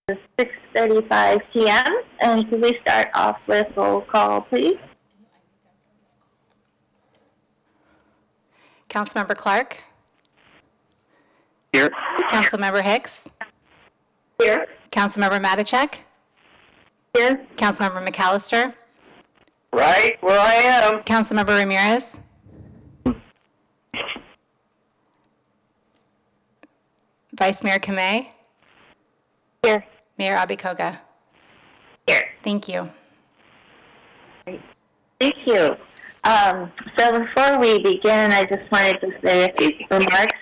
is 6:35 p.m. And could we start off with roll call, please? Councilmember Clark? Here. Councilmember Hicks? Here. Councilmember Matichak? Here. Councilmember McAllister? Right where I am. Councilmember Ramirez? Vice Mayor Kamei? Here. Mayor Abikoga? Here. Thank you. Thank you. So before we begin, I just wanted to say a few remarks.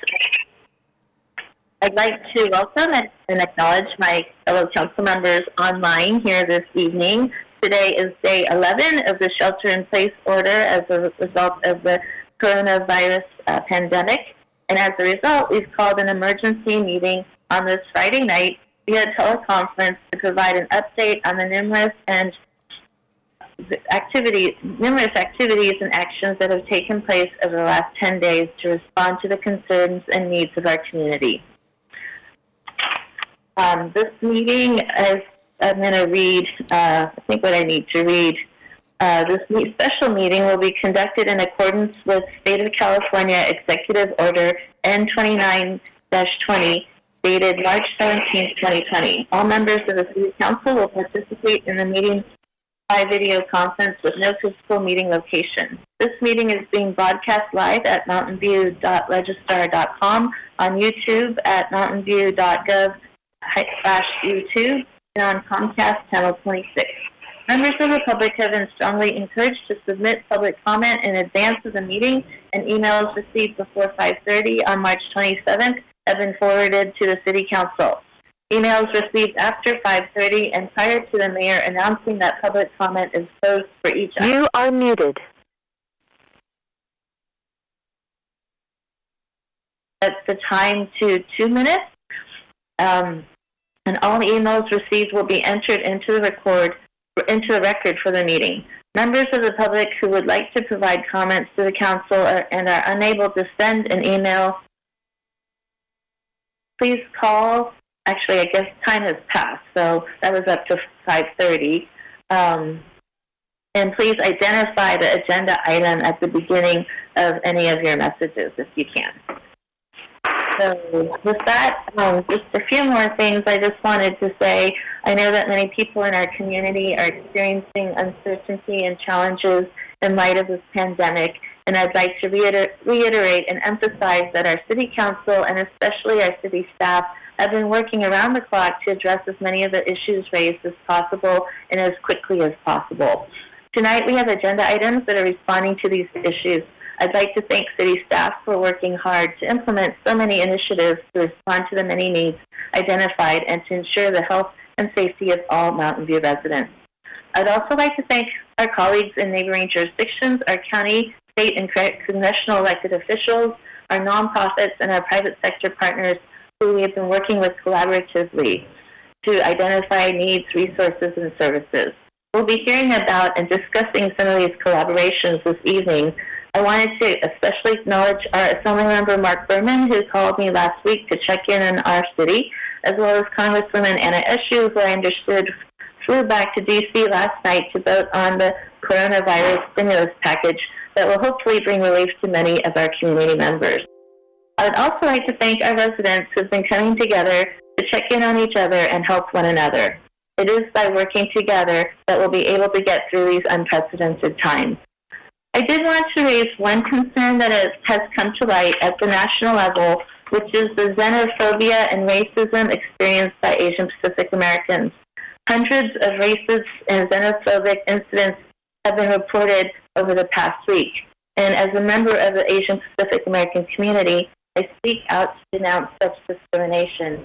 I'd like to welcome and acknowledge my fellow council members online here this evening. Today is day 11 of the shelter-in-place order as a result of the coronavirus pandemic. And as a result, we've called an emergency meeting on this Friday night via teleconference to provide an update on the numerous activities and actions that have taken place over the last 10 days to respond to the concerns and needs of our community. This meeting is, I'm going to read, I think what I need to read. This special meeting will be conducted in accordance with State of California Executive Order N29-20, dated March 17, 2020. All members of the City Council will participate in the meeting by video conference with no physical meeting location. This meeting is being broadcast live at mountainview.registrar.com, on YouTube at mountainview.gov/YouTube, and on Comcast Channel 26. Members of the public have been strongly encouraged to submit public comment in advance of the meeting, and emails received before 5:30 on March 27th have been forwarded to the City Council. Emails received after 5:30 and prior to the mayor announcing that public comment is closed for each item. You are muted. Set the time to 2 minutes, and all emails received will be entered into the record for the meeting. Members of the public who would like to provide comments to the council and are unable to send an email, please call. Actually, I guess time has passed, so that was up to 5:30. And please identify the agenda item at the beginning of any of your messages if you can. So with that, just a few more things I just wanted to say. I know that many people in our community are experiencing uncertainty and challenges in light of this pandemic, and I'd like to reiterate and emphasize that our City Council and especially our city staff have been working around the clock to address as many of the issues raised as possible and as quickly as possible. Tonight we have agenda items that are responding to these issues. I'd like to thank city staff for working hard to implement so many initiatives to respond to the many needs identified and to ensure the health and safety of all Mountain View residents. I'd also like to thank our colleagues in neighboring jurisdictions, our county, state, and congressional elected officials, our nonprofits, and our private sector partners who we have been working with collaboratively to identify needs, resources, and services. We'll be hearing about and discussing some of these collaborations this evening. I wanted to especially acknowledge our Assemblymember Mark Berman, who called me last week to check in on our city, as well as Congresswoman Anna Eshoo, who I understood flew back to D.C. last night to vote on the coronavirus stimulus package that will hopefully bring relief to many of our community members. I would also like to thank our residents who have been coming together to check in on each other and help one another. It is by working together that we'll be able to get through these unprecedented times. I did want to raise one concern that has come to light at the national level, which is the xenophobia and racism experienced by Asian Pacific Americans. Hundreds of racist and xenophobic incidents have been reported over the past week. And as a member of the Asian Pacific American community, I speak out to denounce such discrimination.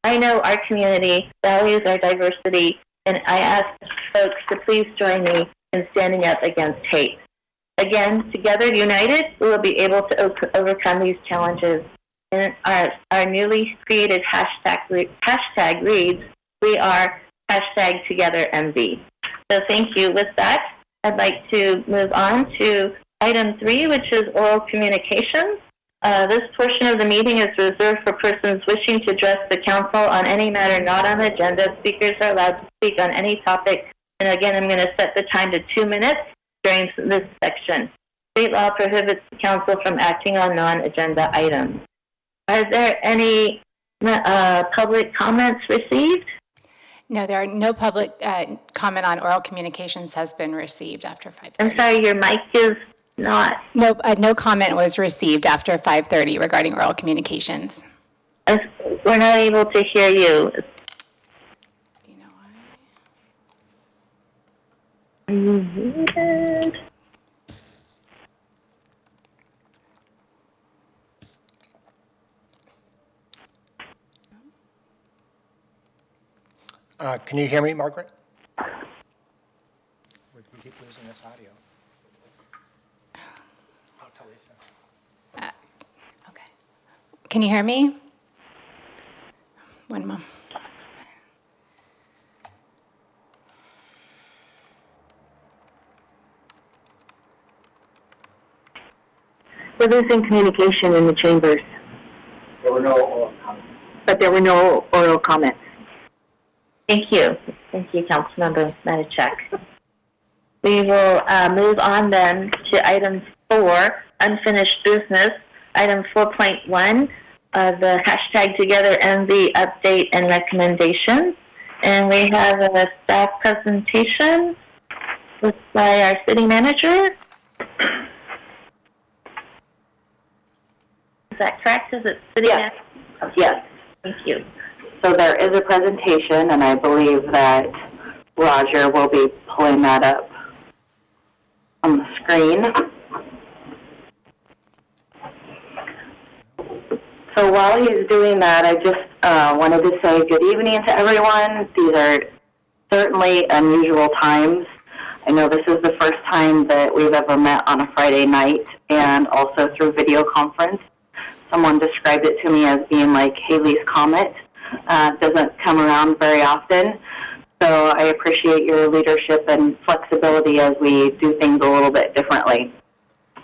I know our community values our diversity, and I ask folks to please join me in standing up against hate. Again, together, united, we will be able to overcome these challenges. And our newly created hashtag reads, we are #TogetherMV. So thank you. With that, I'd like to move on to item 3, which is oral communications. This portion of the meeting is reserved for persons wishing to address the council on any matter not on the agenda. Speakers are allowed to speak on any topic. And again, I'm going to set the time to 2 minutes during this section. State law prohibits the council from acting on non-agenda items. Are there any public comments received? No, there are no public comment on oral communications has been received after 5:30. I'm sorry, your mic is not. No, no comment was received after 5:30 regarding oral communications. We're not able to hear you. Do you know why? Can you hear me, Margaret? We keep losing this audio. I'll tell Lisa. Okay. Can you hear me? One moment. We're losing communication in the chambers. There were no oral comments. But there were no oral comments. Thank you. Thank you, Councilmember Matichak. We will move on then to item 4, unfinished business. Item 4.1, the hashtag Together MV update and recommendations. And we have a staff presentation by our city manager. Is that correct? Is it city Yes. manager? Yes. Thank you. So there is a presentation, and I believe that Roger will be pulling that up on the screen. So while he's doing that, I just wanted to say good evening to everyone. These are certainly unusual times. I know this is the first time that we've ever met on a Friday night and also through video conference. Someone described it to me as being like Haley's Comet. Doesn't come around very often. So I appreciate your leadership and flexibility as we do things a little bit differently.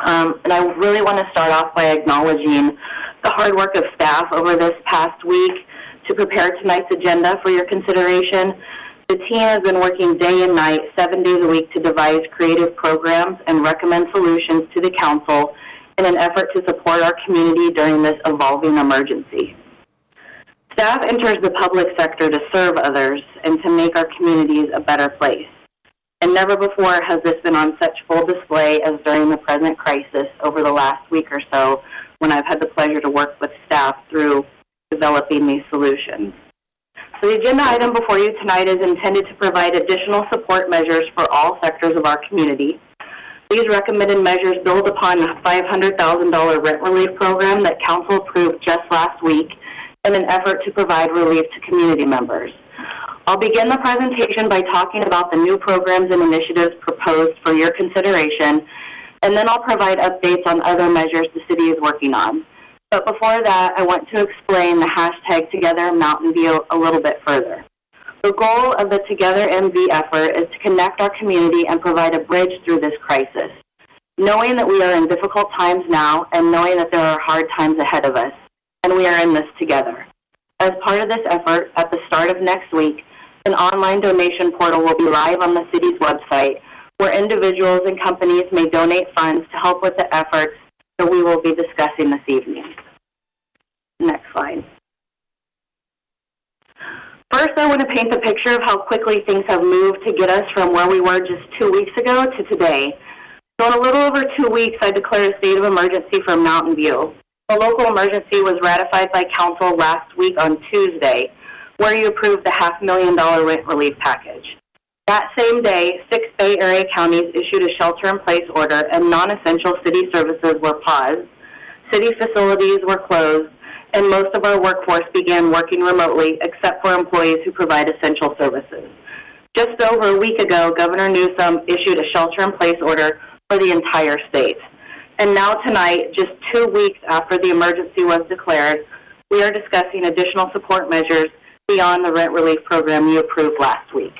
And I really want to start off by acknowledging the hard work of staff over this past week to prepare tonight's agenda for your consideration. The team has been working day and night, 7 days a week to devise creative programs and recommend solutions to the council in an effort to support our community during this evolving emergency. Staff enters the public sector to serve others and to make our communities a better place. And never before has this been on such full display as during the present crisis over the last week or so, when I've had the pleasure to work with staff through developing these solutions. So the agenda item before you tonight is intended to provide additional support measures for all sectors of our community. These recommended measures build upon the $500,000 rent relief program that Council approved just last week in an effort to provide relief to community members. I'll begin the presentation by talking about the new programs and initiatives proposed for your consideration, and then I'll provide updates on other measures the city is working on. But before that, I want to explain the hashtag Together Mountain View a little bit further. The goal of the Together MV effort is to connect our community and provide a bridge through this crisis, knowing that we are in difficult times now and knowing that there are hard times ahead of us, and we are in this together. As part of this effort, at the start of next week, an online donation portal will be live on the city's website where individuals and companies may donate funds to help with the efforts that we will be discussing this evening. Next slide. First, I want to paint the picture of how quickly things have moved to get us from where we were just 2 weeks ago to today. So in a little over 2 weeks, I declared a state of emergency for Mountain View. The local emergency was ratified by Council last week on Tuesday, where you approved the $500,000 rent relief package. That same day, 6 Bay Area counties issued a shelter-in-place order and non-essential city services were paused, city facilities were closed, and most of our workforce began working remotely except for employees who provide essential services. Just over a week ago, Governor Newsom issued a shelter-in-place order for the entire state. And now tonight, just 2 weeks after the emergency was declared, we are discussing additional support measures beyond the rent relief program you approved last week.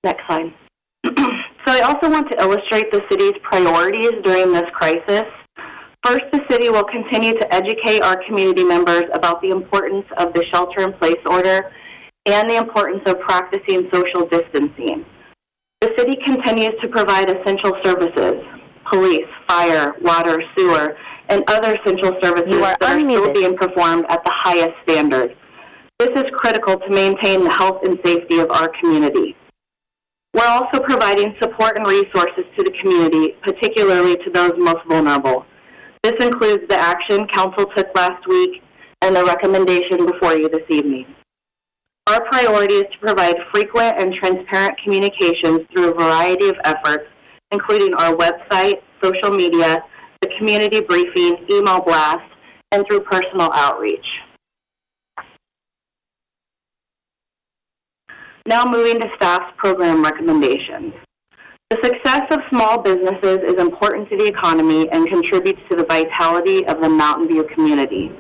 Next slide. So I also want to illustrate the city's priorities during this crisis. First, the city will continue to educate our community members about the importance of the shelter-in-place order and the importance of practicing social distancing. The city continues to provide essential services, police, fire, water, sewer, and other essential services that are still being performed at the highest standard. This is critical to maintain the health and safety of our community. We're also providing support and resources to the community, particularly to those most vulnerable. This includes the action Council took last week and the recommendation before you this evening. Our priority is to provide frequent and transparent communications through a variety of efforts, including our website, social media, the community briefing, email blast, and through personal outreach. Now moving to staff's program recommendations. The success of small businesses is important to the economy and contributes to the vitality of the Mountain View community.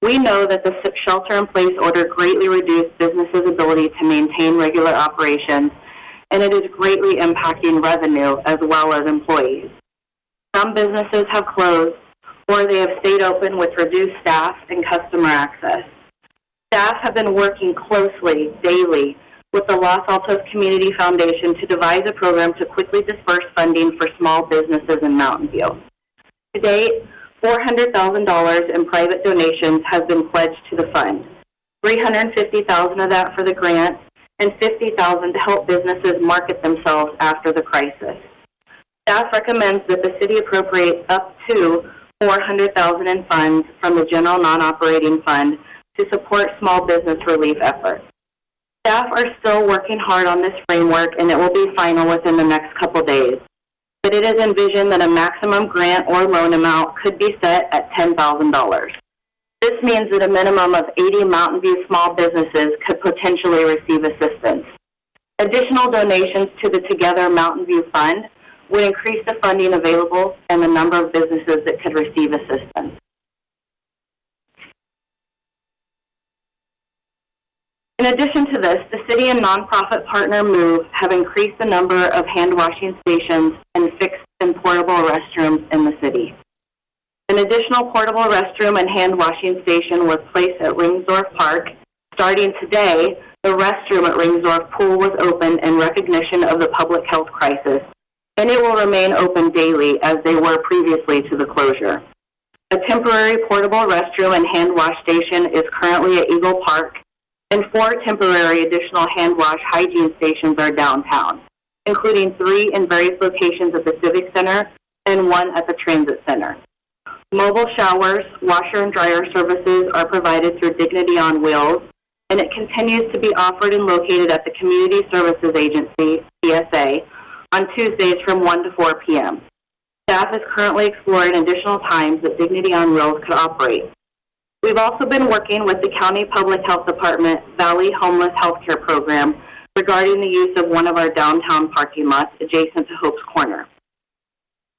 We know that the shelter-in-place order greatly reduced businesses' ability to maintain regular operations, and it is greatly impacting revenue as well as employees. Some businesses have closed, or they have stayed open with reduced staff and customer access. Staff have been working closely, daily, with the Los Altos Community Foundation to devise a program to quickly disperse funding for small businesses in Mountain View. To date, $400,000 in private donations have been pledged to the fund, $350,000 of that for the grant, and $50,000 to help businesses market themselves after the crisis. Staff recommends that the city appropriate up to $400,000 in funds from the general non-operating fund to support small business relief efforts. Staff are still working hard on this framework, and it will be final within the next couple days. But it is envisioned that a maximum grant or loan amount could be set at $10,000. This means that a minimum of 80 Mountain View small businesses could potentially receive assistance. Additional donations to the Together Mountain View Fund would increase the funding available and the number of businesses that could receive assistance. In addition to this, the city and nonprofit partner MOVE have increased the number of hand washing stations and fixed and portable restrooms in the city. An additional portable restroom and hand washing station was placed at Ringsdorf Park. Starting today, the restroom at Ringsdorf Pool was opened in recognition of the public health crisis, and it will remain open daily as they were previously to the closure. A temporary portable restroom and hand wash station is currently at Eagle Park, and 4 temporary additional hand wash hygiene stations are downtown, including 3 in various locations at the Civic Center and 1 at the Transit Center. Mobile showers, washer and dryer services are provided through Dignity on Wheels, and it continues to be offered and located at the Community Services Agency, CSA, on Tuesdays from 1 to 4 p.m. Staff is currently exploring additional times that Dignity on Wheels could operate. We've also been working with the County Public Health Department Valley Homeless Healthcare Program regarding the use of one of our downtown parking lots adjacent to Hope's Corner.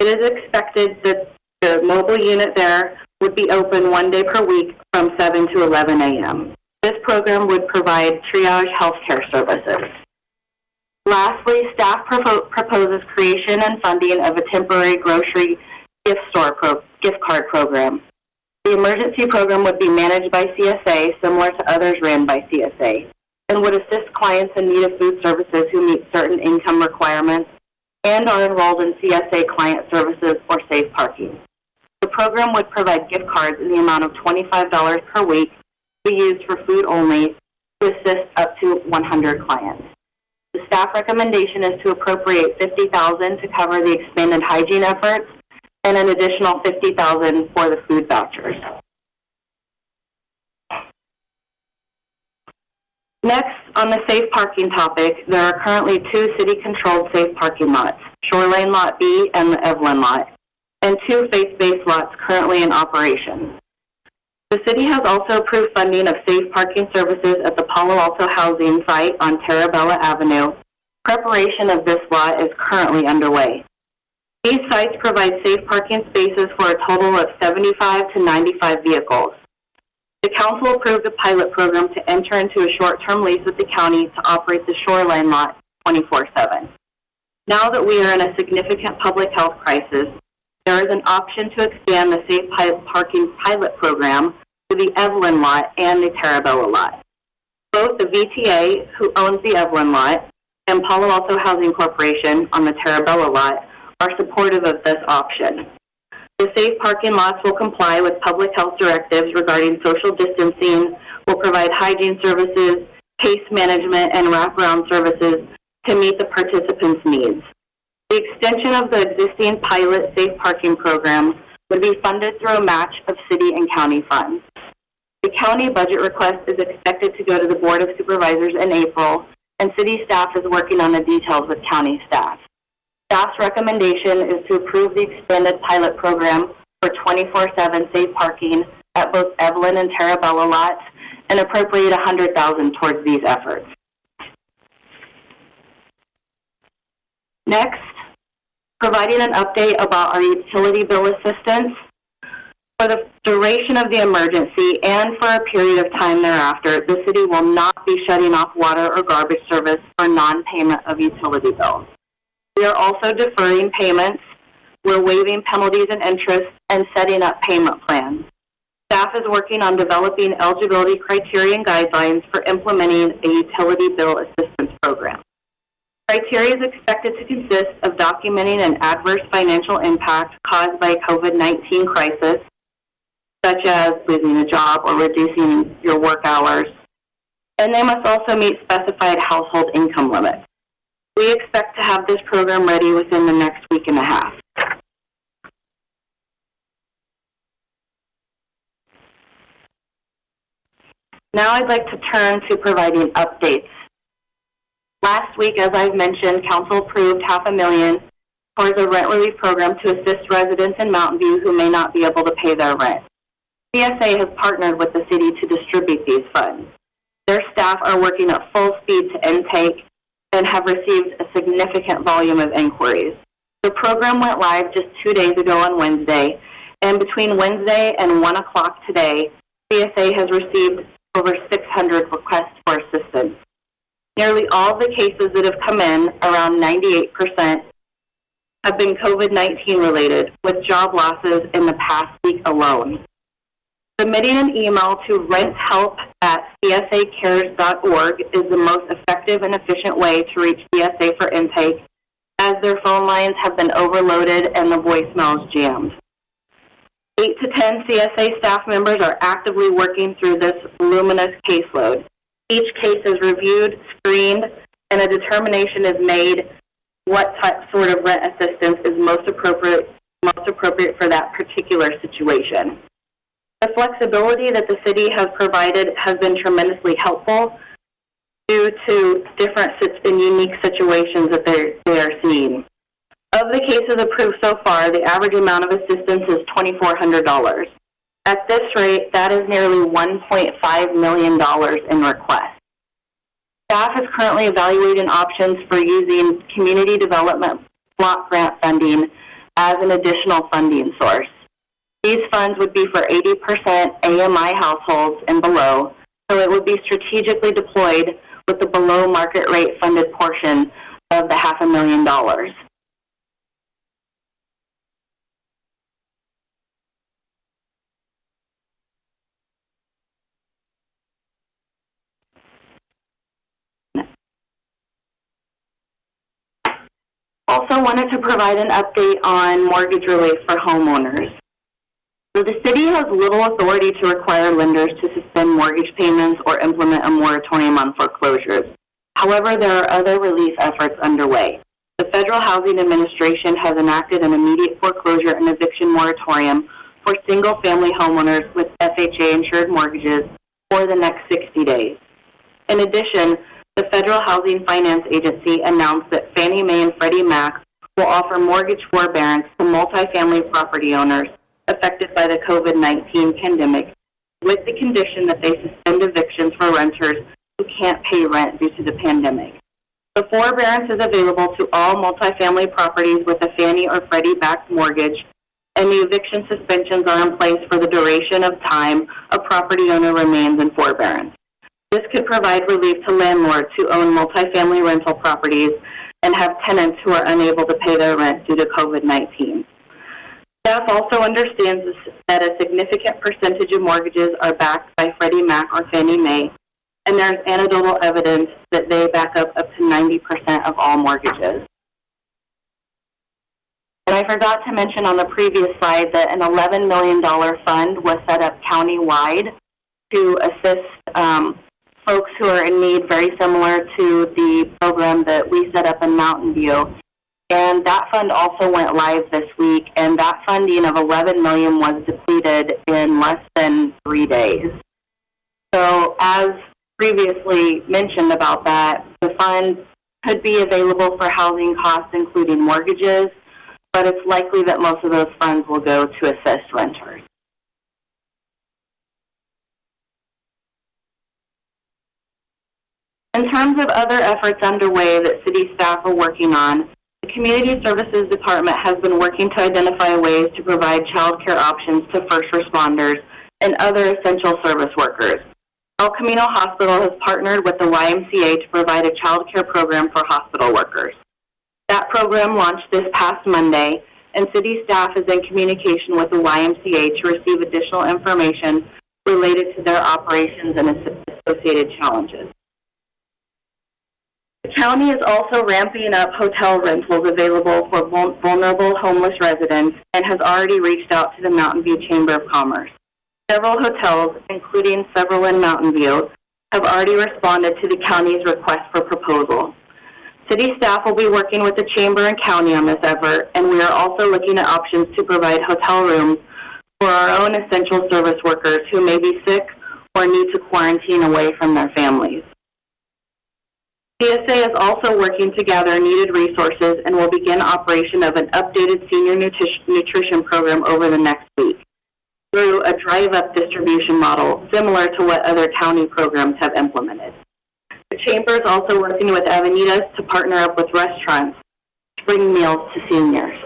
It is expected that the mobile unit there would be open 1 day per week from 7 to 11 a.m. This program would provide triage healthcare services. Lastly, staff proposes creation and funding of a temporary grocery gift card program. The emergency program would be managed by CSA, similar to others ran by CSA, and would assist clients in need of food services who meet certain income requirements and are enrolled in CSA client services or safe parking. The program would provide gift cards in the amount of $25 per week to be used for food only to assist up to 100 clients. The staff recommendation is to appropriate $50,000 to cover the expanded hygiene efforts and an additional $50,000 for the food vouchers. Next, on the safe parking topic, there are currently 2 city-controlled safe parking lots, Shoreline Lot B and the Evelyn Lot, and 2 faith-based lots currently in operation. The city has also approved funding of safe parking services at the Palo Alto housing site on Terabella Avenue. Preparation of this lot is currently underway. These sites provide safe parking spaces for a total of 75 to 95 vehicles. The council approved a pilot program to enter into a short-term lease with the county to operate the Shoreline Lot 24/7. Now that we are in a significant public health crisis, there is an option to expand the Safe Parking pilot program to the Evelyn lot and the Terabella lot. Both the VTA, who owns the Evelyn lot, and Palo Alto Housing Corporation on the Terabella lot are supportive of this option. The safe parking lots will comply with public health directives regarding social distancing, will provide hygiene services, case management, and wraparound services to meet the participants' needs. The extension of the existing pilot safe parking program would be funded through a match of city and county funds. The county budget request is expected to go to the Board of Supervisors in April, and city staff is working on the details with county staff. Staff's recommendation is to approve the expanded pilot program for 24/7 safe parking at both Evelyn and Terabella lots and appropriate $100,000 towards these efforts. Next, providing an update about our utility bill assistance. For the duration of the emergency and for a period of time thereafter, the city will not be shutting off water or garbage service for non-payment of utility bills. We are also deferring payments. We're waiving penalties and interest and setting up payment plans. Staff is working on developing eligibility criteria and guidelines for implementing a utility bill assistance program. Criteria is expected to consist of documenting an adverse financial impact caused by a COVID-19 crisis, such as losing a job or reducing your work hours, and they must also meet specified household income limits. We expect to have this program ready within the next week and a half. Now I'd like to turn to providing updates. Last week, as I've mentioned, Council approved $500,000 towards a rent relief program to assist residents in Mountain View who may not be able to pay their rent. CSA has partnered with the city to distribute these funds. Their staff are working at full speed to intake and have received a significant volume of inquiries. The program went live just 2 days ago on Wednesday, and between Wednesday and 1 o'clock today, CSA has received over 600 requests for assistance. Nearly all of the cases that have come in, around 98%, have been COVID-19 related, with job losses in the past week alone. Submitting an email to renthelp@csacares.org is the most effective and efficient way to reach CSA for intake, as their phone lines have been overloaded and the voicemails jammed. 8 to 10 CSA staff members are actively working through this voluminous caseload. Each case is reviewed, screened, and a determination is made what sort of rent assistance is most appropriate for that particular situation. The flexibility that the city has provided has been tremendously helpful due to different and unique situations that they are seeing. Of the cases approved so far, the average amount of assistance is $2,400. At this rate, that is nearly $1.5 million in requests. Staff is currently evaluating options for using community development block grant funding as an additional funding source. These funds would be for 80% AMI households and below, so it would be strategically deployed with the below market rate funded portion of the $500,000. Also wanted to provide an update on mortgage relief for homeowners. So the city has little authority to require lenders to suspend mortgage payments or implement a moratorium on foreclosures. However, there are other relief efforts underway. The Federal Housing Administration has enacted an immediate foreclosure and eviction moratorium for single-family homeowners with FHA-insured mortgages for the next 60 days. In addition, the Federal Housing Finance Agency announced that Fannie Mae and Freddie Mac will offer mortgage forbearance to multifamily property owners affected by the COVID-19 pandemic, with the condition that they suspend evictions for renters who can't pay rent due to the pandemic. The forbearance is available to all multifamily properties with a Fannie or Freddie-backed mortgage, and the eviction suspensions are in place for the duration of time a property owner remains in forbearance. This could provide relief to landlords who own multifamily rental properties and have tenants who are unable to pay their rent due to COVID-19. Staff also understands that a significant percentage of mortgages are backed by Freddie Mac or Fannie Mae, and there's anecdotal evidence that they back up to 90% of all mortgages. And I forgot to mention on the previous slide that an $11 million fund was set up countywide to assist folks who are in need, very similar to the program that we set up in Mountain View. And that fund also went live this week, and that funding of $11 million was depleted in less than 3 days. So as previously mentioned about that, the fund could be available for housing costs, including mortgages, but it's likely that most of those funds will go to assist renters. In terms of other efforts underway that city staff are working on, the Community Services Department has been working to identify ways to provide child care options to first responders and other essential service workers. El Camino Hospital has partnered with the YMCA to provide a child care program for hospital workers. That program launched this past Monday, and city staff is in communication with the YMCA to receive additional information related to their operations and associated challenges. The county is also ramping up hotel rentals available for vulnerable homeless residents and has already reached out to the Mountain View Chamber of Commerce. Several hotels, including several in Mountain View, have already responded to the county's request for proposal. City staff will be working with the Chamber and County on this effort, and we are also looking at options to provide hotel rooms for our own essential service workers who may be sick or need to quarantine away from their families. CSA is also working to gather needed resources and will begin operation of an updated senior nutrition program over the next week through a drive-up distribution model similar to what other county programs have implemented. The Chamber is also working with Avenidas to partner up with restaurants to bring meals to seniors.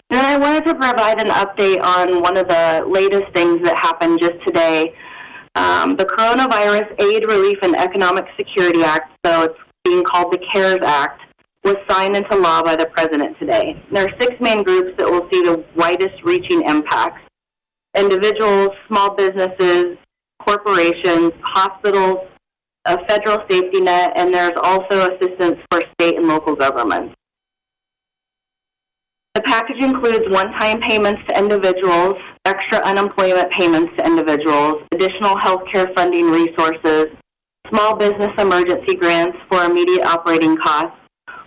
Then I wanted to provide an update on one of the latest things that happened just today. The Coronavirus Aid, Relief, and Economic Security Act, so it's being called the CARES Act, was signed into law by the President today. There are 6 main groups that will see the widest reaching impacts: individuals, small businesses, corporations, hospitals, a federal safety net, and there's also assistance for state and local governments. The package includes one-time payments to individuals, extra unemployment payments to individuals, additional health care funding resources, small business emergency grants for immediate operating costs,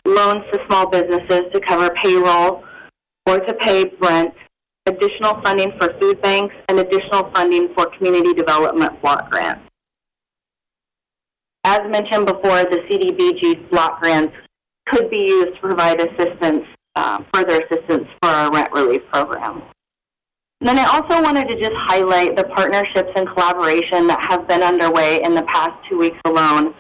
loans to small businesses to cover payroll or to pay rent, additional funding for food banks, and additional funding for community development block grants. As mentioned before, the CDBG block grants could be used to provide assistance, further assistance for our rent relief program. And then I also wanted to just highlight the partnerships and collaboration that have been underway in the past 2 weeks alone.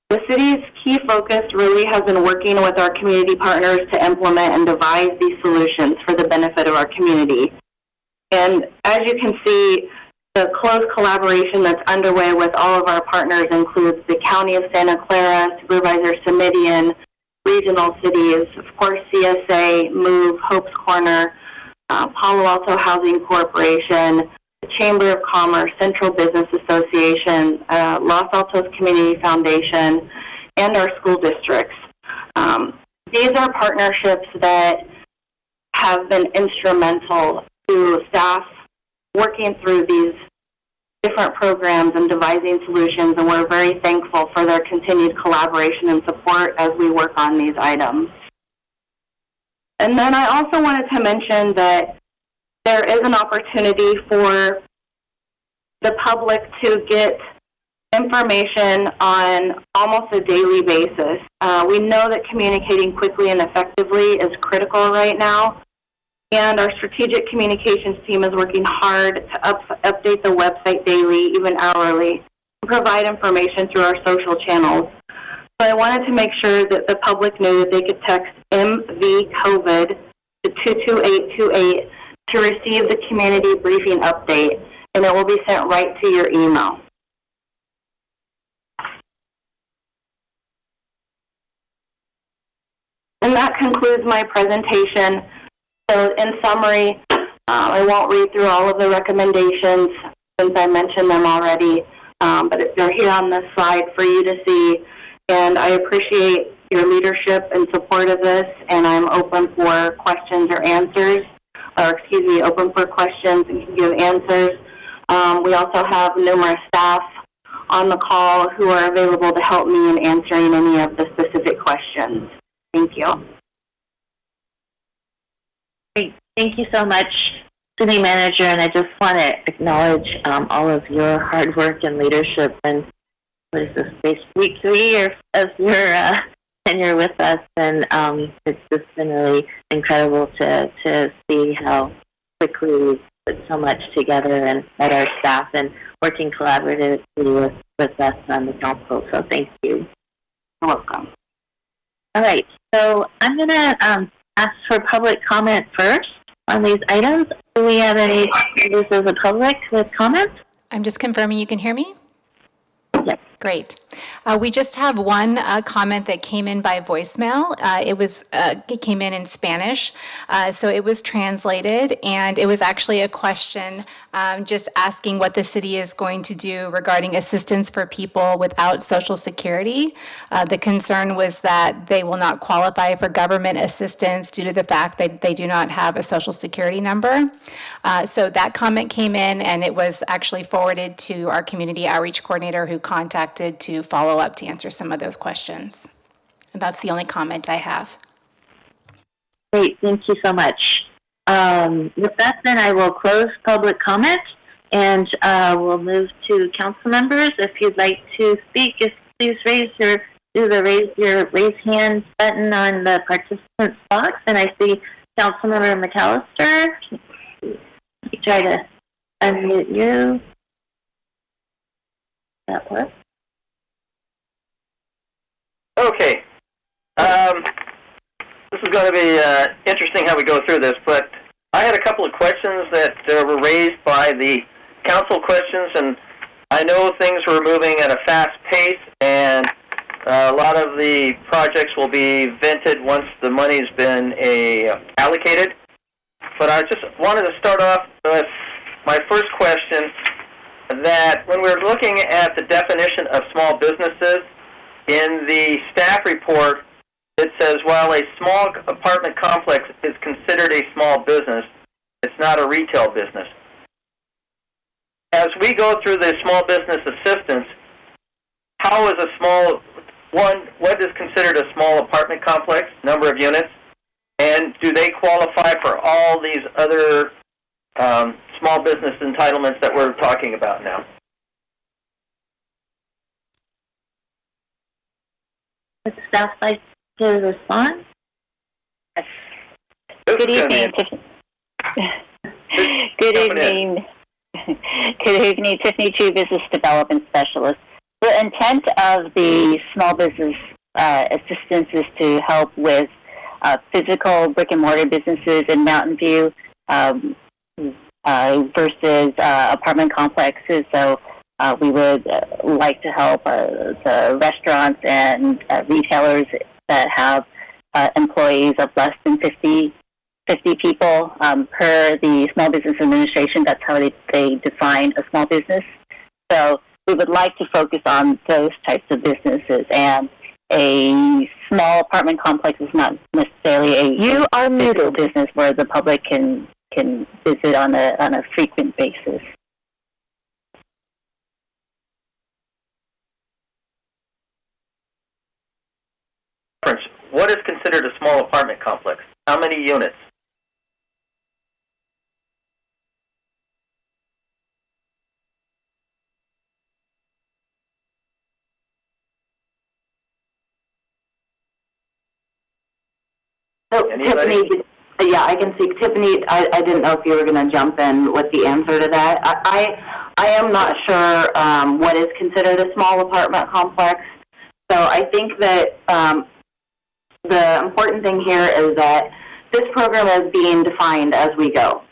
The city's key focus really has been working with our community partners to implement and devise these solutions for the benefit of our community. And as you can see, the close collaboration that's underway with all of our partners includes the County of Santa Clara, Supervisor Simidian, regional cities, of course CSA, MOVE, Hope's Corner, Palo Alto Housing Corporation, the Chamber of Commerce, Central Business Association, Los Altos Community Foundation, and our school districts. These are partnerships that have been instrumental to staff working through these different programs and devising solutions, and we're very thankful for their continued collaboration and support as we work on these items. And then I also wanted to mention that there is an opportunity for the public to get information on almost a daily basis. We know that communicating quickly and effectively is critical right now, and our strategic communications team is working hard to update the website daily, even hourly, to provide information through our social channels. So I wanted to make sure that the public knew that they could text MV-COVID to 22828 to receive the community briefing update, and it will be sent right to your email. And that concludes my presentation. So in summary, I won't read through all of the recommendations since I mentioned them already, but they're here on this slide for you to see. And I appreciate your leadership and support of this, and I'm open for questions or answers, open for questions and can give answers. We also have numerous staff on the call who are available to help me in answering any of the specific questions. Thank you. Great. Thank you so much, City Manager, and I just want to acknowledge all of your hard work and leadership. And what is this, week 3 of your tenure with us, and it's just been really incredible to see how quickly we put so much together and met our staff and working collaboratively with us on the council. So thank you. You're welcome. All right. So I'm going to ask for public comment first on these items. Do we have any members of the public with comments? I'm just confirming you can hear me? Yes. Great. We just have one comment that came in by voicemail. It came in Spanish, so it was translated, and it was actually a question just asking what the city is going to do regarding assistance for people without Social Security. The concern was that they will not qualify for government assistance due to the fact that they do not have a Social Security number. So that comment came in, and it was actually forwarded to our community outreach coordinator, who contacted to follow up to answer some of those questions. And that's the only comment I have. Great. Thank you so much. With that, then, I will close public comment, and we'll move to council members. If you'd like to speak, please raise your hand button on the participants box. And I see Councilmember McAllister. Let me try to unmute you. That works. Okay. This is going to be interesting how we go through this, but I had a couple of questions that were raised by the council questions, and I know things were moving at a fast pace, and a lot of the projects will be vented once the money's been allocated. But I just wanted to start off with my first question, that when we're looking at the definition of small businesses, in the staff report, it says, while a small apartment complex is considered a small business, it's not a retail business. As we go through the small business assistance, how is what is considered a small apartment complex, number of units, and do they qualify for all these other small business entitlements that we're talking about now? Would staff like to respond? Good evening. Good evening. Good evening, Tiffany Chu, Business Development Specialist. The intent of the small business assistance is to help with physical brick-and-mortar businesses in Mountain View versus apartment complexes. So we would like to help the restaurants and retailers that have employees of less than 50 people. Per the Small Business Administration, that's how they define a small business. So we would like to focus on those types of businesses, and a small apartment complex is not necessarily a physical business where the public can visit on a frequent basis. What is considered a small apartment complex? How many units? So, Tiffany, yeah, I can see. Tiffany, I didn't know if you were going to jump in with the answer to that. I am not sure what is considered a small apartment complex. So I think that the important thing here is that this program is being defined as we go.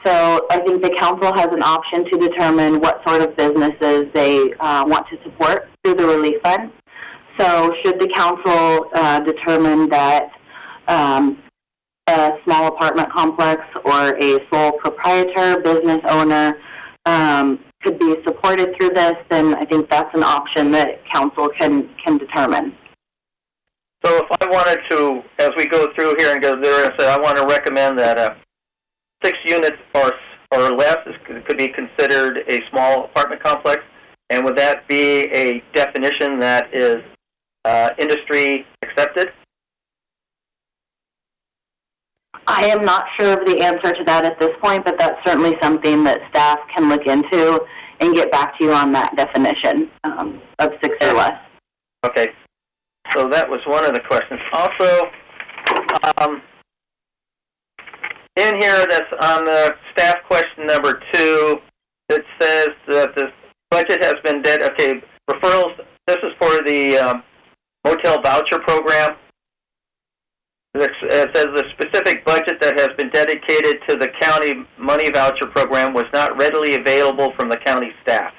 So I think the council has an option to determine what sort of businesses they want to support through the relief fund. So should the council determine that a small apartment complex or a sole proprietor, business owner, could be supported through this, then I think that's an option that council can determine. So if I wanted to, as we go through here and go there and say, I want to recommend that 6 units or less could be considered a small apartment complex, and would that be a definition that is industry accepted? I am not sure of the answer to that at this point, but that's certainly something that staff can look into and get back to you on that definition of 6 or less. Okay. So that was one of the questions. Also, in here, that's on the staff question number 2, it says that the budget has been referrals, this is for the motel voucher program. It says the specific budget that has been dedicated to the county money voucher program was not readily available from the county staff.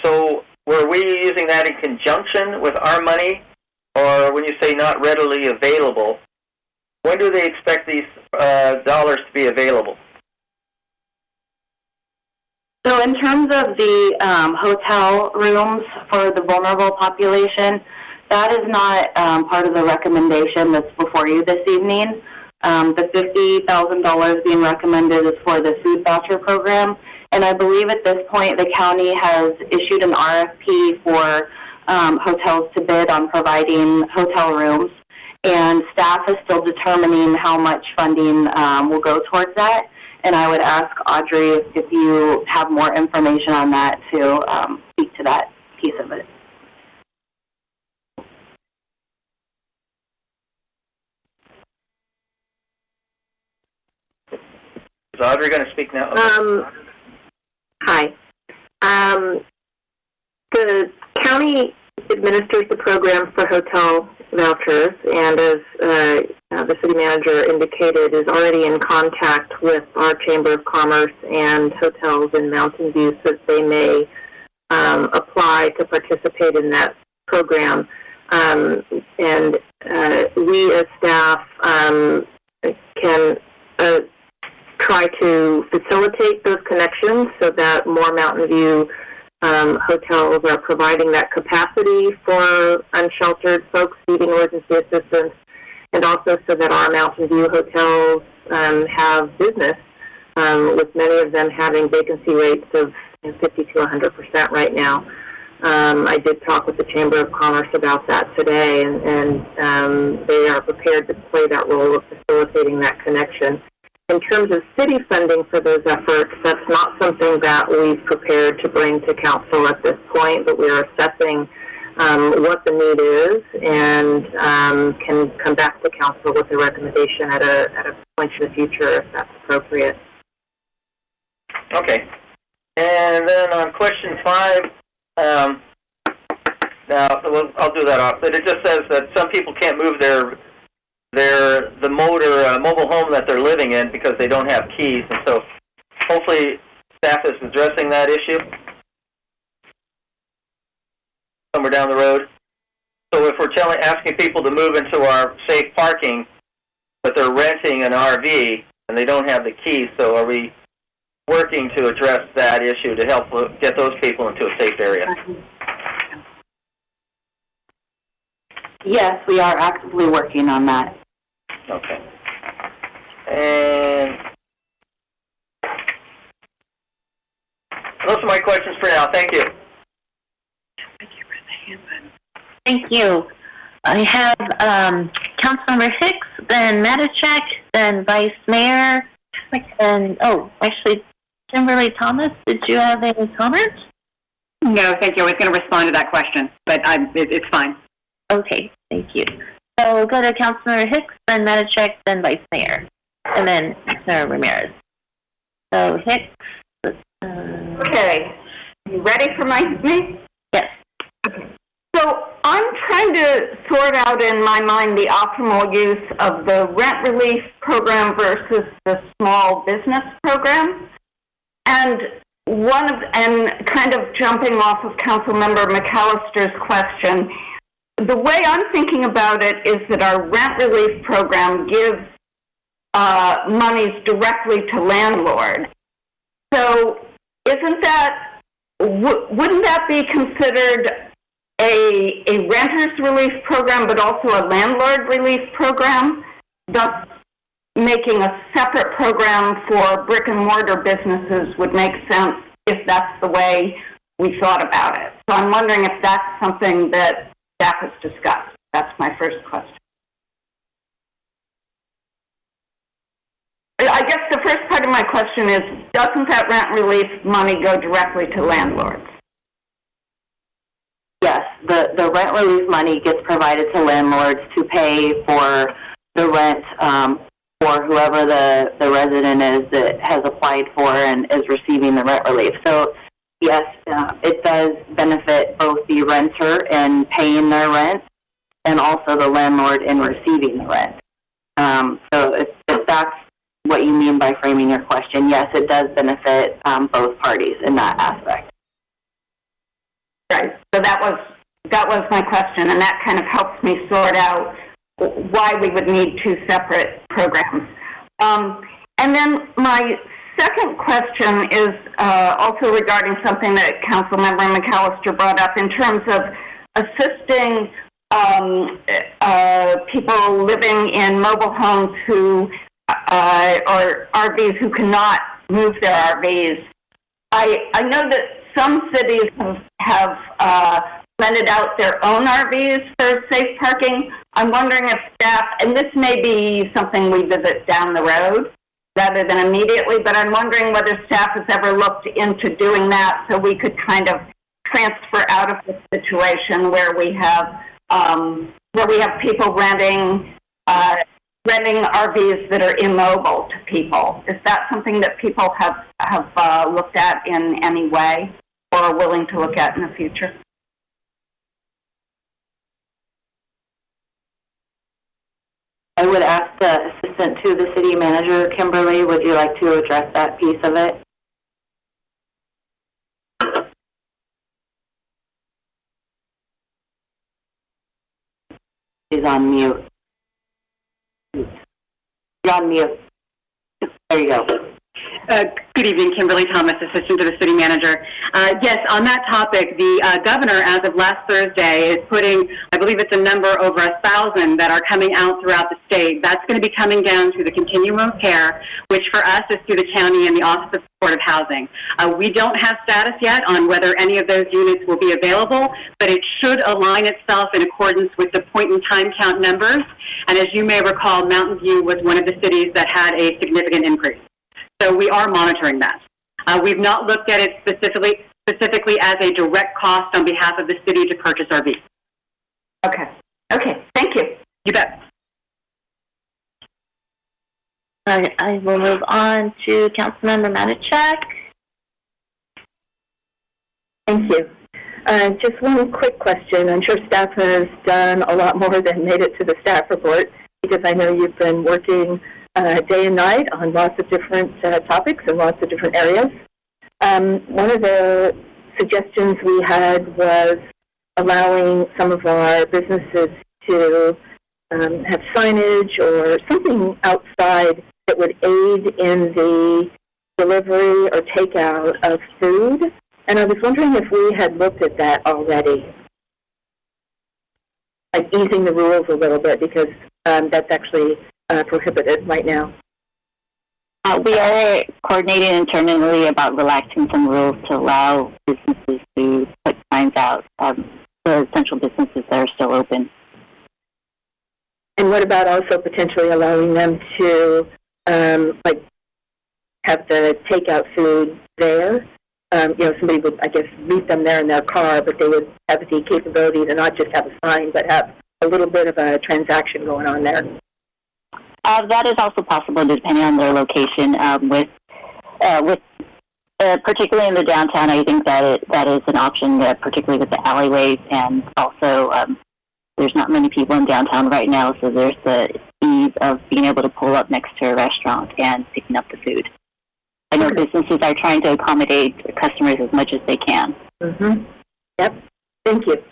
So were we using that in conjunction with our money? Or when you say not readily available, when do they expect these dollars to be available? So in terms of the hotel rooms for the vulnerable population, that is not part of the recommendation that's before you this evening. The $50,000 being recommended is for the food voucher program. And I believe at this point the county has issued an RFP for hotels to bid on providing hotel rooms. And staff is still determining how much funding will go towards that. And I would ask Audrey if you have more information on that to speak to that piece of it. Is Audrey going to speak now? Okay. Hi. The county administers the program for hotel vouchers, and as the city manager indicated, is already in contact with our Chamber of Commerce and hotels in Mountain View so that they may apply to participate in that program. And we as staff can try to facilitate those connections so that more Mountain View hotels are providing that capacity for unsheltered folks needing emergency assistance, and also so that our Mountain View hotels have business, with many of them having vacancy rates of 50 to 100% right now. I did talk with the Chamber of Commerce about that today, and they are prepared to play that role of facilitating that connection. In terms of city funding for those efforts, that's not something that we've prepared to bring to council at this point, but we are assessing what the need is and can come back to council with a recommendation at a point in the future if that's appropriate. Okay. And then on question 5, now I'll do that off, but it just says that some people can't move the mobile home that they're living in because they don't have keys, and so hopefully staff is addressing that issue somewhere down the road. So if we're asking people to move into our safe parking, but they're renting an RV and they don't have the keys, so are we working to address that issue to help get those people into a safe area? Yes, we are actively working on that. Okay. And those are my questions for now. Thank you. Thank you. I have Councilmember Hicks, then Matichak, then Vice Mayor, and actually, Kimberly Thomas. Did you have any comments? No, thank you. I was going to respond to that question, but it's fine. Okay, thank you. So we'll go to Councilmember Hicks, then Matichak, then Vice Mayor, and then Senator Ramirez. So Hicks. Okay. You ready for me? Yes. So I'm trying to sort out in my mind the optimal use of the rent relief program versus the small business program. And kind of jumping off of Councilmember McAllister's question, the way I'm thinking about it is that our rent relief program gives monies directly to landlords. So wouldn't that be considered a renter's relief program, but also a landlord relief program, thus making a separate program for brick and mortar businesses would make sense if that's the way we thought about it. So I'm wondering if that's something that staff has discussed. That's my first question. I guess the first part of my question is, doesn't that rent relief money go directly to landlords? Yes, the rent relief money gets provided to landlords to pay for the rent for whoever the resident is that has applied for and is receiving the rent relief. So, yes, it does benefit both the renter in paying their rent and also the landlord in receiving the rent. So if that's what you mean by framing your question, yes, it does benefit both parties in that aspect. Right. So that was my question, and that kind of helps me sort out why we would need two separate programs. And then my second question is also regarding something that Councilmember McAllister brought up in terms of assisting people living in mobile homes who or RVs who cannot move their RVs. I know that some cities have rented out their own RVs for safe parking. I'm wondering if staff, and this may be something we visit down the road rather than immediately, but I'm wondering whether staff has ever looked into doing that so we could kind of transfer out of the situation where we have people renting RVs that are immobile to people. Is that something that people have looked at in any way or are willing to look at in the future? I would ask the assistant to the city manager, Kimberly, would you like to address that piece of it? She's on mute. You're on mute. There you go. Good evening, Kimberly Thomas, Assistant to the City Manager. Yes, on that topic, the governor, as of last Thursday, is putting, I believe it's a number over 1,000 that are coming out throughout the state. That's going to be coming down to the continuum of care, which for us is through the county and the Office of Supportive Housing. We don't have status yet on whether any of those units will be available, but it should align itself in accordance with the point-in-time count numbers. And as you may recall, Mountain View was one of the cities that had a significant increase. So we are monitoring that. We've not looked at it specifically as a direct cost on behalf of the city to purchase RVs. Okay. Okay. Thank you. You bet. All right, I will move on to Councilmember Manichak. Thank you. Just one quick question. I'm sure staff has done a lot more than made it to the staff report, because I know you've been working day and night on lots of different topics and lots of different areas. One of the suggestions we had was allowing some of our businesses to have signage or something outside that would aid in the delivery or takeout of food. And I was wondering if we had looked at that already, like easing the rules a little bit, because that's actually prohibited right now. We are coordinating internally about relaxing some rules to allow businesses to put signs out for essential businesses that are still open. And what about also potentially allowing them to have the takeout food there? Somebody would, I guess, meet them there in their car, but they would have the capability to not just have a sign, but have a little bit of a transaction going on there. That is also possible depending on their location. Particularly in the downtown, I think that is an option, particularly with the alleyways, and also there's not many people in downtown right now, so there's the ease of being able to pull up next to a restaurant and picking up the food. I know businesses are trying to accommodate customers as much as they can. Mm-hmm. Yep. Thank you.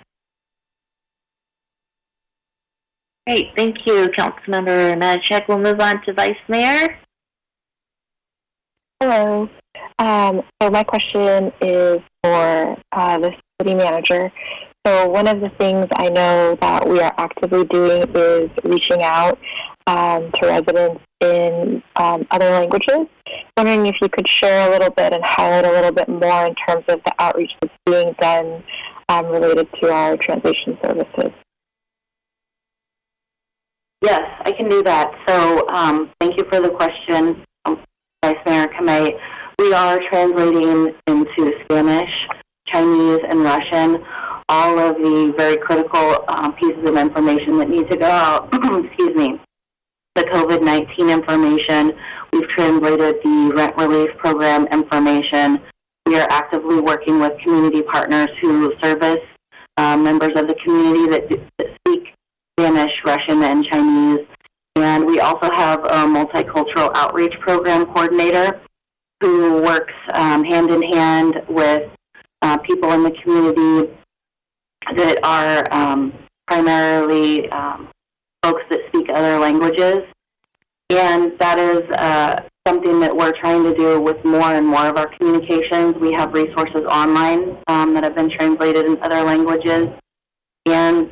Great, thank you, Councilmember Matichak. We'll move on to Vice Mayor. Hello. So my question is for the city manager. So one of the things I know that we are actively doing is reaching out to residents in other languages. Wondering if you could share a little bit and highlight a little bit more in terms of the outreach that's being done related to our translation services. Yes, I can do that. So thank you for the question, Vice Mayor Kamei. We are translating into Spanish, Chinese, and Russian all of the very critical pieces of information that need to go out. Excuse me. The COVID-19 information. We've translated the rent relief program information. We are actively working with community partners who service members of the community that speak Spanish, Russian, and Chinese. And we also have a multicultural outreach program coordinator who works hand in hand with people in the community that are primarily folks that speak other languages. And that is something that we're trying to do with more and more of our communications. We have resources online that have been translated in other languages. And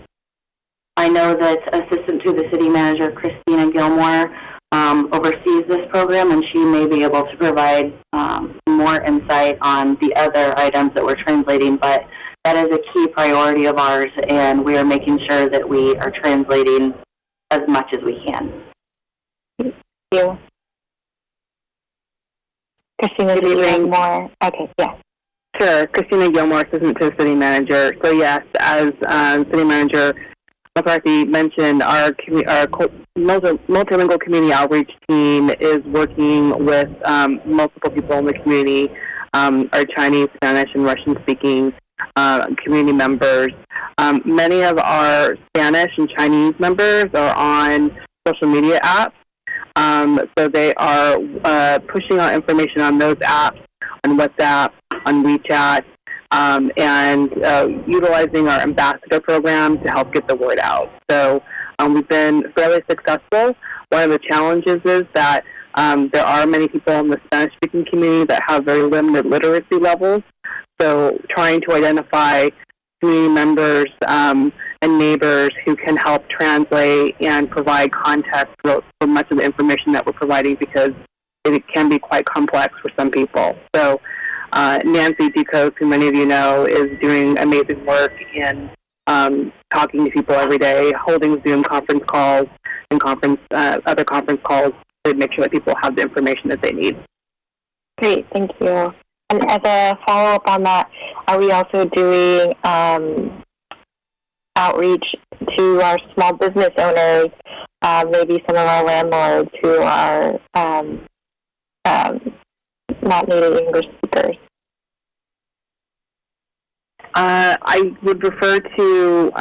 I know that Assistant to the City Manager, Christina Gilmore, oversees this program, and she may be able to provide more insight on the other items that we're translating. But that is a key priority of ours, and we are making sure that we are translating as much as we can. Thank you. Christina, do you have more? Okay, yeah. Sure. Christina Gilmore, Assistant to the City Manager. So yes, as City Manager McCarthy mentioned, our multilingual community outreach team is working with multiple people in the community, our Chinese, Spanish, and Russian-speaking community members. Many of our Spanish and Chinese members are on social media apps, so they are pushing out information on those apps, on WhatsApp, on WeChat, and utilizing our ambassador program to help get the word out. So we've been fairly successful. One of the challenges is that there are many people in the Spanish-speaking community that have very limited literacy levels. So trying to identify community members and neighbors who can help translate and provide context for much of the information that we're providing, because it can be quite complex for some people. So Nancy Ducos, who many of you know, is doing amazing work in talking to people every day, holding Zoom conference calls and other conference calls to make sure that people have the information that they need. Great, thank you. And as a follow-up on that, are we also doing outreach to our small business owners, maybe some of our landlords who are not native English speakers? I would refer to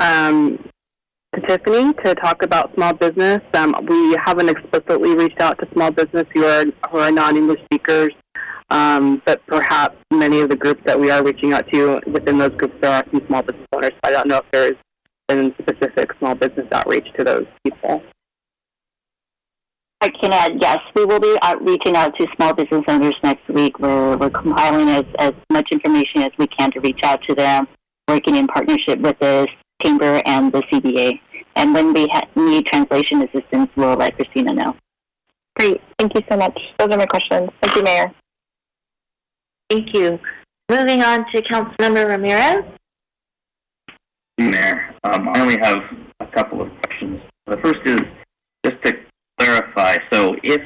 Tiffany to talk about small business. We haven't explicitly reached out to small business who are non-English speakers, but perhaps many of the groups that we are reaching out to, within those groups there are some small business owners. I don't know if there is been specific small business outreach to those people. I can add, yes, we will be reaching out to small business owners next week. We're compiling as much information as we can to reach out to them, working in partnership with the Chamber and the CBA. And when we need translation assistance, we'll let Christina know. Great. Thank you so much. Those are my questions. Thank you, Mayor. Thank you. Moving on to Councilmember Ramirez. Mayor, I only have a couple of questions. The first is just to clarify. So if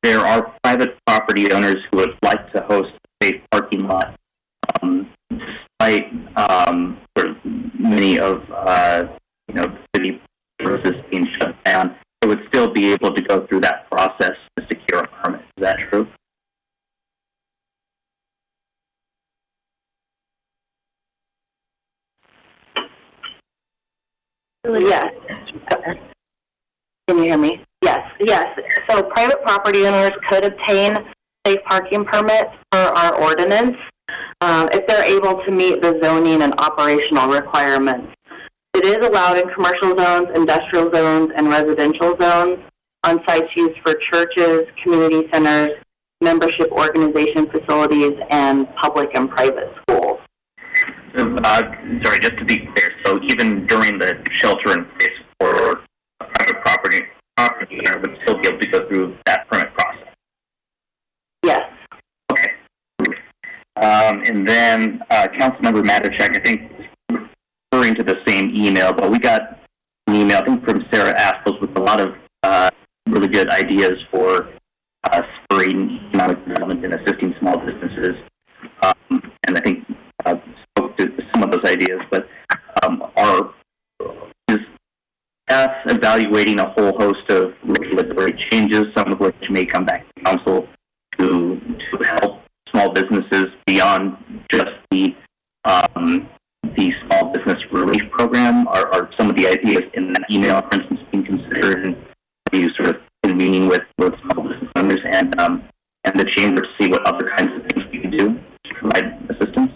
there are private property owners who would like to host a safe parking lot, despite sort of many of the city services being shut down, they would still be able to go through that process to secure a permit. Is that true? Yes. Can you hear me? Yes. So private property owners could obtain safe parking permits per our ordinance if they're able to meet the zoning and operational requirements. It is allowed in commercial zones, industrial zones, and residential zones on sites used for churches, community centers, membership organization facilities, and public and private schools. Sorry, just to be clear, so even during the shelter-in-place for a private property owner would still be able to go through that permit process? Yes. Okay. And then Councilmember Matichak, I think, referring to the same email, but we got an email, I think, from Sarah Asples with a lot of really good ideas for spurring economic development and assisting small businesses. And I think spoke to some of those ideas, but is staff evaluating a whole host of regulatory changes, some of which may come back to council to help small businesses beyond just the small business relief program? Are some of the ideas in that email, for instance, being considered, and are you sort of convening with small business owners and the chamber to see what other kinds of things we can do to provide assistance?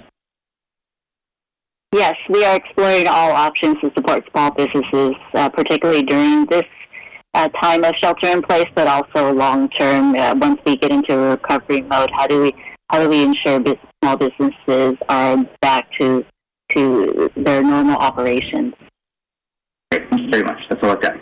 Yes, we are exploring all options to support small businesses, particularly during this time of shelter in place, but also long term. Once we get into recovery mode, how do we ensure small businesses are back to their normal operations? Great, thank you very much. That's all I've got.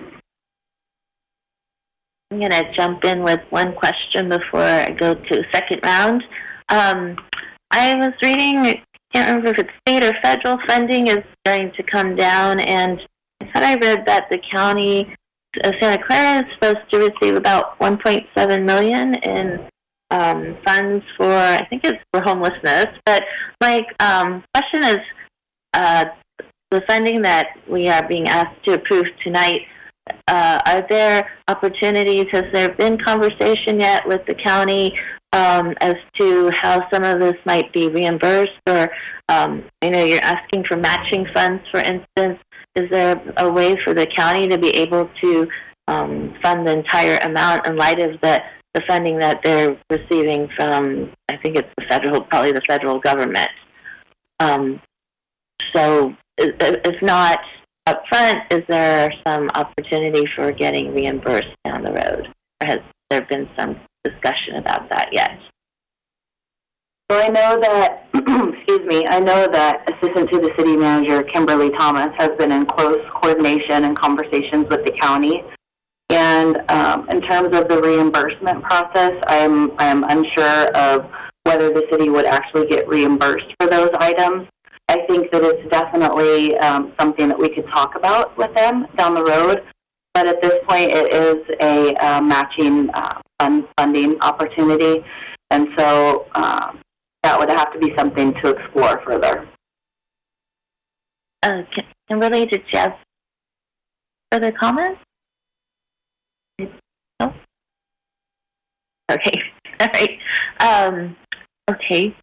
I'm going to jump in with one question before I go to second round. I was reading, I can't remember if it's state or federal funding is going to come down, and I thought I read that the county of Santa Clara is supposed to receive about $1.7 million in funds for, I think it's for homelessness. But my question is, the funding that we are being asked to approve tonight, are there opportunities, has there been conversation yet with the county as to how some of this might be reimbursed? Or, you're asking for matching funds, for instance. Is there a way for the county to be able to fund the entire amount in light of the funding that they're receiving from, I think it's probably the federal government? So if not up front, is there some opportunity for getting reimbursed down the road? Or has there been some discussion about that yet? So I know that, I know that Assistant to the City Manager, Kimberly Thomas, has been in close coordination and conversations with the county. And in terms of the reimbursement process, I am unsure of whether the city would actually get reimbursed for those items. I think that it's definitely something that we could talk about with them down the road. But at this point, it is a matching funding opportunity. And so that would have to be something to explore further. Kimberly, did you have further comments? No? Okay. All right. Okay.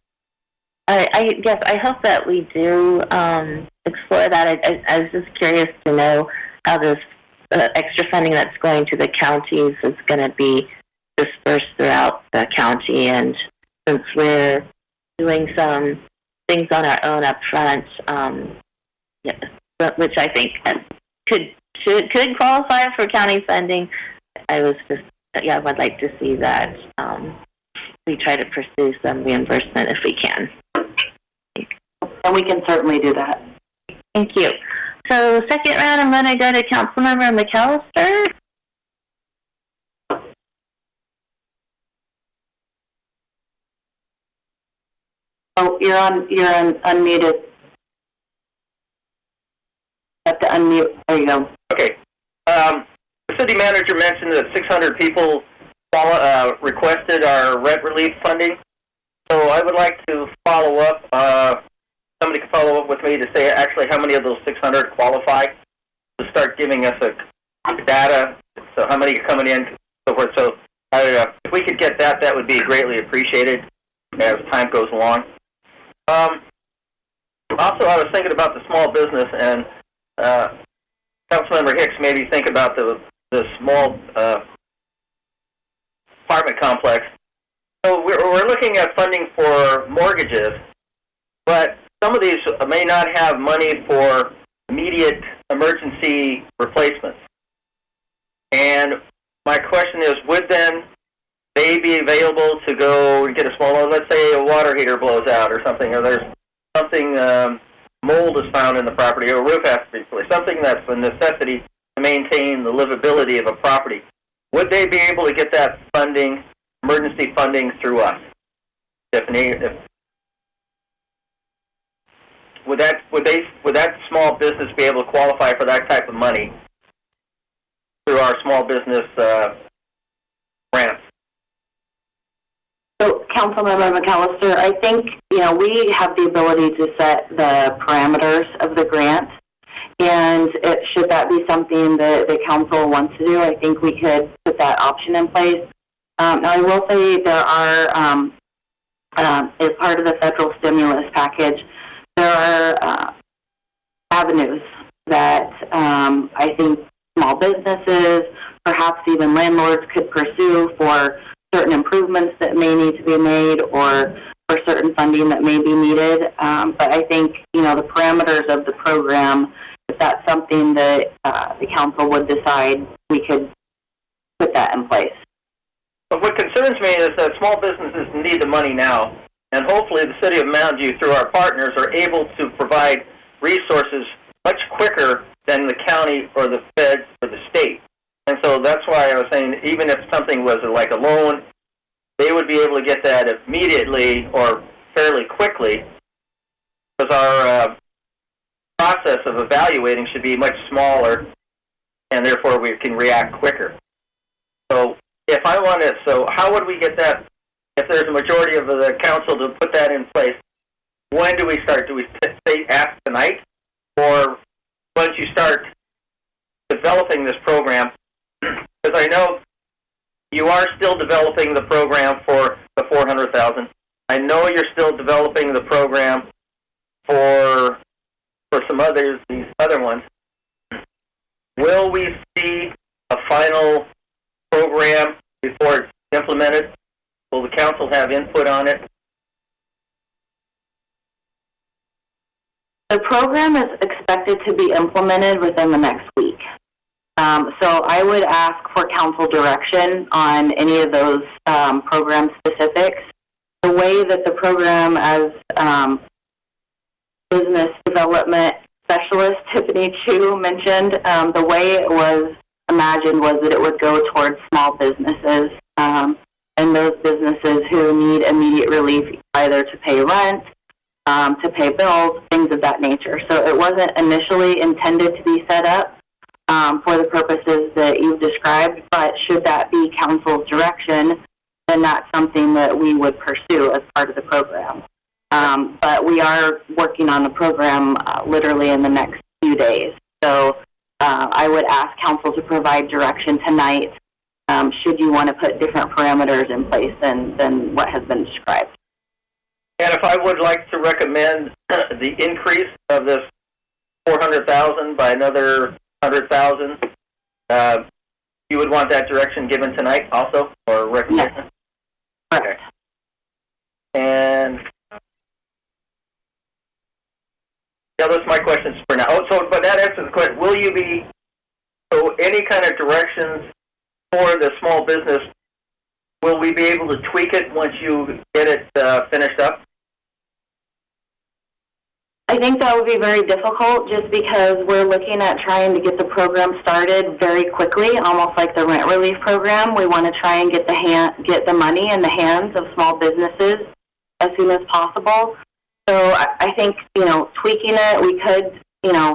I guess I hope that we do explore that. I was just curious to know how this extra funding that's going to the counties is going to be dispersed throughout the county. And since we're doing some things on our own up front, which I think could qualify for county funding, I was just, I would like to see that we try to pursue some reimbursement if we can. And we can certainly do that. Thank you. So second round, I'm going to go to Councilmember McAllister. Oh, you're unmuted. You have to unmute. There you go. Okay. The city manager mentioned that 600 people requested our rent relief funding. So I would like to follow up. Somebody could follow up with me to say actually how many of those 600 qualify, to start giving us a data, so how many are coming in, so forth. So if we could get that, that would be greatly appreciated as time goes along. Also, I was thinking about the small business, and Councilmember Hicks made me think about the small apartment complex. So we're looking at funding for mortgages, but some of these may not have money for immediate emergency replacements. And my question is, would then they be available to go and get a small, let's say a water heater blows out or something, or there's something, mold is found in the property, or a roof has to be replaced, something that's a necessity to maintain the livability of a property. Would they be able to get that funding, emergency funding, through us? Would that small business be able to qualify for that type of money through our small business grants? So, Councilmember McAllister, I think, we have the ability to set the parameters of the grant, and should that be something that the council wants to do, I think we could put that option in place. Now, I will say there are, as part of the federal stimulus package, there are avenues that I think small businesses, perhaps even landlords, could pursue for certain improvements that may need to be made or for certain funding that may be needed. But I think, the parameters of the program, if that's something that the council would decide, we could put that in place. But what concerns me is that small businesses need the money now, and hopefully the City of Mountain View, through our partners, are able to provide resources much quicker than the county or the feds or the state. And so that's why I was saying, even if something was like a loan, they would be able to get that immediately or fairly quickly, because our process of evaluating should be much smaller, and therefore we can react quicker. So if I wanted, how would we get that? If there's a majority of the council to put that in place, when do we start? Do we say ask tonight, or once you start developing this program? Because I know you are still developing the program for the $400,000. I know you're still developing the program for some others, these other ones. Will we see a final program before it's implemented? Will the council have input on it? The program is expected to be implemented within the next week. So I would ask for council direction on any of those program specifics. The way that the program, as business development specialist Tiffany Chu mentioned, the way it was imagined was that it would go towards small businesses and those businesses who need immediate relief, either to pay rent, to pay bills, things of that nature. So it wasn't initially intended to be set up for the purposes that you've described, but should that be council's direction, then that's something that we would pursue as part of the program. But we are working on the program literally in the next few days. So I would ask council to provide direction tonight should you want to put different parameters in place than what has been described. And if I would like to recommend the increase of this $400,000 by another $100,000, you would want that direction given tonight also, or recommendation? Yes. Okay. And yeah, those are my questions for now. But that answers the question. Will you be, any kind of directions for the small business, will we be able to tweak it once you get it finished up? I think that would be very difficult just because we're looking at trying to get the program started very quickly, almost like the rent relief program. We want to try and get the money in the hands of small businesses as soon as possible. So I think, tweaking it, we could,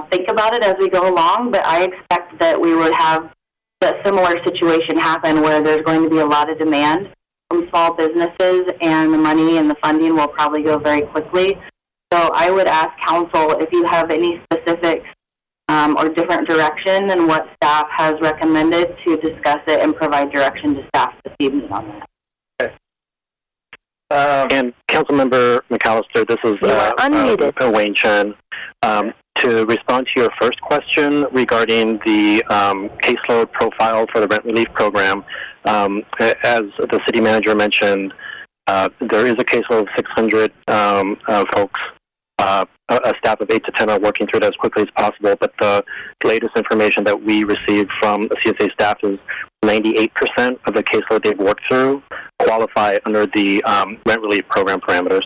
think about it as we go along, but I expect that we would have a similar situation happen where there's going to be a lot of demand from small businesses, and the money and the funding will probably go very quickly. So I would ask council if you have any specifics or different direction than what staff has recommended to discuss it and provide direction to staff this evening on that. And Councilmember McAllister, this is Wayne Chen. To respond to your first question regarding the caseload profile for the rent relief program, as the city manager mentioned, there is a caseload of 600 folks a staff of 8 to 10 are working through it as quickly as possible, but the latest information that we received from the CSA staff is 98% of the caseload they've worked through qualify under the rent relief program parameters.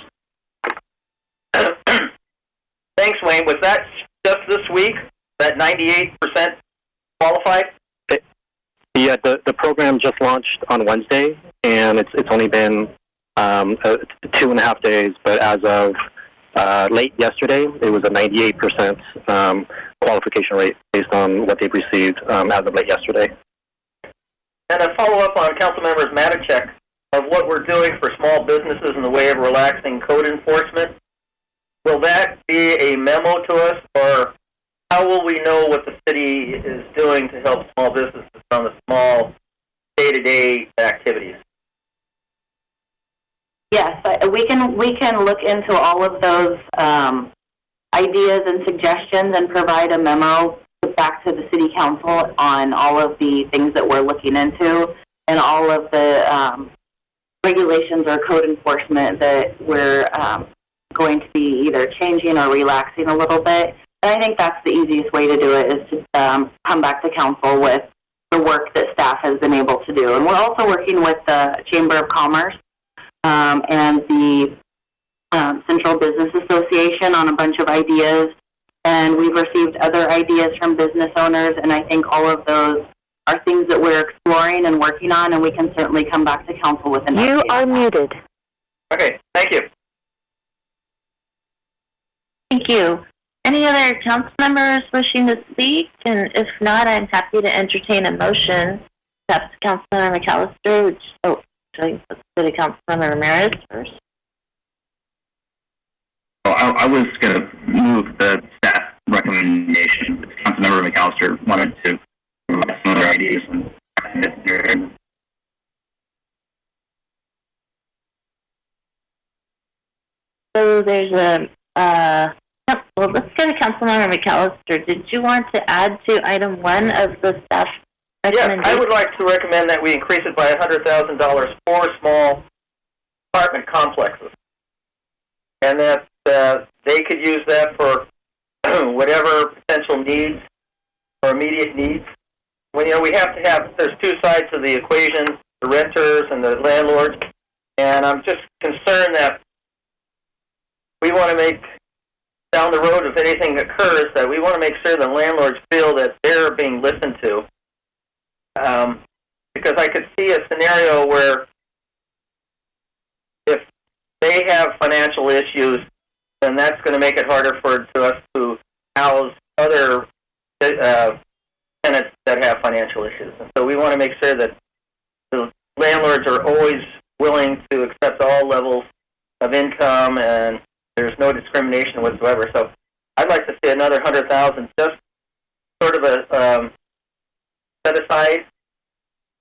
Thanks, Wayne. Was that just this week, that 98% qualified? Yeah, the program just launched on Wednesday, and it's only been 2.5 days, but as of late yesterday, it was a 98% qualification rate based on what they've received as of late yesterday. And a follow-up on Councilmember Matichek of what we're doing for small businesses in the way of relaxing code enforcement. Will that be a memo to us, or how will we know what the city is doing to help small businesses on the small day-to-day activities? Yes, we can look into all of those ideas and suggestions and provide a memo back to the City Council on all of the things that we're looking into and all of the regulations or code enforcement that we're going to be either changing or relaxing a little bit. And I think that's the easiest way to do it, is to come back to Council with the work that staff has been able to do. And we're also working with the Chamber of Commerce and the Central Business Association on a bunch of ideas, and we've received other ideas from business owners, and I think all of those are things that we're exploring and working on, and we can certainly come back to Council with an update. You are muted. Okay, thank you. Thank you. Any other council members wishing to speak? And if not, I'm happy to entertain a motion. Perhaps Councilmember McAllister, let's go to Councilmember Ramirez first. Well, I was going to move the staff recommendation. Councilmember McAllister wanted to provide some other ideas. So there's well, let's go to Councilmember McAllister. Did you want to add to item 1 of the staff recommendation? Yes, I would like to recommend that we increase it by $100,000 for small apartment complexes, and that they could use that for whatever potential needs or immediate needs. When, we have to have, there's two sides of the equation, the renters and the landlords, and I'm just concerned that we want to make, down the road, if anything occurs, that we want to make sure the landlords feel that they're being listened to. Because I could see a scenario where if they have financial issues, then that's going to make it harder for us to house other tenants that have financial issues. And so we want to make sure that the landlords are always willing to accept all levels of income, and there's no discrimination whatsoever. So I'd like to see another $100,000, just sort of a set aside,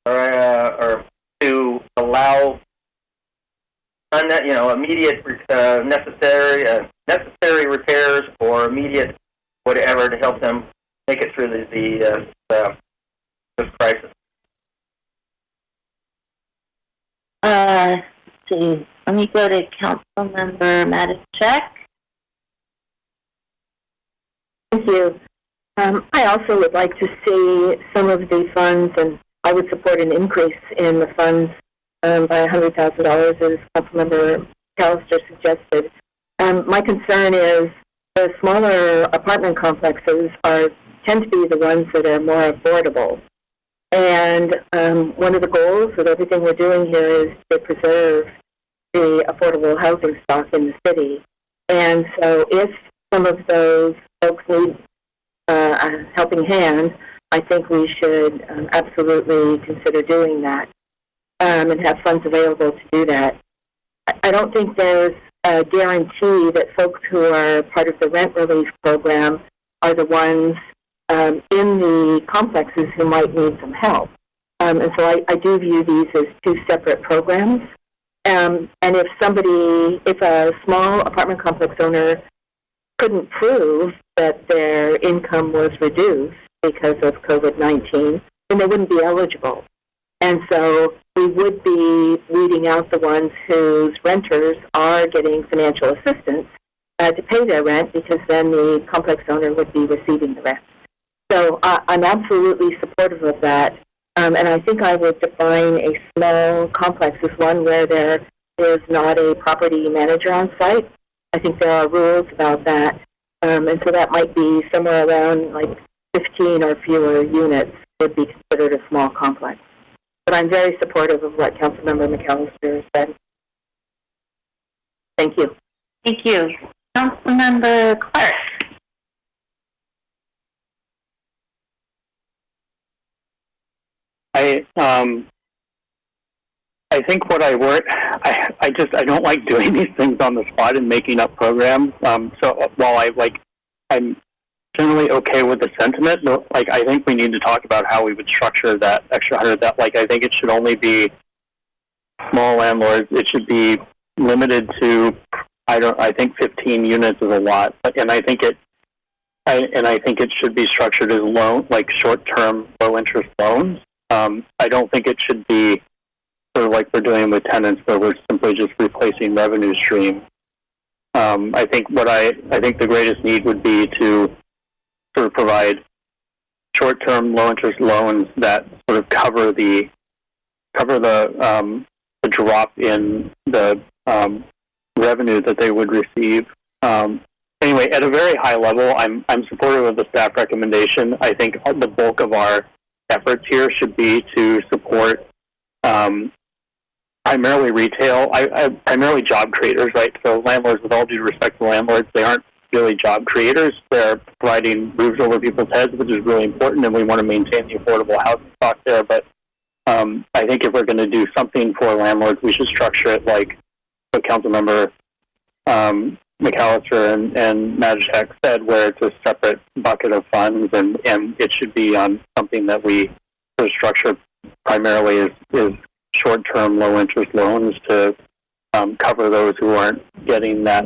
or to allow immediate necessary repairs or immediate whatever to help them make it through this crisis. Let's see. Let me go to Councilmember Matichek. Thank you. I also would like to see some of the funds, and I would support an increase in the funds by $100,000, as Councilmember McAllister suggested. My concern is the smaller apartment complexes tend to be the ones that are more affordable. And one of the goals of everything we're doing here is to preserve the affordable housing stock in the city. And so if some of those folks need a helping hand, I think we should absolutely consider doing that and have funds available to do that. I don't think there's a guarantee that folks who are part of the rent relief program are the ones in the complexes who might need some help. And so I do view these as two separate programs. And if a small apartment complex owner couldn't prove that their income was reduced because of COVID-19, then they wouldn't be eligible. And so we would be weeding out the ones whose renters are getting financial assistance to pay their rent, because then the complex owner would be receiving the rent. So I'm absolutely supportive of that. And I think I would define a small complex as one where there is not a property manager on site. I think there are rules about that. And so that might be somewhere around like 15 or fewer units would be considered a small complex. But I'm very supportive of what Councilmember McAllister said. Thank you. Thank you. Councilmember Clark. I think what I don't like doing these things on the spot and making up programs. So while I'm generally okay with the sentiment, I think we need to talk about how we would structure that extra 100. I think it should only be small landlords. It should be limited to, I think 15 units is a lot, and I think it should be structured as short-term, low-interest loans. I don't think it should be sort of like we're doing with tenants, where we're simply just replacing revenue stream. I think the greatest need would be to sort of provide short-term, low-interest loans that sort of cover the drop in the revenue that they would receive. Anyway, at a very high level, I'm supportive of the staff recommendation. I think the bulk of our efforts here should be to support primarily retail, primarily job creators, right? So landlords, with all due respect to landlords, they aren't really job creators. They're providing roofs over people's heads, which is really important, and we want to maintain the affordable housing stock there. But I think if we're going to do something for landlords, we should structure it like what Councilmember McAllister and Majtek said, where it's a separate bucket of funds, and it should be on something that we sort of structure primarily is short-term, low-interest loans to cover those who aren't getting that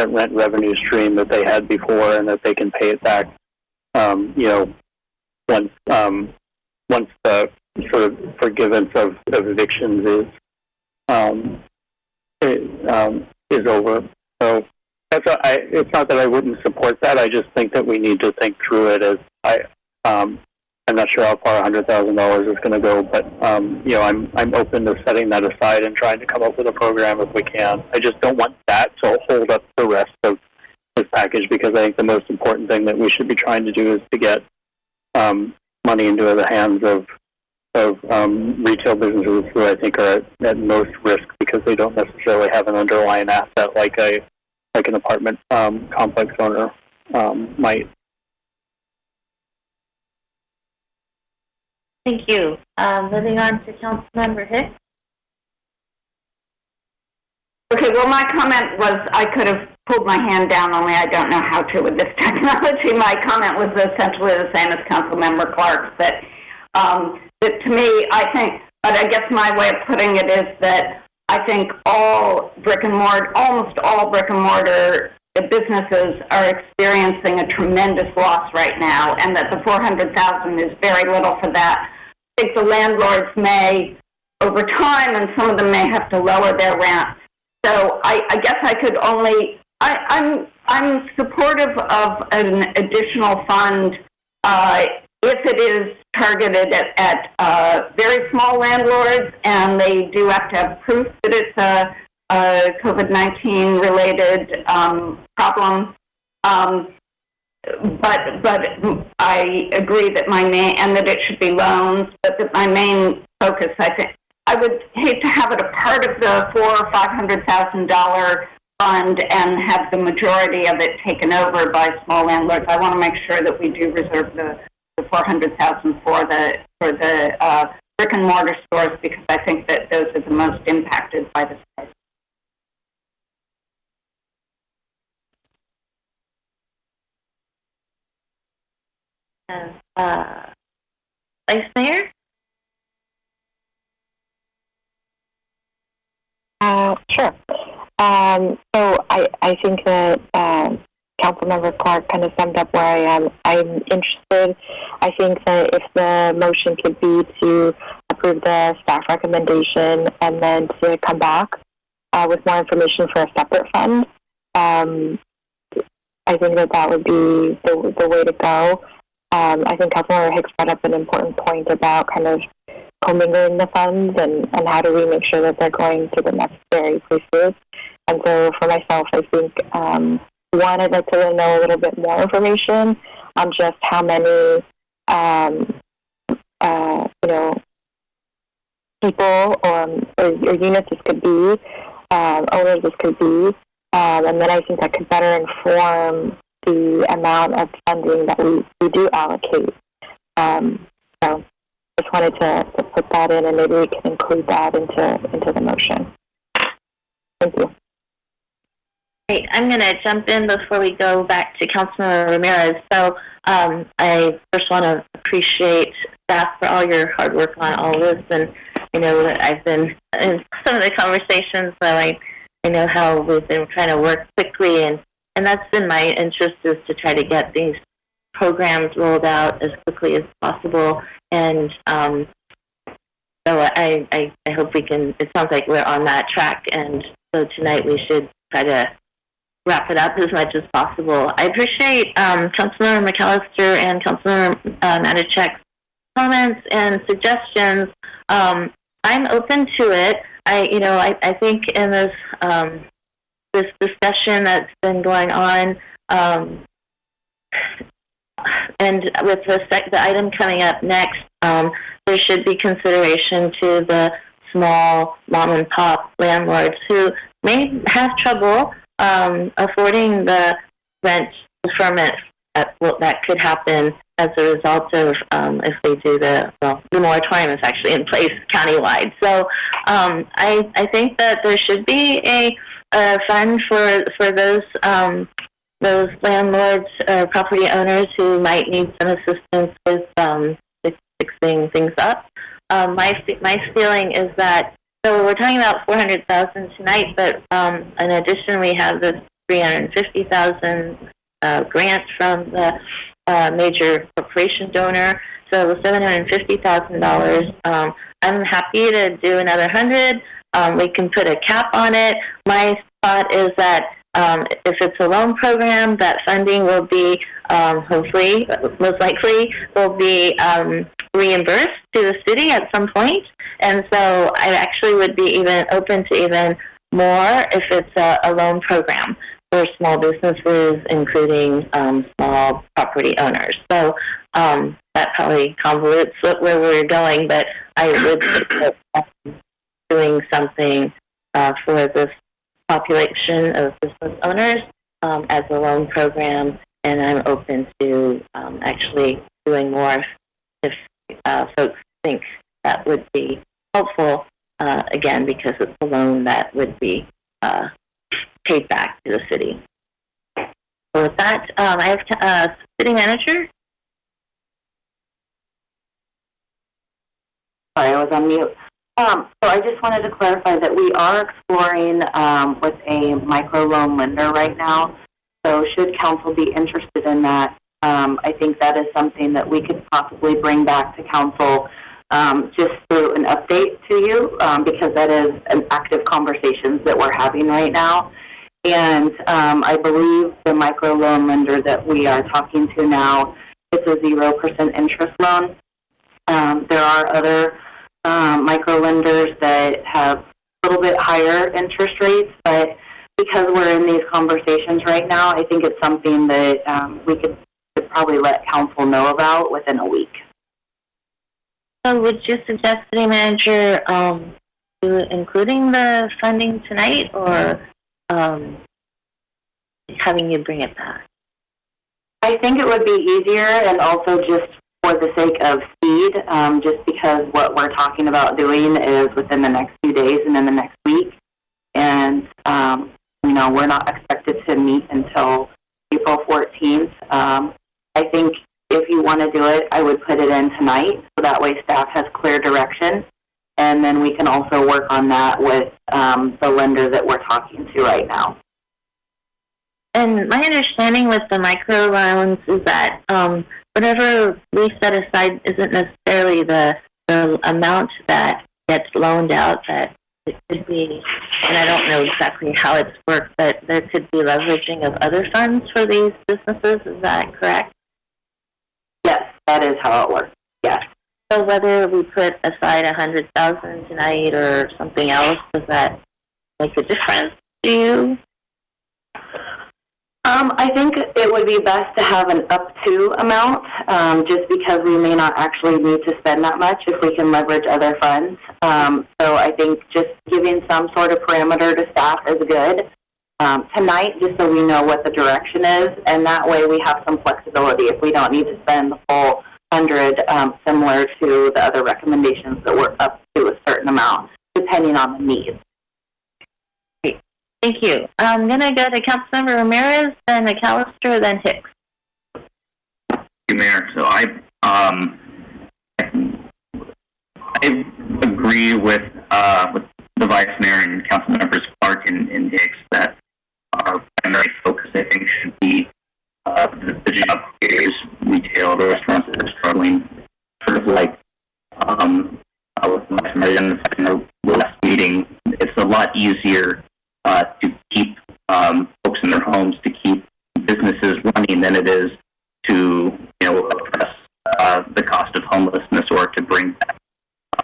rent revenue stream that they had before, and that they can pay it back, once the sort of forgiveness of evictions is over. So it's not that I wouldn't support that. I just think that we need to think through it as I'm not sure how far $100,000 is going to go, but I'm open to setting that aside and trying to come up with a program if we can. I just don't want that to hold up the rest of this package, because I think the most important thing that we should be trying to do is to get money into the hands of retail businesses who I think are at most risk because they don't necessarily have an underlying asset like an apartment complex owner might. Thank you. Moving on to Councilmember Hicks. Okay, well, my comment was I could have pulled my hand down, only I don't know how to with this technology. My comment was essentially the same as Councilmember Clark's, that to me, I think, but I guess my way of putting it is that I think almost all brick and mortar businesses are experiencing a tremendous loss right now, and that the $400,000 is very little for that. I think the landlords may, over time, and some of them may have to lower their rent. So I guess I could only, I'm supportive of an additional fund if it is targeted at very small landlords, and they do have to have proof that it's a COVID-19 related problem. But I agree that and that it should be loans, but that my main focus, I think, I would hate to have it a part of the $400,000 or $500,000 fund and have the majority of it taken over by small landlords. I want to make sure that we do reserve the $400,000 for the brick and mortar stores, because I think that those are the most impacted by this crisis. Vice Mayor? Sure. So I think that Councilmember Clark kind of summed up where I am. I'm interested. I think that if the motion could be to approve the staff recommendation and then to come back with more information for a separate fund, I think that would be the way to go. I think Councilmember Hicks brought up an important point about kind of commingling the funds and how do we make sure that they're going to the necessary places. And so for myself, I think, one, I'd like to know a little bit more information on just how many, people or units this could be, owners this could be, and then I think that could better inform the amount of funding that we do allocate. So just wanted to put that in, and maybe we can include that into the motion. Thank you. Great. I'm going to jump in before we go back to Councilmember Ramirez. So I first want to appreciate staff for all your hard work on all this, and I know that I've been in some of the conversations, so I know how we've been trying to work quickly, and that's been my interest, is to try to get these programs rolled out as quickly as possible. And so I hope we can, it sounds like we're on that track, and so tonight we should try to wrap it up as much as possible. I appreciate Councilmember McAllister and Councilmember Matichek's comments and suggestions. I'm open to it. I think in this this discussion that's been going on, and with the item coming up next, there should be consideration to the small mom and pop landlords who may have trouble affording the rent deferment that could happen as a result of if they do the moratorium is actually in place countywide. So I think that there should be a fund for those landlords or property owners who might need some assistance with fixing things up. My feeling is that, so we're talking about $400,000 tonight, but in addition we have this $350,000 grant from the major corporation donor, so $750,000. I'm happy to do another 100. We can put a cap on it. My thought is that if it's a loan program, that funding will be hopefully, most likely, will be reimbursed to the city at some point. And so I actually would be even open to even more if it's a loan program for small businesses, including small property owners. So that probably convolutes where we're going, but I would think that doing something for this population of business owners as a loan program, and I'm open to actually doing more if folks think that would be helpful, again, because it's a loan that would be paid back to the city. So with that, I have city manager. Sorry, I was on mute. So I just wanted to clarify that we are exploring with a microloan lender right now. So should council be interested in that, I think that is something that we could possibly bring back to council just through an update to you, because that is an active conversations that we're having right now. And I believe the microloan lender that we are talking to now, it's a 0% interest loan. There are other micro lenders that have a little bit higher interest rates, but because we're in these conversations right now, I think it's something that we could probably let council know about within a week. So would you suggest, city manager, including the funding tonight, or having you bring it back? I think it would be easier, and also just for the sake of speed, just because what we're talking about doing is within the next few days and in the next week. And, we're not expected to meet until April 14th. I think if you want to do it, I would put it in tonight, so that way staff has clear direction. And then we can also work on that with the lender that we're talking to right now. And my understanding with the microloans is that whatever we set aside isn't necessarily the amount that gets loaned out that it could be, and I don't know exactly how it's worked, but there could be leveraging of other funds for these businesses. Is that correct? Yes, that is how it works. Yes. So whether we put aside $100,000 tonight or something else, does that make a difference to you? I think it would be best to have an up to amount, just because we may not actually need to spend that much if we can leverage other funds. So I think just giving some sort of parameter to staff is good tonight, just so we know what the direction is, and that way we have some flexibility if we don't need to spend the full 100, similar to the other recommendations that were up to a certain amount, depending on the needs. Thank you. I'm going to go to Councilmember Ramirez, then McAllister, then Hicks. Thank you, Mayor. So I agree with the Vice Mayor and Council Members Clark and Hicks that our primary focus, I think, should be the job creators, retail, the restaurants that are struggling. Sort of like with Vice Mayor in the last meeting, it's a lot easier to keep folks in their homes, to keep businesses running than it is to, address the cost of homelessness or to bring back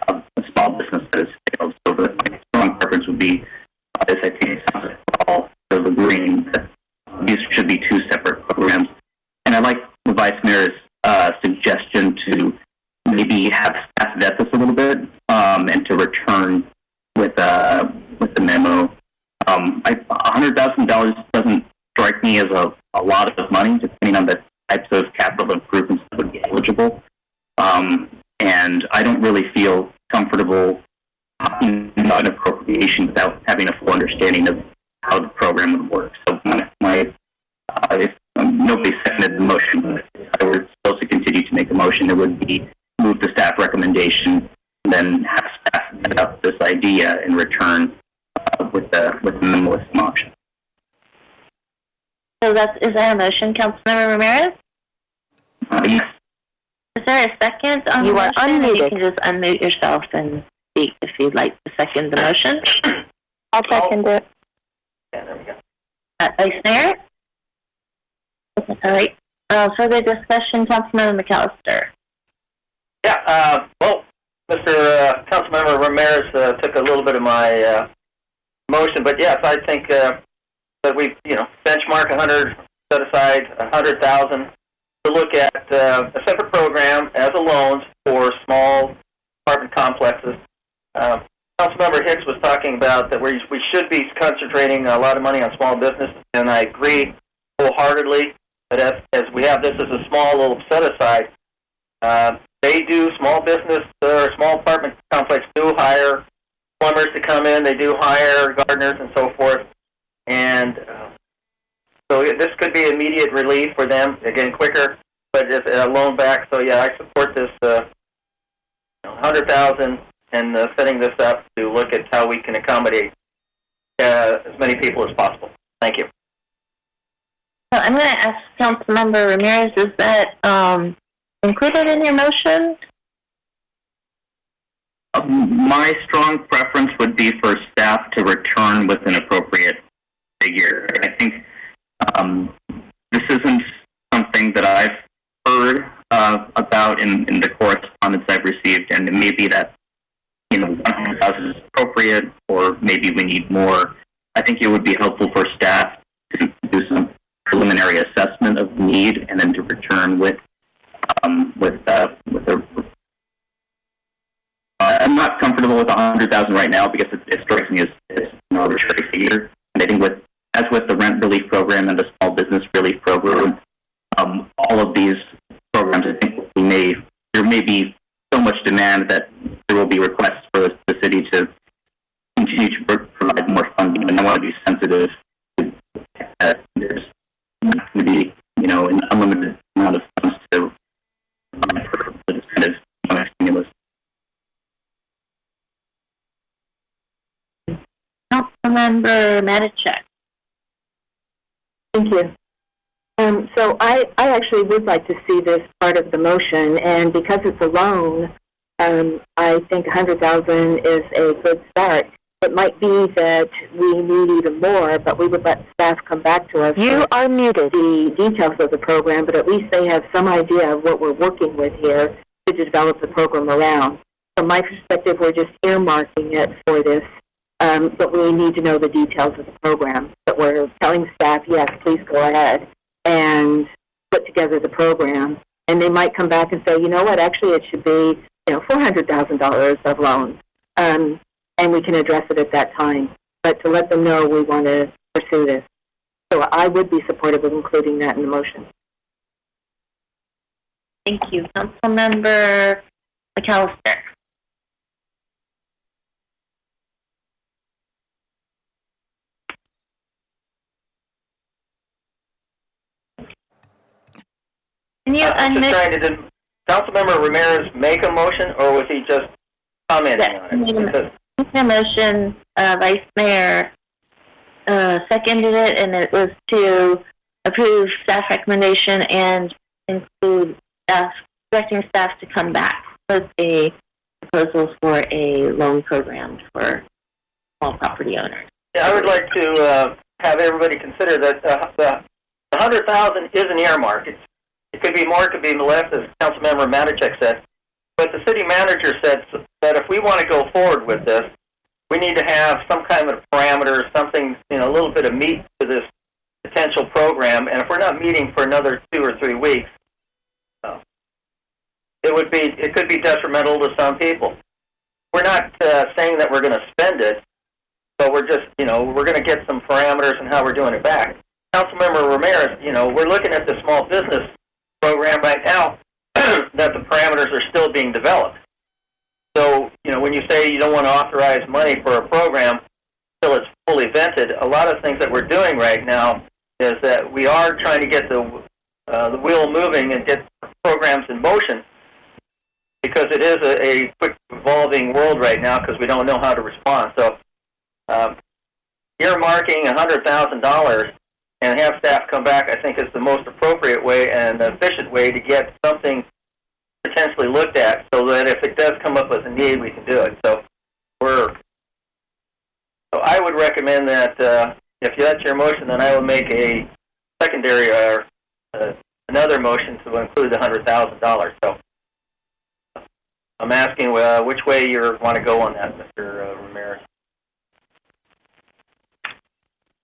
a small business that has failed. So my strong preference would be, as I think it sounds like we're all sort of agreeing that these should be two separate programs. And I like the Vice Mayor's suggestion to maybe have staff vet this a little bit and to return with the memo. $100,000 doesn't strike me as a lot of money, depending on the types of capital improvements that would be eligible. And I don't really feel comfortable talking about an appropriation without having a full understanding of how the program would work. So if nobody seconded the motion, but if I were supposed to continue to make a motion, it would be move the staff recommendation, and then have staff set up this idea in return with the minimalist option. So is that a motion, Councilmember Ramirez? Yes. Is there a second on the motion? Unmuted. You can just unmute yourself and speak if you'd like to second the motion. I'll second it. Yeah, there we go. Vice Mayor? All right. Further discussion, Councilmember McAllister. Yeah, well, Mr. Councilmember Ramirez took a little bit of my motion, but yes, I think that we, benchmark 100, set aside 100,000 to look at a separate program as a loan for small apartment complexes. Councilmember Hicks was talking about that we should be concentrating a lot of money on small business, and I agree wholeheartedly. But as we have this as a small little set aside, they do small business or small apartment complex do hire plumbers to come in. They do hire gardeners and so forth, and so this could be immediate relief for them. Again, quicker, but it's a loan back. So yeah, I support this 100,000 and setting this up to look at how we can accommodate as many people as possible. Thank you. So I'm going to ask Councilmember Ramirez, is that included in your motion? My strong preference would be for staff to return with an appropriate figure. I think this isn't something that I've heard about in the correspondence I've received, and it may be that 100,000 is appropriate, or maybe we need more. I think it would be helpful for staff to do some preliminary assessment of need, and then to return with I'm not comfortable with 100,000 right now because it strikes me as an arbitrary figure. And I think as with the rent relief program and the small business relief program, all of these programs, I think there may be so much demand that there will be requests for the city to continue to provide more funding. And I want to be sensitive to that. There's not going to be, an unlimited amount of funds to for this kind of stimulus. Councilmember Matichak. Thank you. So I actually would like to see this part of the motion, and because it's a loan, I think 100,000 is a good start. It might be that we need even more, but we would let staff come back to us. You are muted. The details of the program, but at least they have some idea of what we're working with here to develop the program around. From my perspective, we're just earmarking it for this, but we need to know the details of the program. But we're telling staff, yes, please go ahead and put together the program. And they might come back and say, you know what, actually it should be, $400,000 of loans. And we can address it at that time. But to let them know we want to pursue this. So I would be supportive of including that in the motion. Thank you. Councilmember McAllister. Can you unmute? Did Councilmember Ramirez make a motion, or was he just commenting on it? The motion, Vice Mayor seconded it, and it was to approve staff recommendation and include directing staff to come back with a proposal for a loan program for small property owners. Yeah, I would like to have everybody consider that the $100,000 is an earmark. It could be more, it could be less, as Councilmember Matichek said. But the city manager said that if we want to go forward with this, we need to have some kind of parameter, something, a little bit of meat to this potential program. And if we're not meeting for another 2 or 3 weeks, it could be detrimental to some people. We're not saying that we're going to spend it, but we're just, we're going to get some parameters on how we're doing it back. Councilmember Ramirez, we're looking at the small business program right now that the parameters are still being developed. So, when you say you don't want to authorize money for a program until it's fully vented, a lot of things that we're doing right now is that we are trying to get the wheel moving and get programs in motion, because it is a quick evolving world right now because we don't know how to respond. So earmarking $100,000 and have staff come back, I think, is the most appropriate way and efficient way to get something potentially looked at, so that if it does come up as a need, we can do it. So I would recommend that if that's your motion, then I will make a secondary or another motion to include the $100,000. So I'm asking which way you want to go on that, Mr. Ramirez.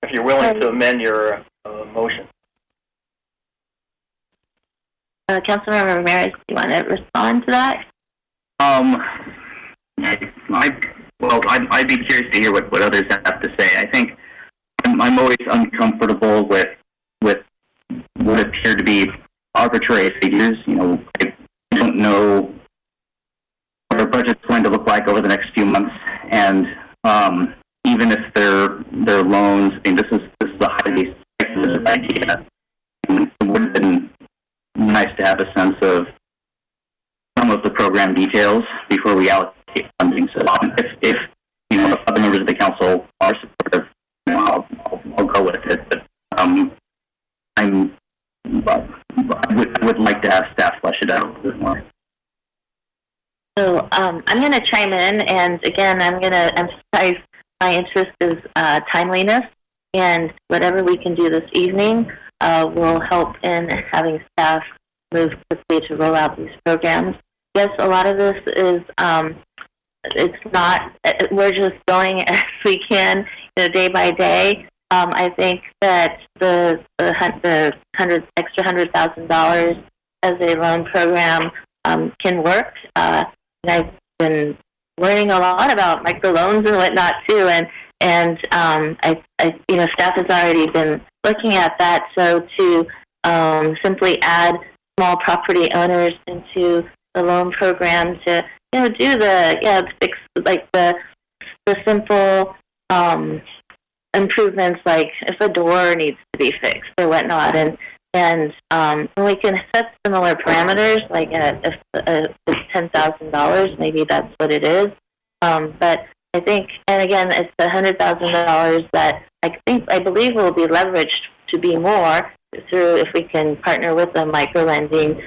If you're willing to amend your motion. Councilmember Ramirez, do you want to respond to that? I'd be curious to hear what others have to say. I think I'm always uncomfortable with what appear to be arbitrary figures. I don't know what our budget's going to look like over the next few months, and even if they're loans, this is a highly speculative idea. It would have been nice to have a sense of some of the program details before we allocate funding. So if other members of the council are supportive, I'll go with it. But I would like to have staff flesh it out a little bit more. So I'm going to chime in, and again, I'm going to emphasize my interest is timeliness, and whatever we can do this evening will help in having staff move quickly to roll out these programs. Yes, a lot of this is, it's not, we're just going as we can, day by day. I think that the extra $100,000 as a loan program can work. And I've been learning a lot about microloans and whatnot too, and staff has already been looking at that. So to simply add small property owners into the loan program to do fix the simple improvements, like if a door needs to be fixed or whatnot, and we can set similar parameters, like if it's $10,000, maybe that's what it is. But I think, and again, it's the $100,000 that I believe will be leveraged to be more through if we can partner with a micro-lending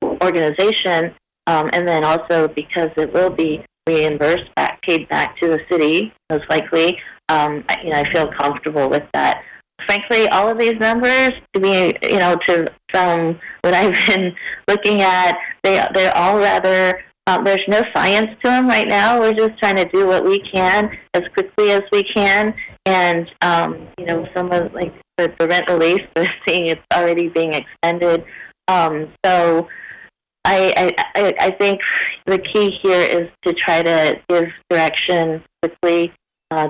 organization, and then also because it will be reimbursed back, paid back to the city, most likely. I feel comfortable with that. Frankly, all of these numbers, from what I've been looking at, they're all rather. There's no science to them right now. We're just trying to do what we can as quickly as we can, and some of like the rent relief, we're seeing it's already being extended. So I think the key here is to try to give direction quickly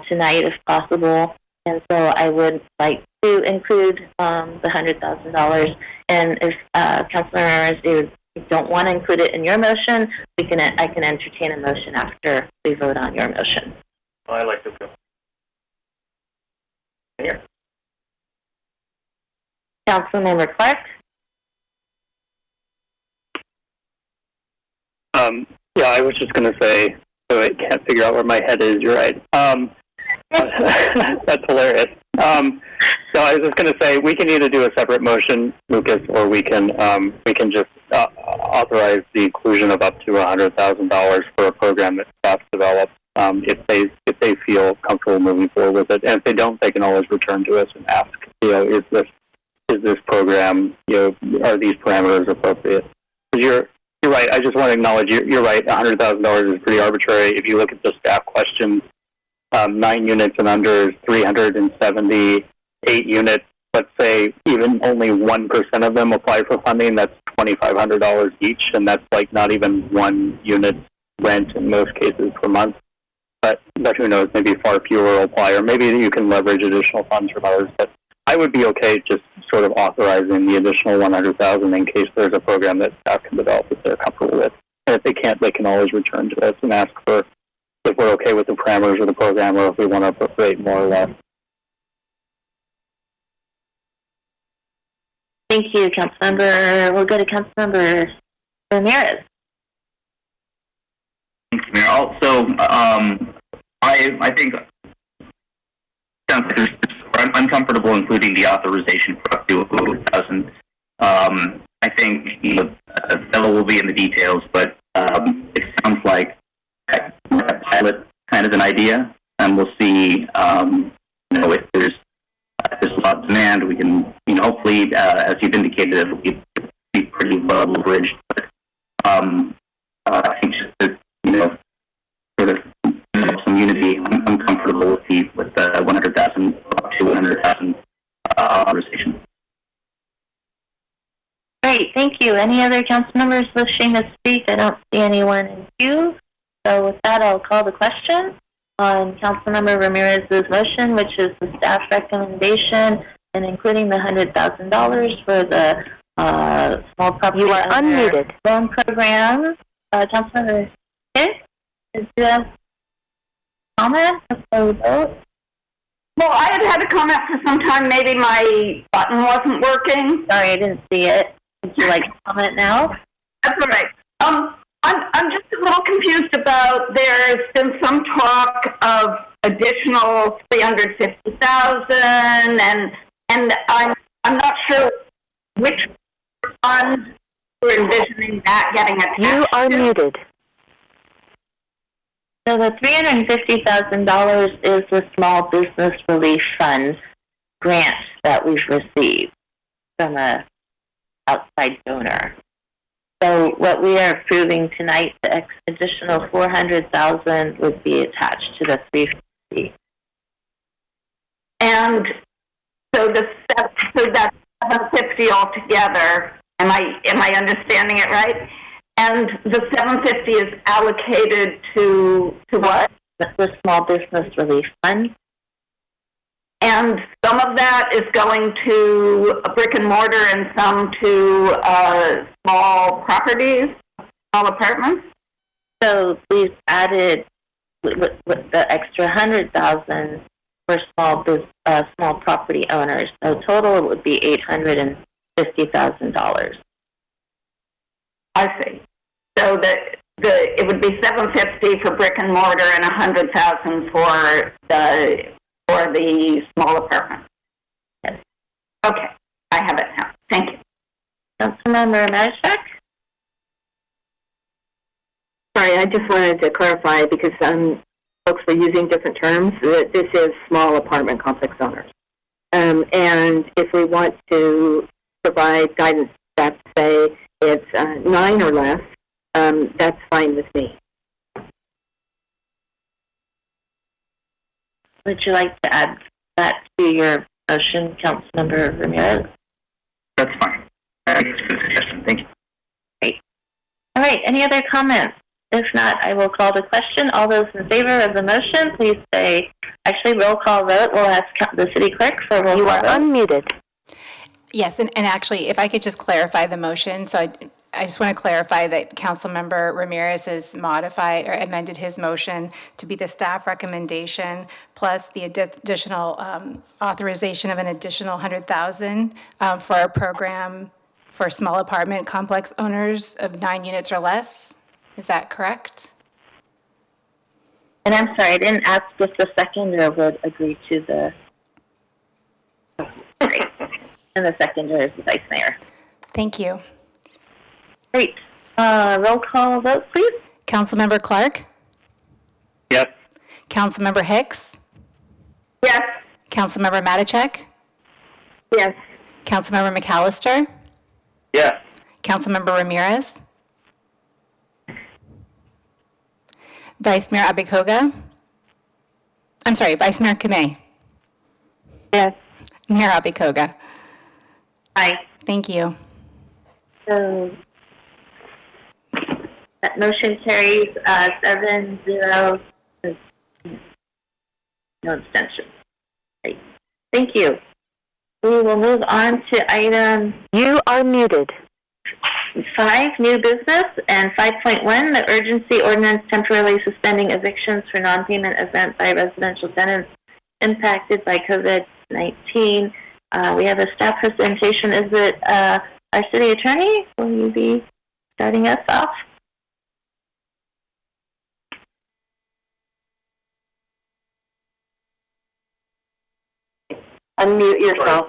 tonight if possible. And so I would like to include the $100,000. And if Councilor Ramirez, you don't want to include it in your motion, I can entertain a motion after we vote on your motion. I like to go. Here. Councilmember Clark. Yeah, I was just going to say, so I can't figure out where my head is. You're right. That's hilarious. So I was just going to say, we can either do a separate motion, Lucas, or we can just authorize the inclusion of up to $100,000 for a program that staff develops if they feel comfortable moving forward with it. And if they don't, they can always return to us and ask, is this program, are these parameters appropriate? Because you're right. I just want to acknowledge you're right. $100,000 is pretty arbitrary. If you look at the staff questions, 9 units and under is 378 units. Let's say even only 1% of them apply for funding. That's $2,500 each, and that's like not even 1 unit rent in most cases per month. But who knows? Maybe far fewer will apply, or maybe you can leverage additional funds from others. But I would be okay just sort of authorizing the additional $100,000 in case there's a program that staff can develop that they're comfortable with. And if they can't, they can always return to us and ask for if we're okay with the parameters of the program or if we want to appropriate more or less. Thank you, Councilmember. We'll go to Councilmember Ramirez. Thank you, Mayor. Also, I think I'm comfortable including the authorization for up to $100,000. I think the devil will be in the details, but it sounds like a pilot kind of an idea, and we'll see. If there's a lot of demand, we can, hopefully, as you've indicated, it'll be pretty well leveraged. But I think just to, sort of some unity, I'm comfortable with the 100,000 up to 100,000 authorization. Great, thank you. Any other council members wishing to speak? I don't see anyone in queue. So with that, I'll call the question on Councilmember Ramirez's motion, which is the staff recommendation and including the $100,000 for the small property. You are unmuted. Loan program. Councilmember Hicks, is there a comment before we vote? Well, I had a comment for some time. Maybe my button wasn't working. Sorry, I didn't see it. Would you like to comment now? That's all right. I'm just a little confused about, there's been some talk of additional $350,000, and I'm not sure which funds we're envisioning that getting attached. You are muted. So the $350,000 is the Small Business Relief Fund grant that we've received from an outside donor. So what we are approving tonight, the additional $400,000 would be attached to the $350,000. And so that's $750,000 altogether. Am I understanding it right? And the $750,000 is allocated to what? The Small Business Relief Fund. And some of that is going to a brick and mortar and some to small properties, small apartments? So we've added with the extra $100,000 for small property owners. So total it would be $850,000. I see. So it would be $750,000 for brick and mortar and $100,000 for the small apartment. Yes. Okay, I have it now. Thank you. Councilmember Matischak? Sorry, I just wanted to clarify because folks were using different terms. That this is small apartment complex owners. And if we want to provide guidance that say it's 9 or less, that's fine with me. Would you like to add that to your motion, Councilmember Ramirez? That's fine. Thanks for the suggestion. Thank you. Great. All right. Any other comments? If not, I will call the question. All those in favor of the motion, please say, actually, roll call vote. We'll ask the city clerk for roll call vote. You are unmuted. Yes, and actually, if I could just clarify the motion. So I just want to clarify that Councilmember Ramirez has modified or amended his motion to be the staff recommendation plus the additional authorization of an additional $100,000 for a program for small apartment complex owners of 9 units or less. Is that correct? And I'm sorry, I didn't ask if the seconder would agree to the... Great. And the seconder is the vice mayor. Thank you. Great. Roll call vote, please. Councilmember Clark? Yes. Councilmember Hicks? Yes. Councilmember Matichak? Yes. Councilmember McAllister? Yes. Councilmember Ramirez? Vice Mayor Abikoga? I'm sorry, Vice Mayor Kamei? Yes. Mayor Abikoga? Aye. Thank you. So that motion carries 7-0. No abstention. Great. Thank you. We will move on to item... You are muted. 5, new business, and 5.1, the urgency ordinance temporarily suspending evictions for non-payment of rent by residential tenants impacted by COVID-19. We have a staff presentation. Is it our city attorney? Will you be starting us off? Unmute yourself.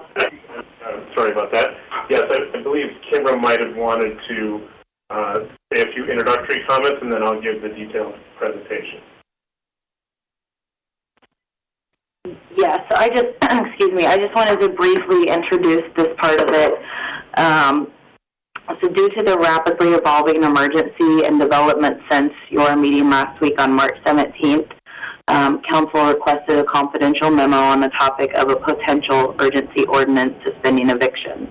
Sorry about that. Yes, I believe Kimbra might have wanted to say a few introductory comments, and then I'll give the detailed presentation. Yes, I just, excuse me, I just wanted to briefly introduce this part of it. So due to the rapidly evolving emergency and development since your meeting last week on March 17th, Council requested a confidential memo on the topic of a potential urgency ordinance suspending evictions.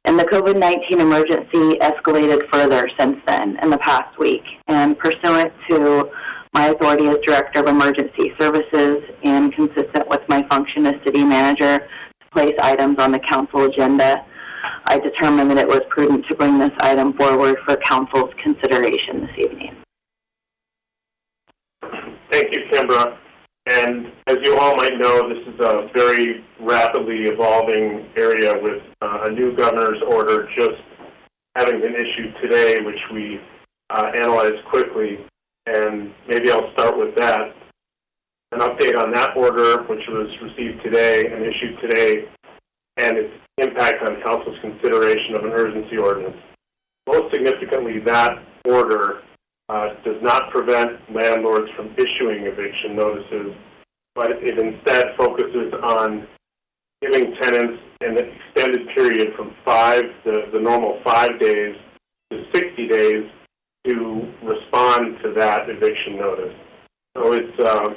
And the COVID-19 emergency escalated further since then in the past week. And pursuant to my authority as Director of Emergency Services and consistent with my function as City Manager to place items on the Council agenda, I determined that it was prudent to bring this item forward for Council's consideration this evening. Thank you, Kimbra. And as you all might know, this is a very rapidly evolving area with a new governor's order just having been issued today, which we analyzed quickly. And maybe I'll start with that. An update on that order, which was received today and issued today, and its impact on Council's consideration of an urgency ordinance. Most significantly, that order does not prevent landlords from issuing eviction notices, but it instead focuses on giving tenants an extended period from the normal 5 days to 60 days to respond to that eviction notice. So it's a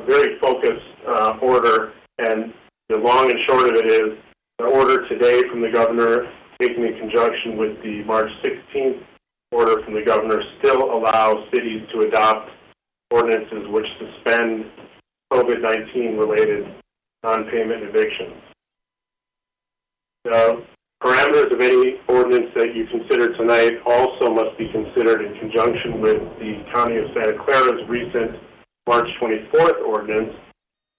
very focused order, and the long and short of it is the order today from the governor, taken in conjunction with the March 16th order from the governor, still allows cities to adopt ordinances which suspend COVID-19 related non-payment evictions. The parameters of any ordinance that you consider tonight also must be considered in conjunction with the County of Santa Clara's recent March 24th ordinance,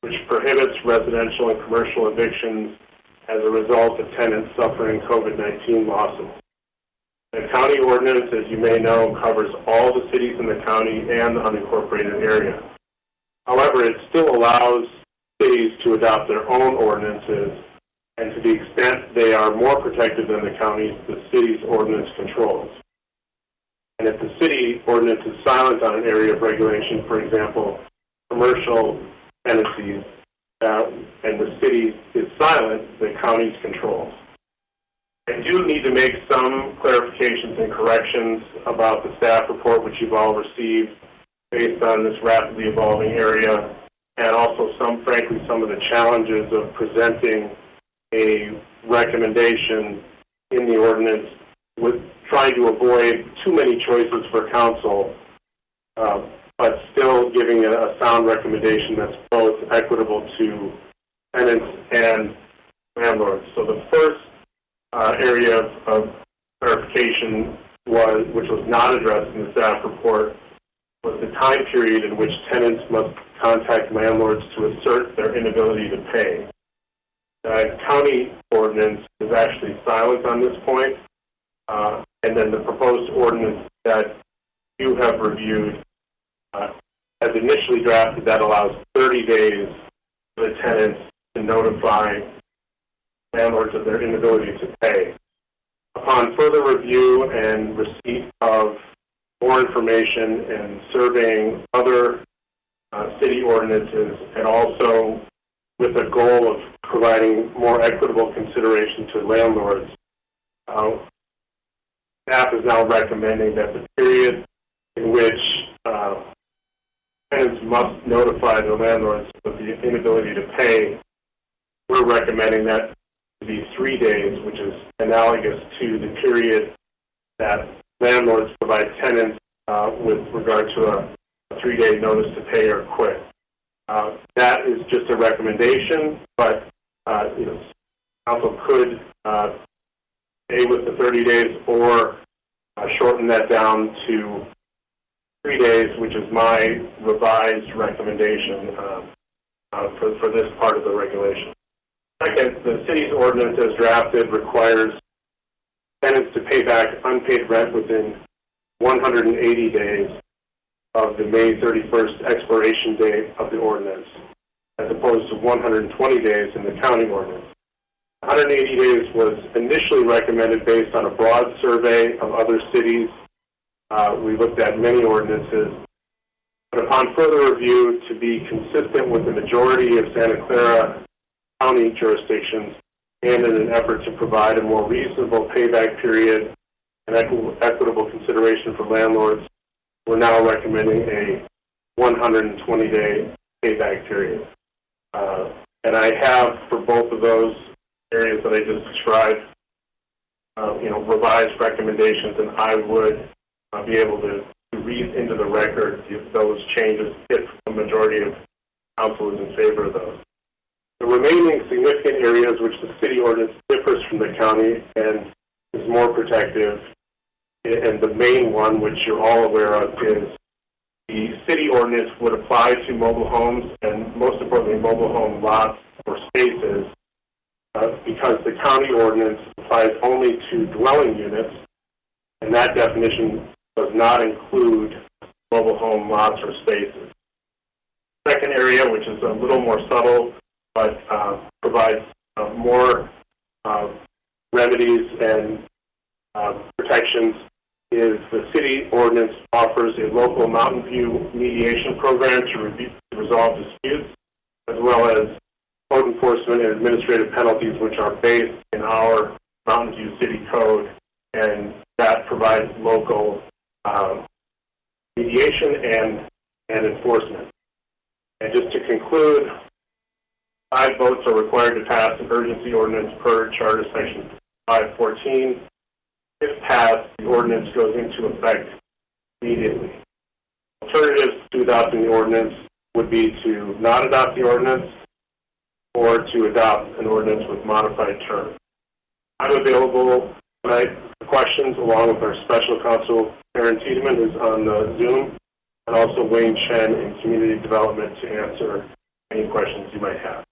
which prohibits residential and commercial evictions as a result of tenants suffering COVID-19 losses. The county ordinance, as you may know, covers all the cities in the county and the unincorporated area. However, it still allows cities to adopt their own ordinances, and to the extent they are more protected than the counties, the city's ordinance controls. And if the city ordinance is silent on an area of regulation, for example, commercial tenancies, and the city is silent, the county's controls. I do need to make some clarifications and corrections about the staff report, which you've all received, based on this rapidly evolving area, and also frankly, some of the challenges of presenting a recommendation in the ordinance with trying to avoid too many choices for council, but still giving a sound recommendation that's both equitable to tenants and landlords. So the first area of clarification which was not addressed in the staff report, was the time period in which tenants must contact landlords to assert their inability to pay. The county ordinance is actually silent on this point, and then the proposed ordinance that you have reviewed, as initially drafted, that allows 30 days for the tenants to notify landlords of their inability to pay. Upon further review and receipt of more information and surveying other city ordinances, and also with the goal of providing more equitable consideration to landlords, staff is now recommending that the period in which tenants must notify the landlords of the inability to pay, we're recommending that to be 3 days, which is analogous to the period that landlords provide tenants with regard to a 3-day notice to pay or quit. That is just a recommendation, but council could stay with the 30 days or shorten that down to 3 days, which is my revised recommendation for this part of the regulation. Second, the city's ordinance as drafted requires tenants to pay back unpaid rent within 180 days of the May 31st expiration date of the ordinance, as opposed to 120 days in the county ordinance. 180 days was initially recommended based on a broad survey of other cities. We looked at many ordinances, but upon further review, to be consistent with the majority of Santa Clara County jurisdictions, and in an effort to provide a more reasonable payback period and equitable consideration for landlords, we're now recommending a 120-day payback period. And I have, for both of those areas that I just described, revised recommendations, and I would be able to read into the record those changes if the majority of council is in favor of those. The remaining significant areas which the city ordinance differs from the county and is more protective, and the main one, which you're all aware of, is the city ordinance would apply to mobile homes, and most importantly, mobile home lots or spaces, because the county ordinance applies only to dwelling units, and that definition does not include mobile home lots or spaces. Second area, which is a little more subtle, but provides more remedies and protections, is the city ordinance offers a local Mountain View mediation program to resolve disputes, as well as code enforcement and administrative penalties, which are based in our Mountain View City Code, and that provides local mediation and enforcement. And just to conclude, 5 votes are required to pass an urgency ordinance per Charter Section 514. If passed, the ordinance goes into effect immediately. Alternatives to adopting the ordinance would be to not adopt the ordinance or to adopt an ordinance with modified terms. I'm available tonight for questions, along with our special counsel, Karen Tiedemann, who's on the Zoom, and also Wayne Chen in Community Development to answer any questions you might have.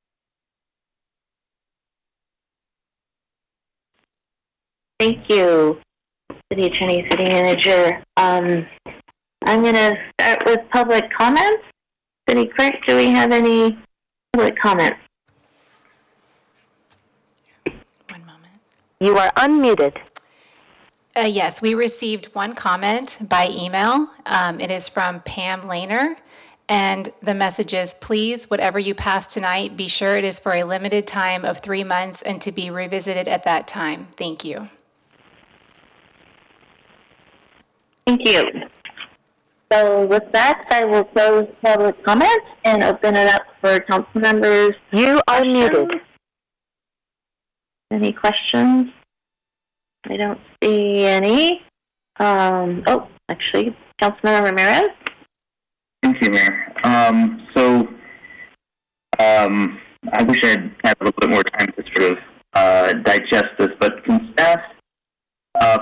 Thank you, City Attorney, City Manager. I'm going to start with public comments. City Clerk, do we have any public comments? One moment. You are unmuted. Yes, we received one comment by email. It is from Pam Lehner. And the message is, please, whatever you pass tonight, be sure it is for a limited time of 3 months and to be revisited at that time. Thank you. Thank you. So with that, I will close public comments and open it up for council members. You are muted. Any questions? I don't see any. Actually, Councilmember Ramirez. Thank you, Mayor. I wish I'd had a little bit more time to sort of digest this, but can staff,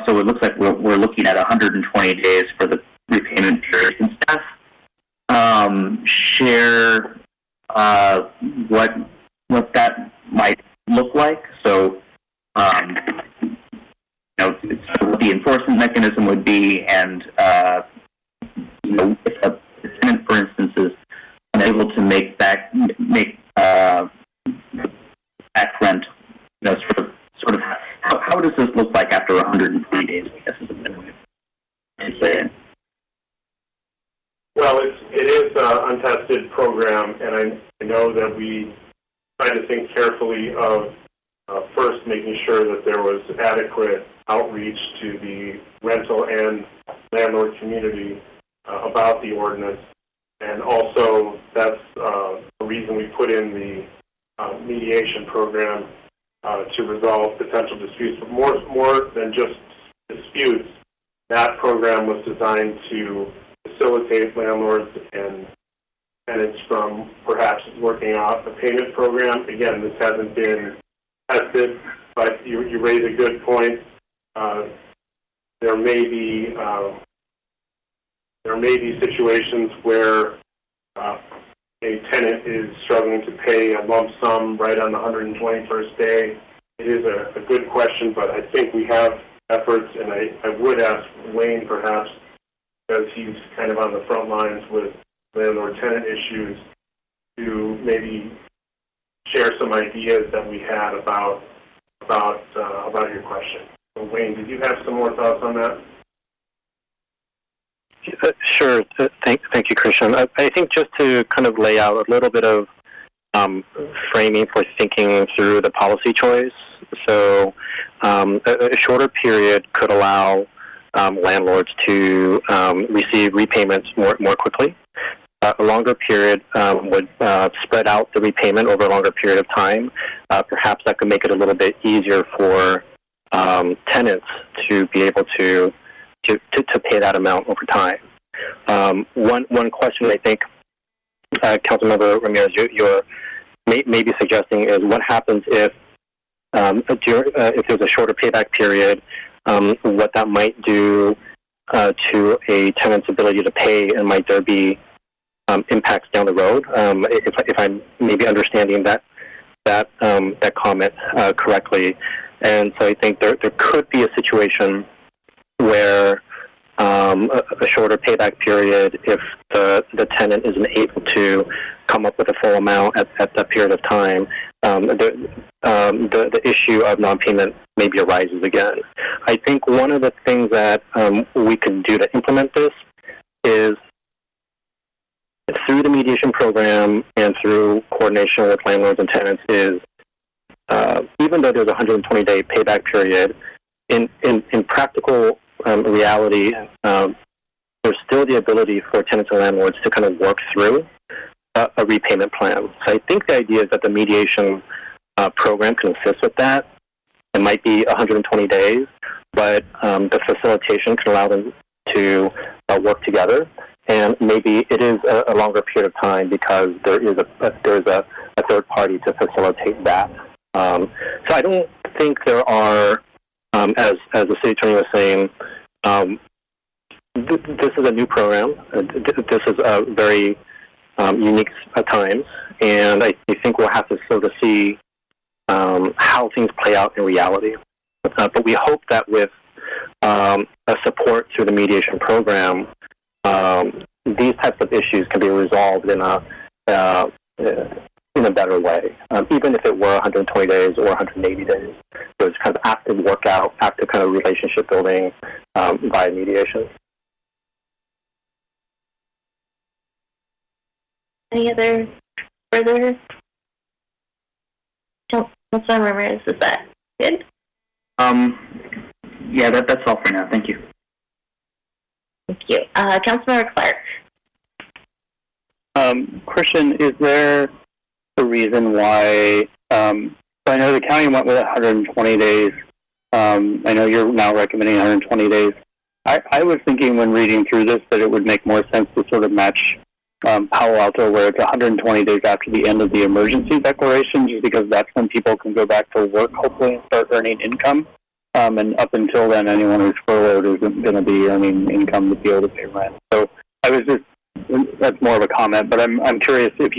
so it looks like we're looking at 120 days for the repayment period. Can staff share what that might look like? So, what the enforcement mechanism would be, and if a tenant, for instance, is unable to make back rent, sort of, how does this look like after 120 days? I guess is a better way to say it. Well, it is an untested program, and I know that we tried to think carefully of first making sure that there was adequate outreach to the rental and landlord community about the ordinance. And also, that's the reason we put in the mediation program to resolve potential disputes. But more than just disputes, that program was designed to facilitate landlords and tenants from perhaps working out a payment program. Again, this hasn't been tested, but you raise a good point. There may be situations where a tenant is struggling to pay a lump sum right on the 121st day. It is a good question, but I think we have efforts, and I would ask Wayne perhaps, because he's kind of on the front lines with landlord-tenant issues, to maybe share some ideas that we had about your question. So Wayne, did you have some more thoughts on that? Sure. Thank you, Christian. I think just to kind of lay out a little bit of framing for thinking through the policy choice. So a shorter period could allow landlords to receive repayments more quickly. A longer period would spread out the repayment over a longer period of time. Perhaps that could make it a little bit easier for tenants to be able to pay that amount over time. One question I think, Councilmember Ramirez, you're maybe suggesting is what happens if there's a shorter payback period, what that might do to a tenant's ability to pay, and might there be impacts down the road? If I'm maybe understanding that comment correctly. And so I think there could be a situation where a shorter payback period, if the tenant isn't able to come up with a full amount at that period of time, the issue of non-payment maybe arises again. I think one of the things that we can do to implement this is through the mediation program and through coordination with landlords and tenants is even though there's a 120-day payback period, in practical reality, there's still the ability for tenants and landlords to kind of work through a repayment plan. So I think the idea is that the mediation program can assist with that. It might be 120 days, but the facilitation can allow them to work together. And maybe it is a longer period of time because there is a third party to facilitate that. So I don't think there are, as the city attorney was saying, this is a new program. This is very unique at times, and I think we'll have to sort of see how things play out in reality. But we hope that with a support through the mediation program, these types of issues can be resolved in a better way, even if it were 120 days or 180 days. was kind of active workout, active kind of relationship building by mediation. Any other further? Councilmember Ramirez, is that good? Yeah, that's all for now. Thank you. Thank you. Councilmember Clark. Christian, is there a reason why, so I know the county went with 120 days. I know you're now recommending 120 days. I was thinking when reading through this that it would make more sense to sort of match Palo Alto, where it's 120 days after the end of the emergency declaration, just because that's when people can go back to work, hopefully, and start earning income. And up until then, anyone who's furloughed isn't going to be earning income to be able to pay rent. So I was just, that's more of a comment, but I'm curious if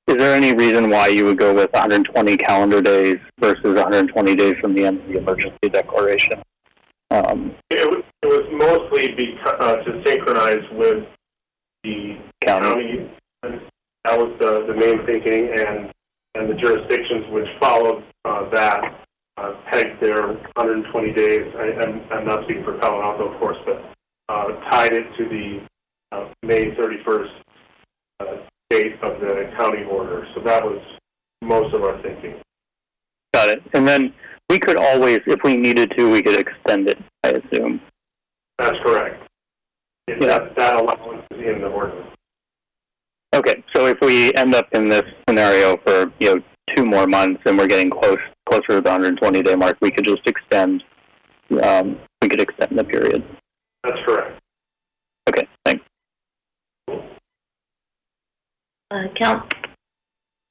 is there any reason why you would go with 120 calendar days versus 120 days from the end of the emergency declaration? It was mostly to synchronize with the county. That was the main thinking, and the jurisdictions which followed that pegged their 120 days. I'm not speaking for Palo Alto, of course, but tied it to the May 31st date of the county order. So that was most of our thinking. Got it. And then we could always, if we needed to, we could extend it, I assume. That's correct. That allowance is in the ordinance. Okay, so if we end up in this scenario for 2 more months and we're getting closer to the 120-day mark, we could just extend. We could extend the period. That's correct. Okay, thanks.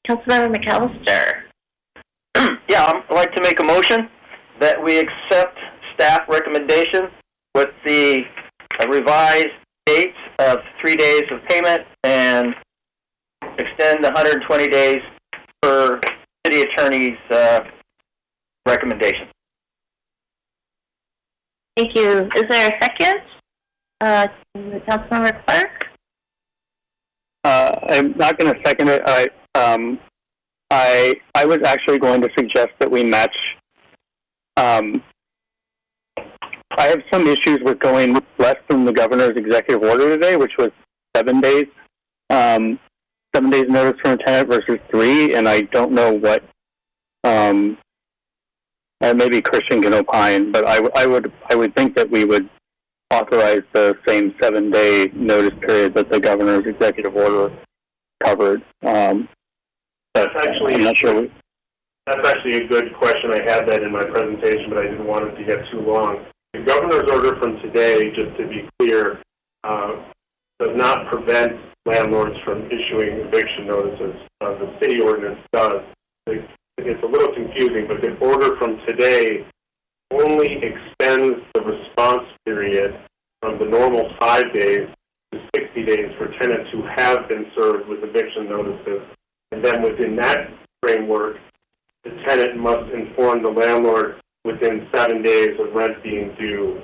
Councilmember McAllister. Yeah, I'd like to make a motion that we accept staff recommendation with the revised dates of 3 days of payment and extend the 120 days per city attorney's recommendation. Thank you. Is there a second? Councilmember Clark? I'm not going to second it. I was actually going to suggest that we match. I have some issues with going less than the governor's executive order today, which was 7 days. 7 days notice from a tenant versus 3, and I don't know what. Maybe Christian can opine, but I would think that we would authorize the same 7-day notice period that the governor's executive order covered. That's actually, I'm not sure. That's actually a good question. I had that in my presentation, but I didn't want it to get too long. The governor's order from today, just to be clear, does not prevent landlords from issuing eviction notices. The city ordinance does. It's a little confusing, but the order from today only extends the response period from the normal 5 days to 60 days for tenants who have been served with eviction notices. And then within that framework, the tenant must inform the landlord within 7 days of rent being due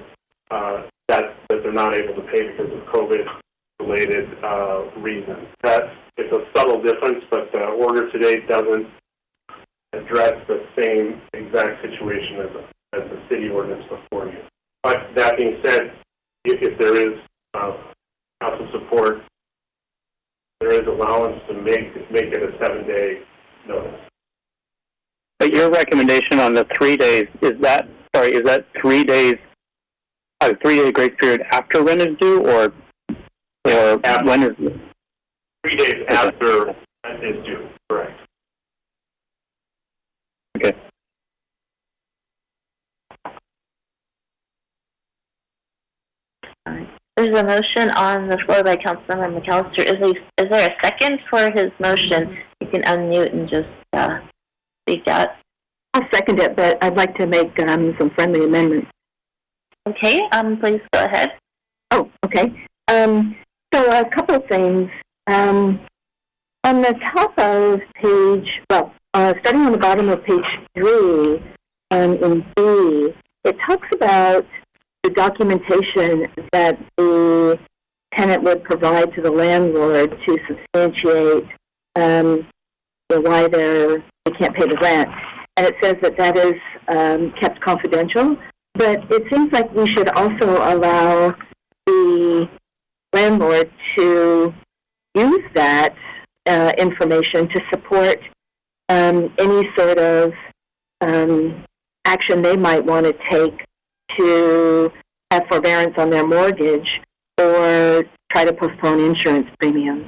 that they're not able to pay because of COVID-related reasons. It's a subtle difference, but the order today doesn't address the same exact situation as the city ordinance before you. But that being said, if there is council support, there is allowance to make it a 7-day notice. But your recommendation on the 3 days, is that 3 days, a 3-day grace period after rent is due, or when is it? 3 days after rent is due, correct. Okay. There's a motion on the floor by Councilmember McAllister. Is there a second for his motion? You can unmute and just speak out. I'll second it, but I'd like to make some friendly amendments. Okay, please go ahead. Oh, okay. So a couple of things. On the top of page, starting on the bottom of page 3, in B, it talks about the documentation that the tenant would provide to the landlord to substantiate why they can't pay the rent. and it says that that is kept confidential. But it seems like we should also allow the landlord to use that information to support any sort of action they might want to take to have forbearance on their mortgage or try to postpone insurance premiums.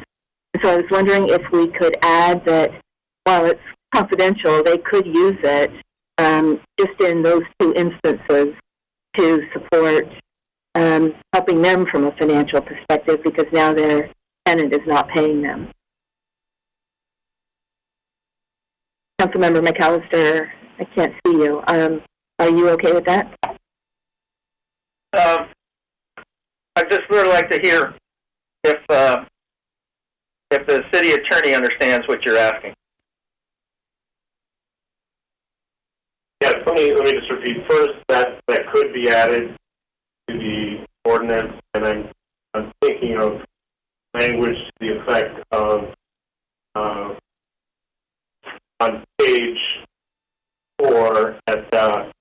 So I was wondering if we could add that while it's confidential, they could use it just in those two instances to support helping them from a financial perspective because now their tenant is not paying them. Councilmember McAllister, I can't see you. Are you okay with that? I'd just really like to hear if the city attorney understands what you're asking. Yes, let me just repeat. First, that could be added to the ordinance, and I'm thinking of language to the effect of on page 4 at the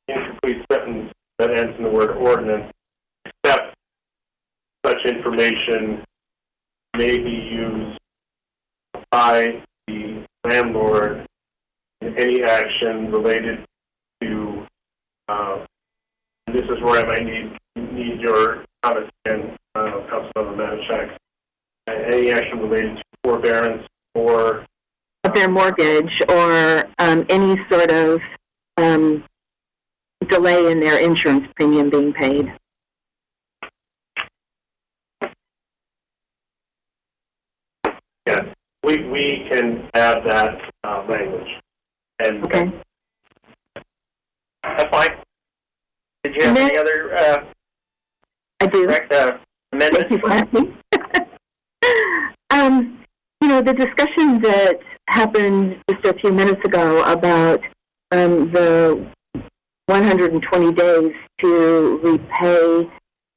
incomplete sentence that ends in the word ordinance, except such information may be used by the landlord in any action related to, and this is where I might need your comments again, Councilmember Manischek, any action related to forbearance or of their mortgage or any sort of delay in their insurance premium being paid. Yes, we can add that language. And okay. That's fine. Did you have any other I do. direct amendments? Thank you for asking. You know, the discussion that happened just a few minutes ago about the 120 days to repay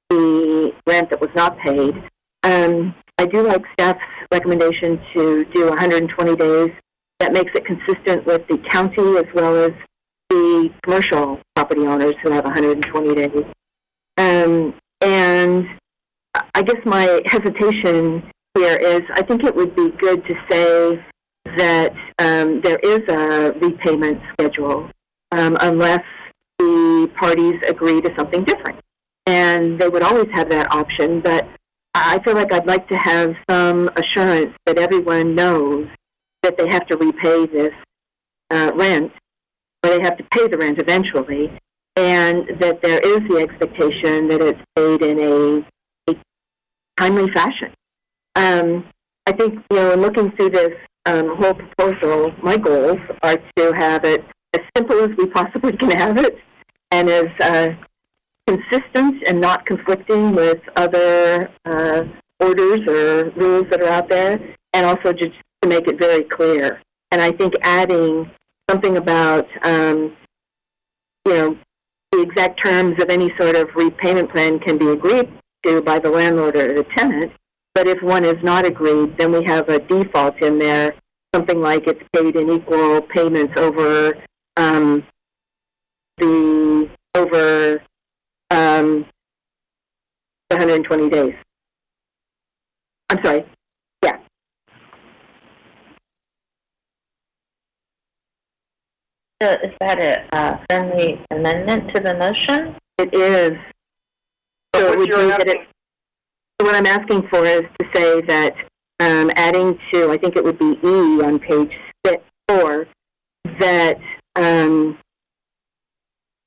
the rent that was not paid, I do like staff's recommendation to do 120 days. That makes it consistent with the county as well as the commercial property owners who have 120 days. And I guess my hesitation here is I think it would be good to say that there is a repayment schedule unless the parties agree to something different. And they would always have that option, but I feel like I'd like to have some assurance that everyone knows that they have to repay this rent, or they have to pay the rent eventually, and that there is the expectation that it's paid in a timely fashion. I think, you know, in looking through this whole proposal, my goals are to have it as simple as we possibly can have it, and as consistent and not conflicting with other orders or rules that are out there, and also just to make it very clear. And I think adding something about, you know, the exact terms of any sort of repayment plan can be agreed to by the landlord or the tenant, but if one is not agreed, then we have a default in there, something like it's paid in equal payments over the 120 days. I'm sorry. Yeah. So is that a friendly amendment to the motion? It is. So it would be that it, what I'm asking for is to say that adding to, I think it would be E on page 4, that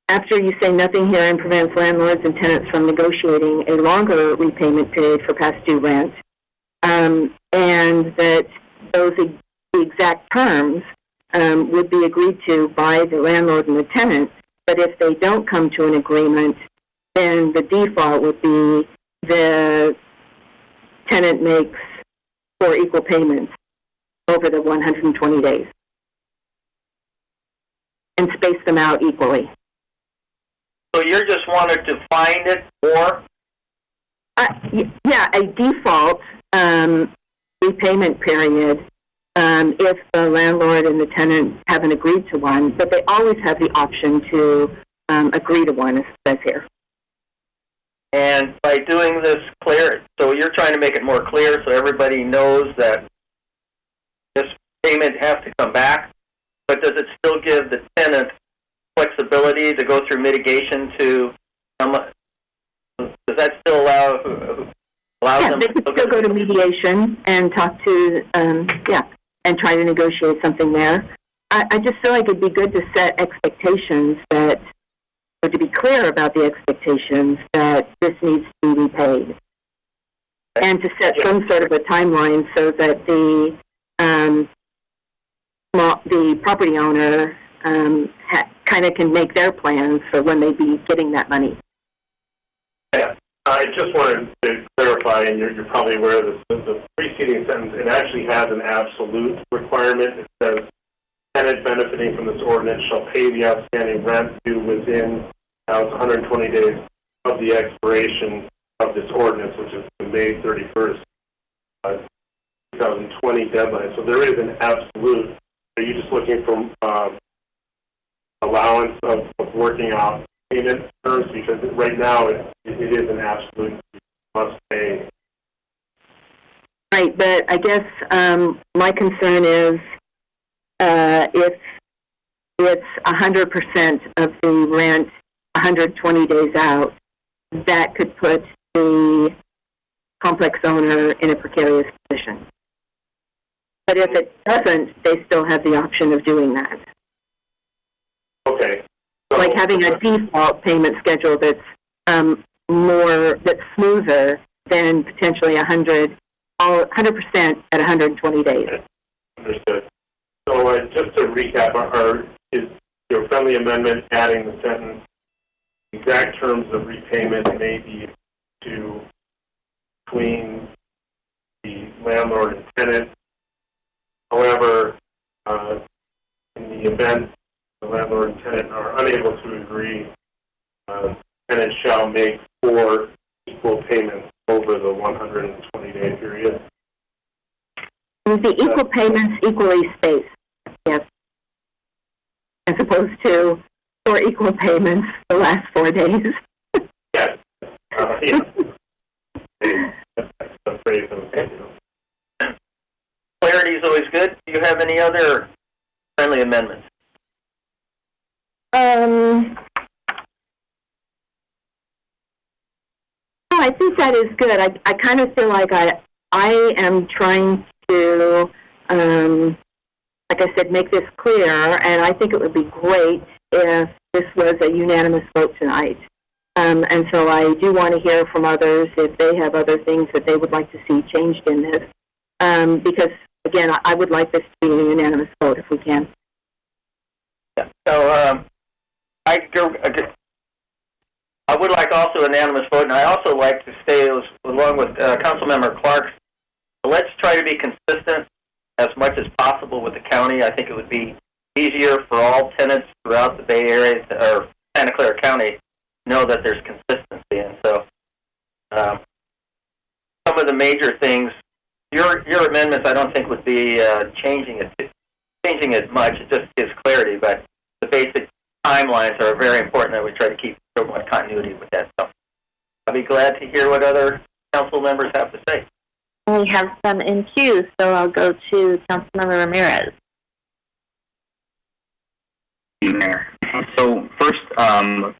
after you say nothing herein prevents landlords and tenants from negotiating a longer repayment period for past due rent, and that those the exact terms would be agreed to by the landlord and the tenant, but if they don't come to an agreement, then the default would be the tenant makes 4 equal payments over the 120 days and space them out equally. So you just wanted to find it, or? Yeah, a default repayment period if the landlord and the tenant haven't agreed to one, but they always have the option to agree to one, as it says here. And by doing this clear, so you're trying to make it more clear so everybody knows that this payment has to come back, but does it still give the tenant flexibility to go through mitigation to, does that still allow them They could still go to mediation and talk to, and try to negotiate something there. I just feel like it'd be good to set expectations that, or to be clear about the expectations that this needs to be repaid. And to set some sort of a timeline so that the property owner kind of can make their plans for when they'd be getting that money. Yeah, I just wanted to clarify, and you're probably aware of this, the preceding sentence, it actually has an absolute requirement. It says, tenant benefiting from this ordinance shall pay the outstanding rent due within 120 days of the expiration of this ordinance, which is the May 31st, 2020 deadline. So there is an absolute. Are you just looking for allowance of working out payment terms? Because right now it is an absolute, you must pay. Right, but I guess my concern is if it's 100% of the rent 120 days out, that could put the complex owner in a precarious position. But if it doesn't, they still have the option of doing that. Okay. So, like having a default payment schedule that's that's smoother than potentially 100% at 120 days. Understood. So just to recap, is your friendly amendment adding the sentence, exact terms of repayment may be to between the landlord and tenant. However, in the event the landlord and tenant are unable to agree, tenant shall make 4 equal payments over the 120-day period. The equal payments equally spaced, yes, as opposed to 4 equal payments the last 4 days. Yes. Yes. That's the phrase of clarity is always good. Do you have any other friendly amendments? I think that is good. I kind of feel like I am trying to, like I said, make this clear, and I think it would be great if this was a unanimous vote tonight. And so I do want to hear from others if they have other things that they would like to see changed in this. Because, again, I would like this to be a unanimous vote if we can. Yeah. So I would like also an unanimous vote, and I also like to stay along with Councilmember Clark. Let's try to be consistent as much as possible with the county. I think it would be easier for all tenants throughout the Bay Area or Santa Clara County to know that there's consistency. And so some of the major things, your amendments I don't think would be changing it much. It just gives clarity, but the basic timelines are very important that we try to keep somewhat continuity with that. So I'll be glad to hear what other council members have to say. We have some in queue, so I'll go to Councilmember Ramirez. Mayor. So first, some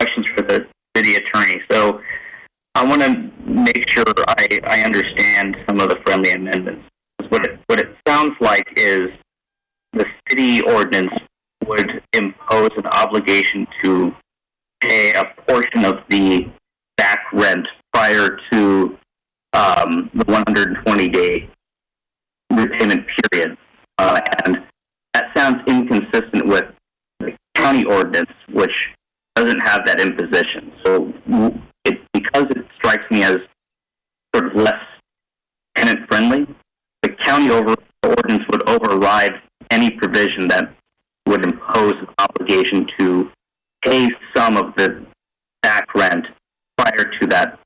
questions for the city attorney. So I want to make sure I understand some of the friendly amendments. What it sounds like is the city ordinance would impose an obligation to pay a portion of the back rent prior to the 120-day repayment period. And that sounds inconsistent with the county ordinance, which doesn't have that imposition. So because it strikes me as sort of less tenant-friendly, the county ordinance would override any provision that would impose an obligation to pay some of the back rent prior to the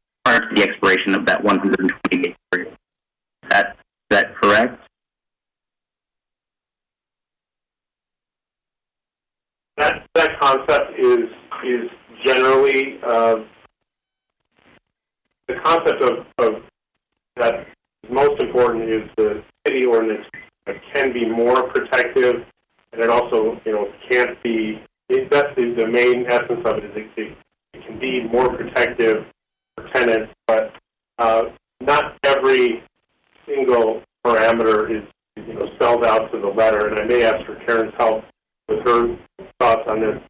expiration of that 120-day period. Is that correct? that concept is generally the concept of that most important is the city ordinance can be more protective, and it also can't be. That's the main essence of it. Is it can be more protective for tenants, but not every single parameter is spelled out to the letter. And I may ask for Karen's help with her thoughts on this.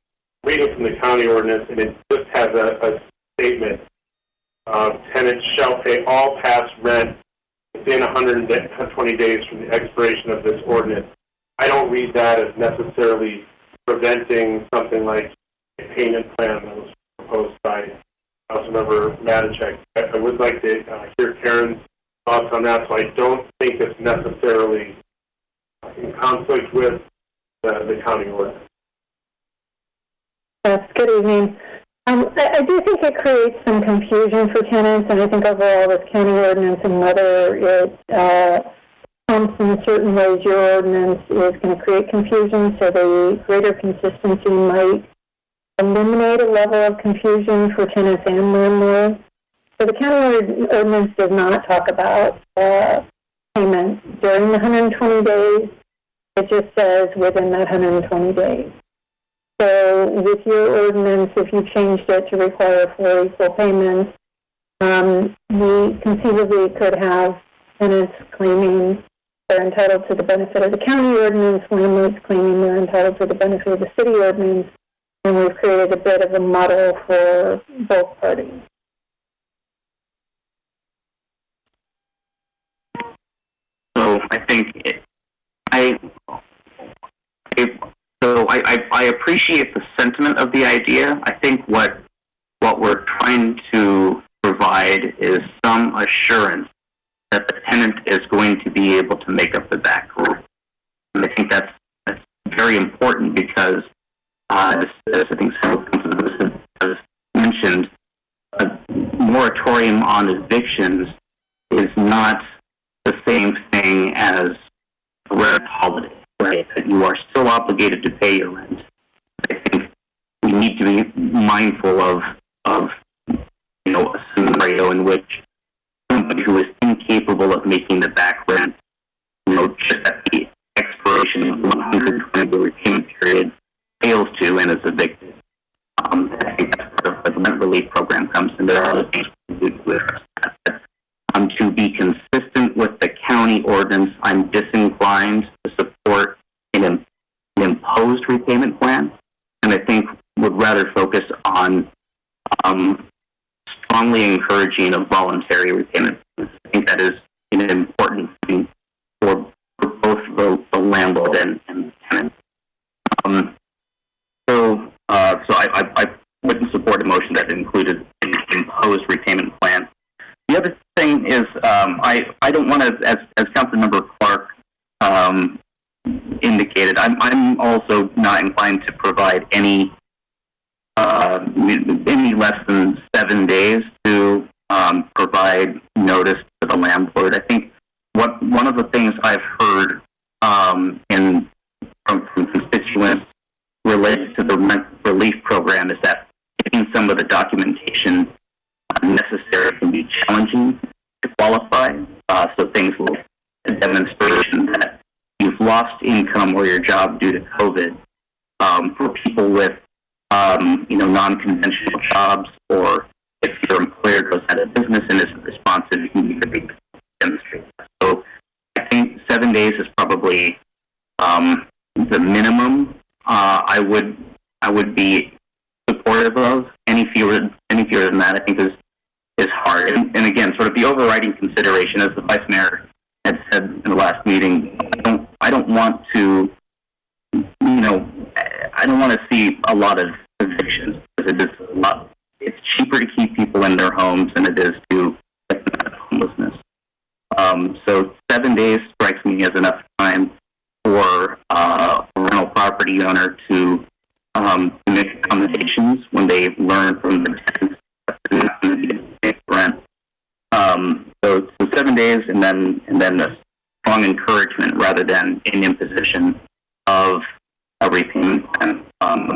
Reading from the county ordinance, and it just has a statement: tenants shall pay all past rent within 120 days from the expiration of this ordinance. I don't read that as necessarily preventing something like a payment plan that was proposed by Councilmember Matichak. I would like to hear Karen's thoughts on that, so I don't think it's necessarily in conflict with the county ordinance. Yes, good evening. I do think it creates some confusion for tenants, and I think overall this county ordinance and whether it pumps in certain ways your ordinance is going to create confusion, so the greater consistency might eliminate a level of confusion for tenants and landlords. So the county ordinance does not talk about payment during the 120 days. It just says within that 120 days. So with your ordinance, if you changed it to require 4 equal payments, we conceivably could have tenants claiming they're entitled to the benefit of the county ordinance, landlords claiming they're entitled to the benefit of the city ordinance, and we've created a bit of a model for both parties. So I think I appreciate the sentiment of the idea. I think what we're trying to provide is some assurance that the tenant is going to be able to make up the back room. And I think that's very important because, as I think several councilors have mentioned, a moratorium on evictions is not the same thing as a rent holiday, right? That you are still obligated to pay your rent. I think we need to be mindful of a scenario in which somebody who is incapable of making the back rent, just at the expiration of the 120-day repayment period, fails to and is evicted. I think that's where the rent relief program comes in. There are other things we do to address that. To be consistent with the county ordinance, I'm disinclined to support an imposed repayment plan, and I think would rather focus on strongly encouraging a voluntary repayment plan. I think that is an important thing for both the landlord and the tenant. So I wouldn't support a motion that included an imposed repayment plan. The other thing is I don't want to, as Councilmember Clark indicated, I'm also not inclined to provide any less than 7 days to provide notice to the landlord. I think one of the things I've heard from constituents related to the rent relief program is that getting some of the documentation necessary can be challenging to qualify. So things like a demonstration that you've lost income or your job due to COVID. For people with non-conventional jobs, or if your employer goes out of business and isn't responsive, you need to demonstrate that. So I think 7 days is probably the minimum I would be supportive of. Any fewer than that, I think is hard. And again, sort of the overriding consideration, as the Vice Mayor had said in the last meeting, I don't want to, I don't want to see a lot of evictions, because it's cheaper to keep people in their homes than it is to get them out of homelessness. So 7 days strikes me as enough time for a rental property owner to make accommodations when they learn from the tenants that they're not going to pay rent. So 7 days, and then a strong encouragement rather than an imposition of a repayment plan. I'm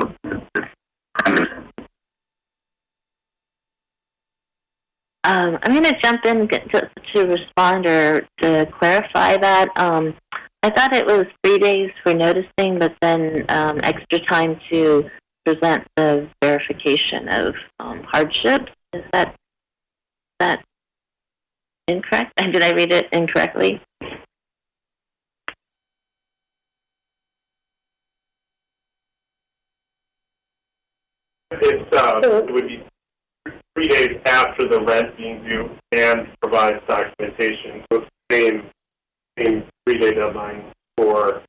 going to jump in to respond or to clarify that. I thought it was 3 days for noticing, but then extra time to present the verification of hardship. Is that incorrect? Did I read it incorrectly? It would be 3 days after the rent being due and provides documentation. So it's the same 3-day deadline for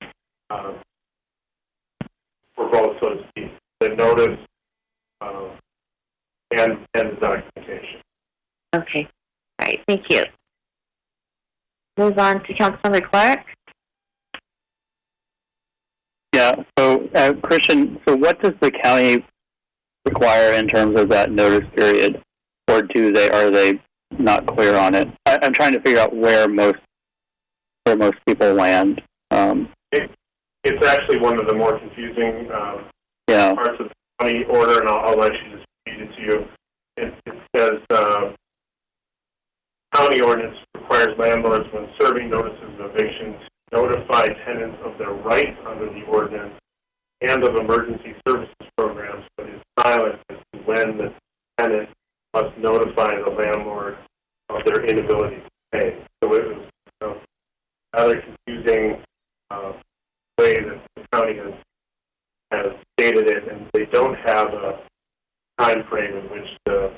both, so to speak, the notice and the documentation. Okay. All right. Thank you. Move on to Councilmember Clark. Yeah. So, Christian, so what does the county require in terms of that notice period, or are they not clear on it? I'm trying to figure out where most people land. It's actually one of the more confusing parts of the county order, and I'll let you just read it to you. It says county ordinance requires landlords, when serving notices of eviction, to notify tenants of their rights under the ordinance and of emergency services programs, but is silent as to when the tenant must notify the landlord of their inability to pay. So it was a rather confusing way that the county has stated it, and they don't have a time frame in which the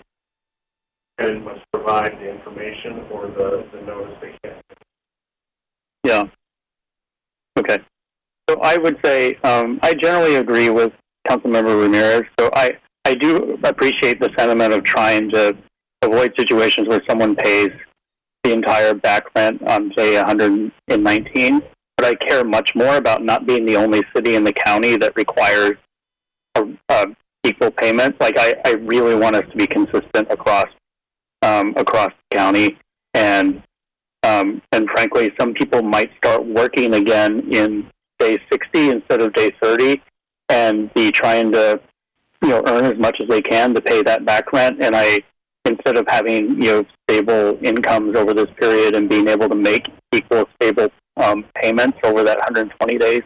tenant must provide the information or the notice they can't. Yeah. Okay. So I would say I generally agree with Councilmember Ramirez. So I do appreciate the sentiment of trying to avoid situations where someone pays the entire back rent on, say, 119. But I care much more about not being the only city in the county that requires equal payments. Like I really want us to be consistent across the county, and frankly, some people might start working again in day 60 instead of day 30, and be trying to earn as much as they can to pay that back rent. And instead of having stable incomes over this period and being able to make equal stable payments over that 120 days.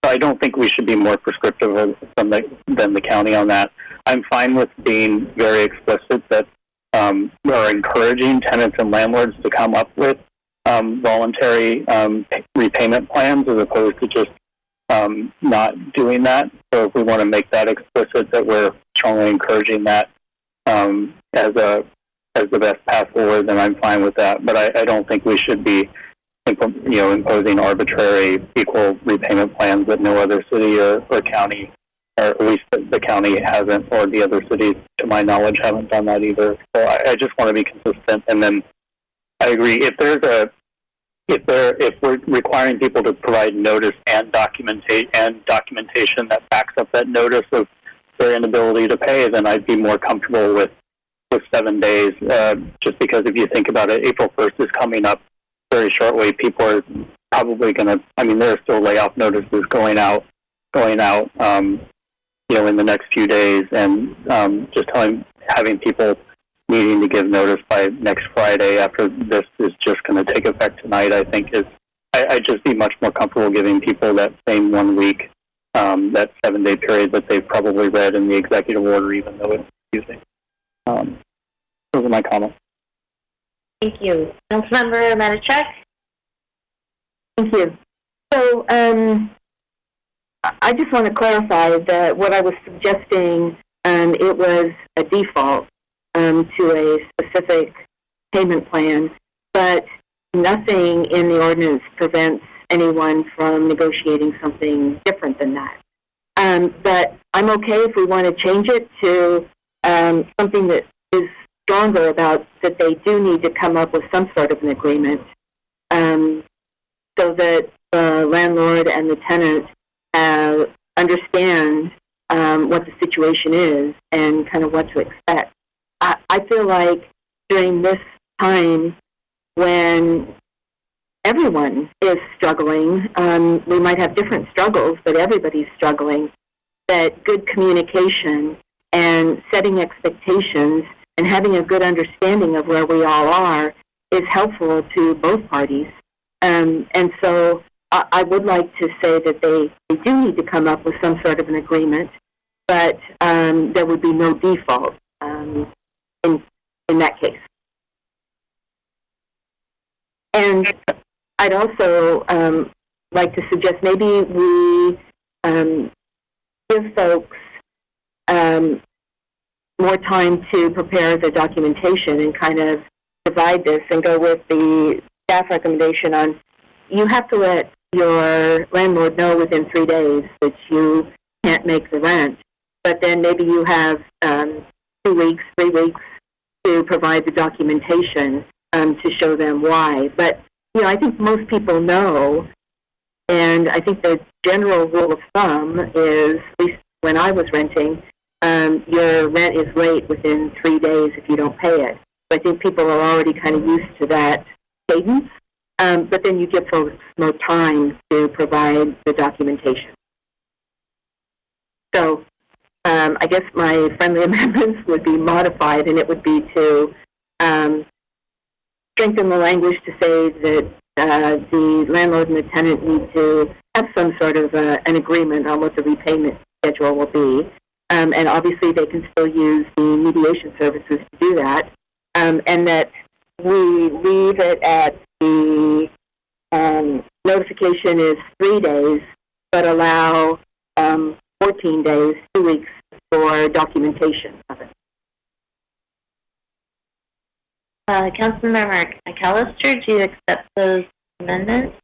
So I don't think we should be more prescriptive than the county on that. I'm fine with being very explicit that we are encouraging tenants and landlords to come up with voluntary repayment plans as opposed to just not doing that. So if we want to make that explicit, that we're strongly encouraging that as the best path forward, then I'm fine with that. But I don't think we should be imposing arbitrary equal repayment plans that no other city or county, or at least the county hasn't, or the other cities, to my knowledge, haven't done that either. So I just want to be consistent. And then I agree, if we're requiring people to provide notice and documentation that backs up that notice of their inability to pay, then I'd be more comfortable with 7 days. Just because if you think about it, April 1st is coming up very shortly. People are probably going to, there are still layoff notices going out, in the next few days, and just having people needing to give notice by next Friday after this is just going to take effect tonight, I think I'd just be much more comfortable giving people that same 1 week, that 7-day period that they've probably read in the executive order, even though it's confusing. Those are my comments. Thank you. Councilmember Manichek? Thank you. So I just want to clarify that what I was suggesting, it was a default to a specific payment plan, but nothing in the ordinance prevents anyone from negotiating something different than that. But I'm okay if we want to change it to something that is stronger about that they do need to come up with some sort of an agreement so that the landlord and the tenant understand what the situation is and kind of what to expect. I feel like during this time when everyone is struggling, we might have different struggles, but everybody's struggling. that good communication and setting expectations and having a good understanding of where we all are is helpful to both parties. And so I would like to say that they do need to come up with some sort of an agreement, but there would be no default in that case. And I'd also like to suggest maybe we give folks more time to prepare the documentation and kind of divide this and go with the staff recommendation on you have to let your landlord know within 3 days that you can't make the rent. But then maybe you have 2 weeks, 3 weeks to provide the documentation to show them why. But, I think most people know, and I think the general rule of thumb is, at least when I was renting, your rent is late within 3 days if you don't pay it. So I think people are already kind of used to that cadence. But then you give folks more time to provide the documentation. So I guess my friendly amendments would be modified, and it would be to strengthen the language to say that the landlord and the tenant need to have some sort of an agreement on what the repayment schedule will be. And obviously they can still use the mediation services to do that. And that we leave it at the notification is 3 days, but allow 14 days, 2 weeks for documentation of it. Councilmember McAllister, do you accept those amendments?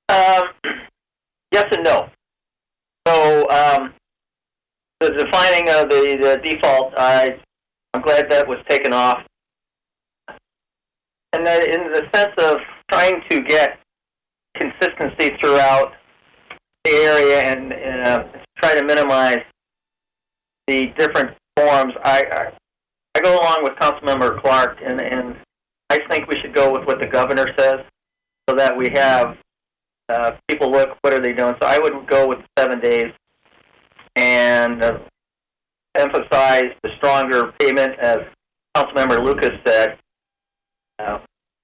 Yes and no. So the defining of the default, I'm glad that was taken off. And that in the sense of trying to get consistency throughout the area and try to minimize the different forms, I go along with Councilmember Clark, and I think we should go with what the governor says so that we have people look, what are they doing? So I would go with 7 days and emphasize the stronger payment, as Councilmember Lucas said,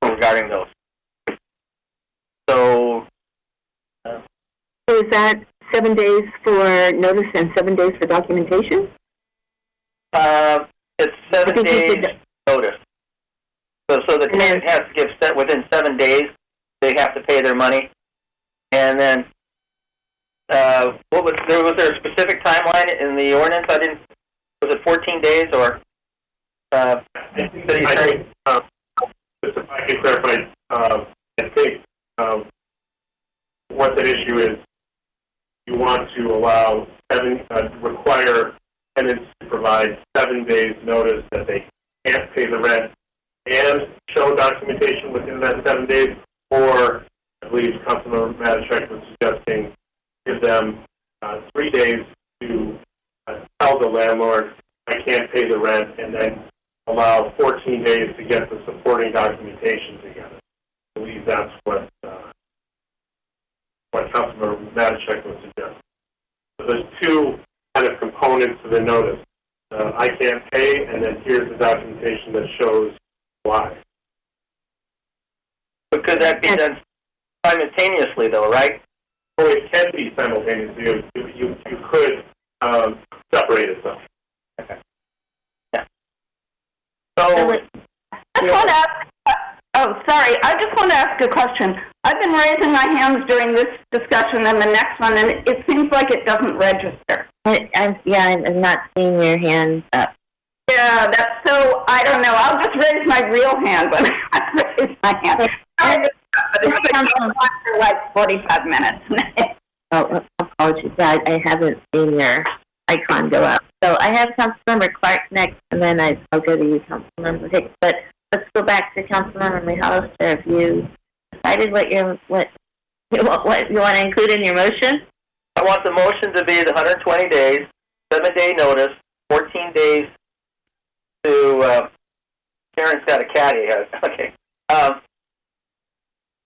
regarding those. So is that 7 days for notice and 7 days for documentation? It's 7 days notice. So the tenant has to give within 7 days. They have to pay their money, and then was there a specific timeline in the ordinance? Was it 14 days or? If I can clarify, I think what that issue is, you want to allow require tenants to provide 7 days notice that they can't pay the rent and show documentation within that 7 days, or I believe Councilmember Matichak was suggesting give them 3 days to tell the landlord, I can't pay the rent, and then allow 14 days to get the supporting documentation together. I believe that's what Councilmember Matichak was suggesting. So there's two kind of components to the notice. I can't pay, and then here's the documentation that shows why. But could that be done simultaneously, though, right? Oh, it can be simultaneously. You could separate it, though. Okay. Yeah. So, I just want to ask a question. I've been raising my hands during this discussion and the next one, and it seems like it doesn't register. I'm not seeing your hand up. Yeah, that's so, I don't know. I'll just raise my real hand when I raise my hand. It's been on for like 45 minutes. Apologies. I haven't seen your icon go up. So I have Councilmember Clark next, and then I'll go to you, Councilmember Hicks. But let's go back to Councilmember McAllister. If you decided what you want to include in your motion? I want the motion to be the 120 days, 7-day notice, 14 days to, Karen's got a caddy. Okay.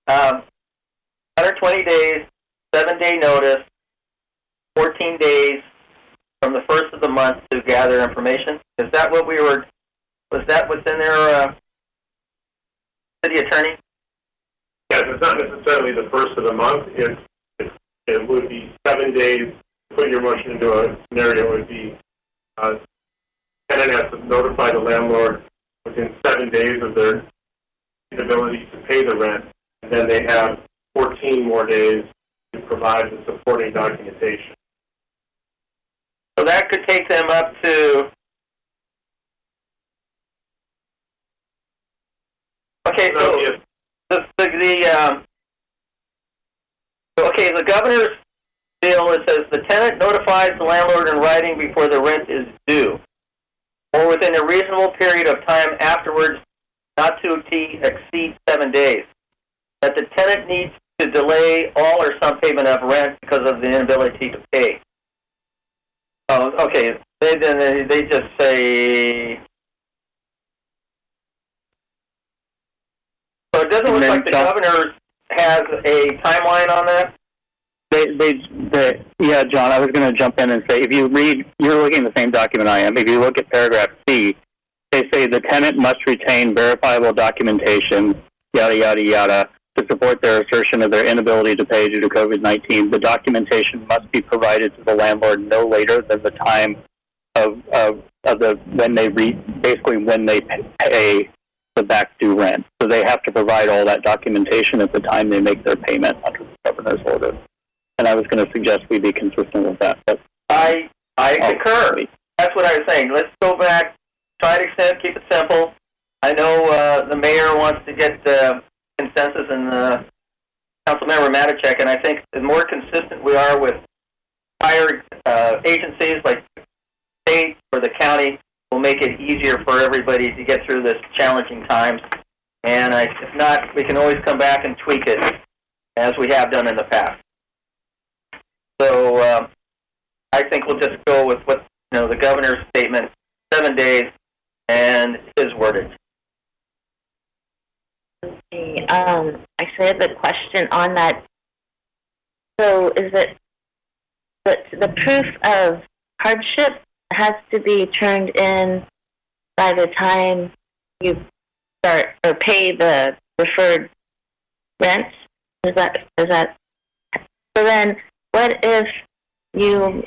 120 days, 7-day notice, 14 days from the first of the month to gather information. Is that what we were? Was that what's in there, City Attorney? Yes, it's not necessarily the first of the month. It would be 7 days. Put your motion into a scenario, it would be tenant has to notify the landlord within 7 days of their inability to pay the rent, and then they have 14 more days to provide the supporting documentation. So that could take them up to. Okay, so the governor's bill, it says the tenant notifies the landlord in writing before the rent is due, or within a reasonable period of time afterwards, not to exceed 7 days, that the tenant needs to delay all or some payment of rent because of the inability to pay. Oh, okay. They just say. So it doesn't look like the governor has a timeline on that? Yeah, John, I was going to jump in and say, if you read, you're looking at the same document I am. If you look at paragraph C, they say the tenant must retain verifiable documentation, yada, yada, yada, to support their assertion of their inability to pay due to COVID-19. The documentation must be provided to the landlord no later than the time of when they pay the back due rent. So they have to provide all that documentation at the time they make their payment under the governor's order. And I was going to suggest we be consistent with that. But I concur. That's what I was saying. Let's go back, try to keep it simple. I know the mayor wants to get consensus and Councilmember Matichek, and I think the more consistent we are with higher agencies like the state or the county will make it easier for everybody to get through this challenging times. And if not, we can always come back and tweak it as we have done in the past. So I think we'll just go with what the governor's statement, 7 days, and his wordage. Okay. Actually, I have a question on that. So is it that the proof of hardship has to be turned in by the time you start or pay the deferred rent? Is that so? Then what if you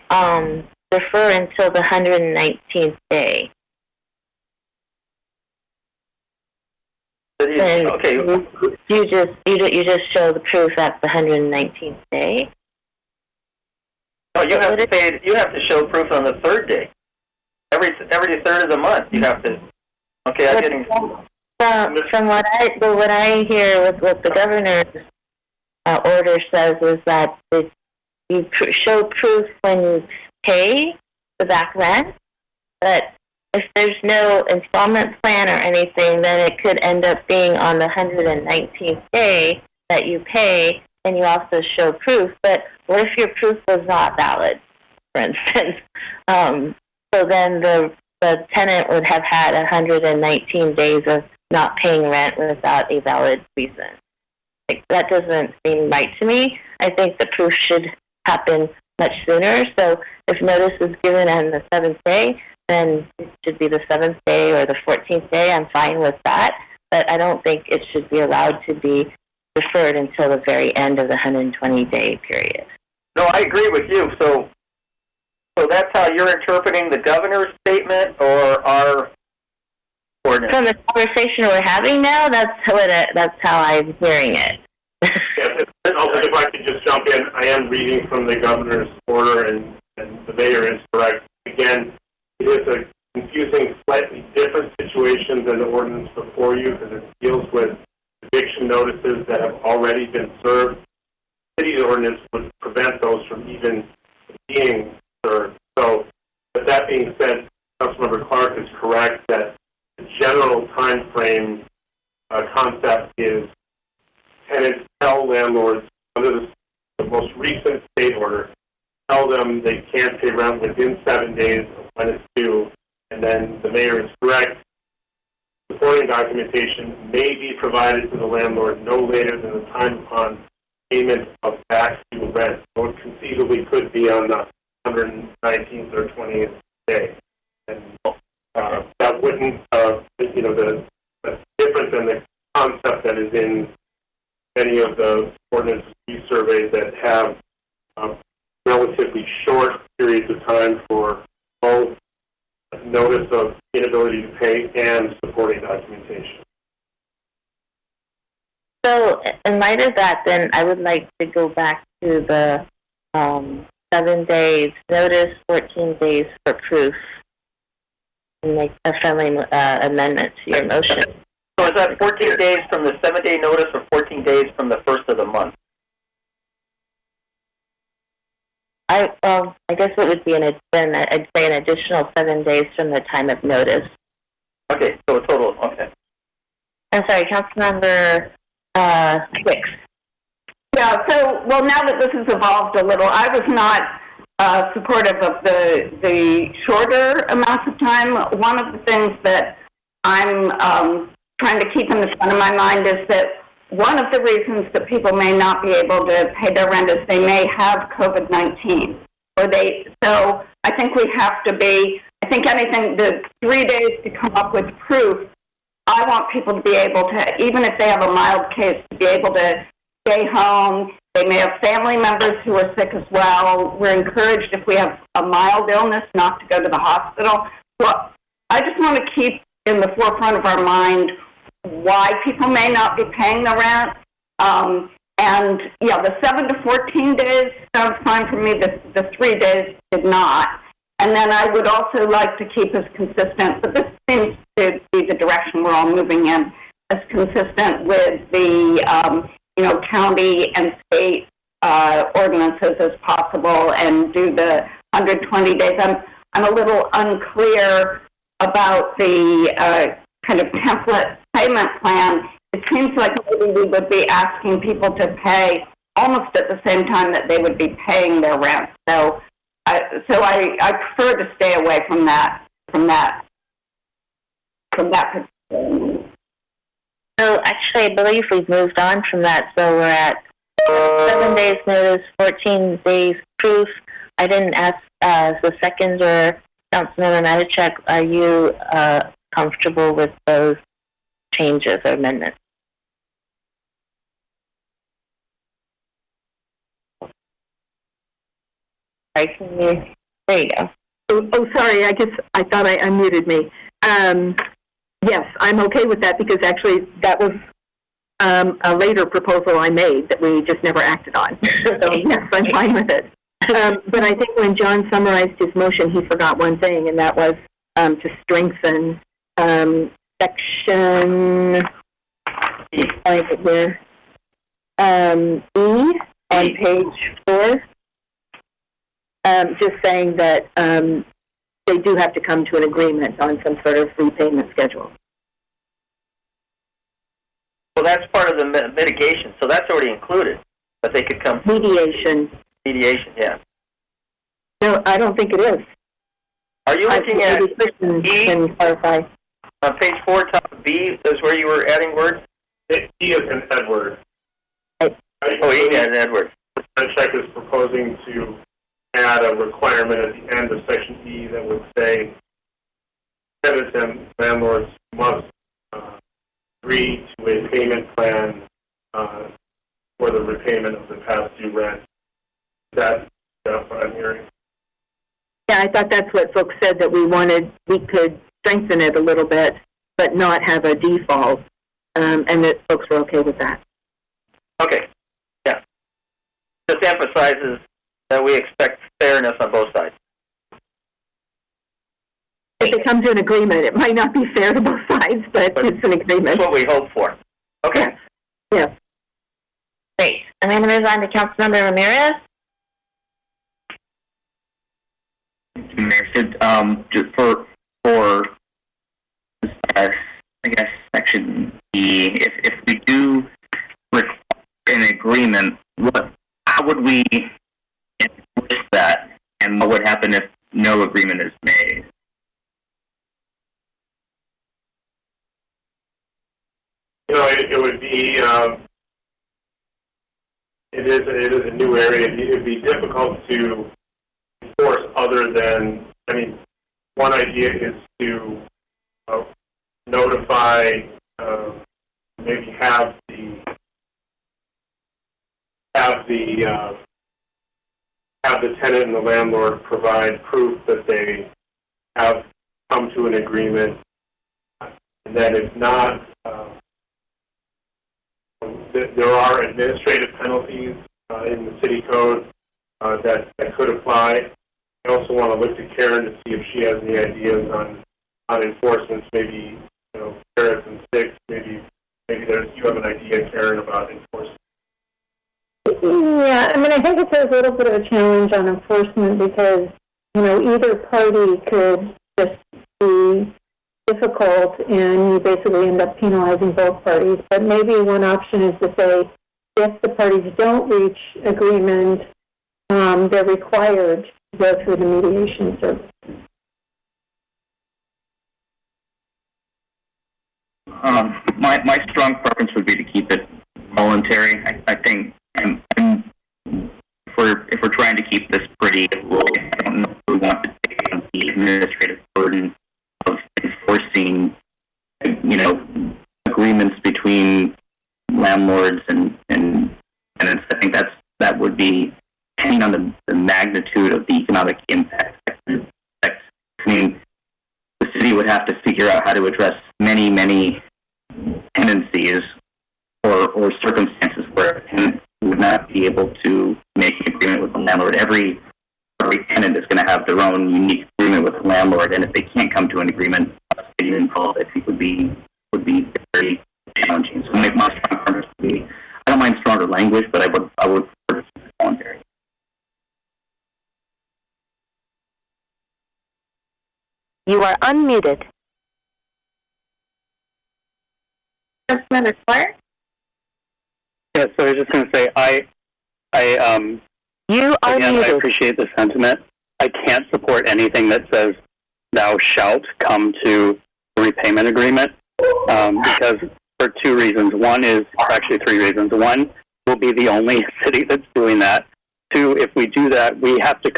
defer until the 119th day? Then okay. You just show the proof at the 119th day. No, you have to pay. You have to show proof on the third day. Every third of the month, you have to. Okay, I'm getting. From what I hear, with what the governor's order says is that you show proof when you pay the back rent, but if there's no installment plan or anything, then it could end up being on the 119th day that you pay, and you also show proof. But what if your proof was not valid, for instance? So then the tenant would have had 119 days of not paying rent without a valid reason. That doesn't seem right to me. I think the proof should happen much sooner. So if notice is given on the 7th day, then it should be the 7th day or the 14th day. I'm fine with that. But I don't think it should be allowed to be deferred until the very end of the 120-day period. No, I agree with you. So that's how you're interpreting the governor's statement or our ordinance? From the conversation we're having now, that's how I'm hearing it. Yes, if I could just jump in, I am reading from the governor's order, and the mayor is correct. Again, it is a confusing, slightly different situation than the ordinance before you, because it deals with eviction notices that have already been served. The city's ordinance would prevent those from even being served. So, but that being said, Councilmember Clark is correct that the general time frame concept is tenants tell landlords under the most recent state order, tell them they can't pay rent within 7 days of when it's due, and then the mayor is correct. Supporting documentation may be provided to the landlord no later than the time upon payment of back due rent. So it conceivably could be on the 119th or 20th day. And that wouldn't, the different than the concept that is in many of the ordinances we surveyed that have relatively short periods of time for both notice of inability to pay and supporting documentation. So in light of that, then I would like to go back to the 7 days notice, 14 days for proof, and make a friendly amendment to your motion. So is that 14 days from the 7-day notice or 14 days from the first of the month? I guess it would be I'd say an additional 7 days from the time of notice. Okay, so a total, okay. I'm sorry, Councilmember Hicks. Yeah, so, well, now that this has evolved a little, I was not supportive of the shorter amounts of time. One of the things that I'm trying to keep in the front of my mind is that one of the reasons that people may not be able to pay their rent is they may have COVID-19. So I think we have to I think anything, the 3 days to come up with proof, I want people to be able to, even if they have a mild case, to be able to stay home. They may have family members who are sick as well. We're encouraged if we have a mild illness not to go to the hospital. Well, I just want to keep in the forefront of our mind why people may not be paying the rent. And, yeah, the 7 to 14 days sounds fine for me. The 3 days did not. And then I would also like to keep us consistent, but this seems to be the direction we're all moving in, as consistent with the, county and state ordinances as possible and do the 120 days. I'm a little unclear about the kind of template payment plan. It seems like maybe we would be asking people to pay almost at the same time that they would be paying their rent. So I prefer to stay away from that. So actually, I believe we've moved on from that. So we're at 7 days notice, 14 days proof. I didn't ask the seconder, Councilmember Matichak, are you comfortable with those changes or amendments? There you go. Oh, sorry. I thought I unmuted me. Yes, I'm okay with that because actually that was a later proposal I made that we just never acted on. So yes, I'm fine with it. But I think when John summarized his motion, he forgot one thing, and that was to strengthen section E on page 4. Just saying that they do have to come to an agreement on some sort of repayment schedule. So that's part of the mitigation. So that's already included, but they could come. Mediation, yeah. No, I don't think it is. Are you looking at E? Can clarify. On page 4, top B, is where you were adding words? E is in Edward. Oh, E is Edward. Check is proposing to add a requirement at the end of section E that would say tenants and landlords must agree to a payment plan for the repayment of the past due rent. That's what I'm hearing. Yeah, I thought that's what folks said, that we could strengthen it a little bit, but not have a default, and that folks were okay with that. Okay, yeah. This emphasizes that we expect fairness on both sides. If they come to an agreement, it might not be fair to both sides, but it's an agreement. That's what we hope for. Okay. Yeah. Great. And then move on to Councilmember Ramirez. Just for I guess section E, if we do require an agreement, how would we enforce that, and what would happen if no agreement is made? It would be. It is a new area. It would be difficult to enforce other than, I mean, one idea is to notify, maybe have the tenant and the landlord provide proof that they have come to an agreement, and then if not, there are administrative penalties in the city code that could apply. I also want to look to Karen to see if she has any ideas on enforcement, maybe, carrots and sticks. Maybe you have an idea, Karen, about enforcement. Yeah, I mean, I think it's a little bit of a challenge on enforcement because, either party could just be difficult and you basically end up penalizing both parties. But maybe one option is to say, if the parties don't reach agreement, they're required to go through the mediation service. My strong preference would be to keep it voluntary. I think if we're trying to keep this pretty low, I don't know if we want to take on the administrative burden of enforcing, agreements between landlords and tenants. I think that would be, depending on the magnitude of the economic impact. I mean, the city would have to figure out how to address many tenancies or circumstances where a tenant would not be able to make an agreement with the landlord. Every tenant is going to have their own unique agreement with the landlord, and if they can't come to an agreement, getting involved, I think would be very challenging. So my strong preference would be, I don't mind stronger language, but I would prefer to keep it voluntary. You are unmuted. Councilmember Clark? Yeah, so I was just going to say, You are again, muted. I appreciate the sentiment. I can't support anything that says thou shalt come to a repayment agreement because for two reasons. One is, actually three reasons. One, we'll be the only city that's doing that. Two, if we do that, we have to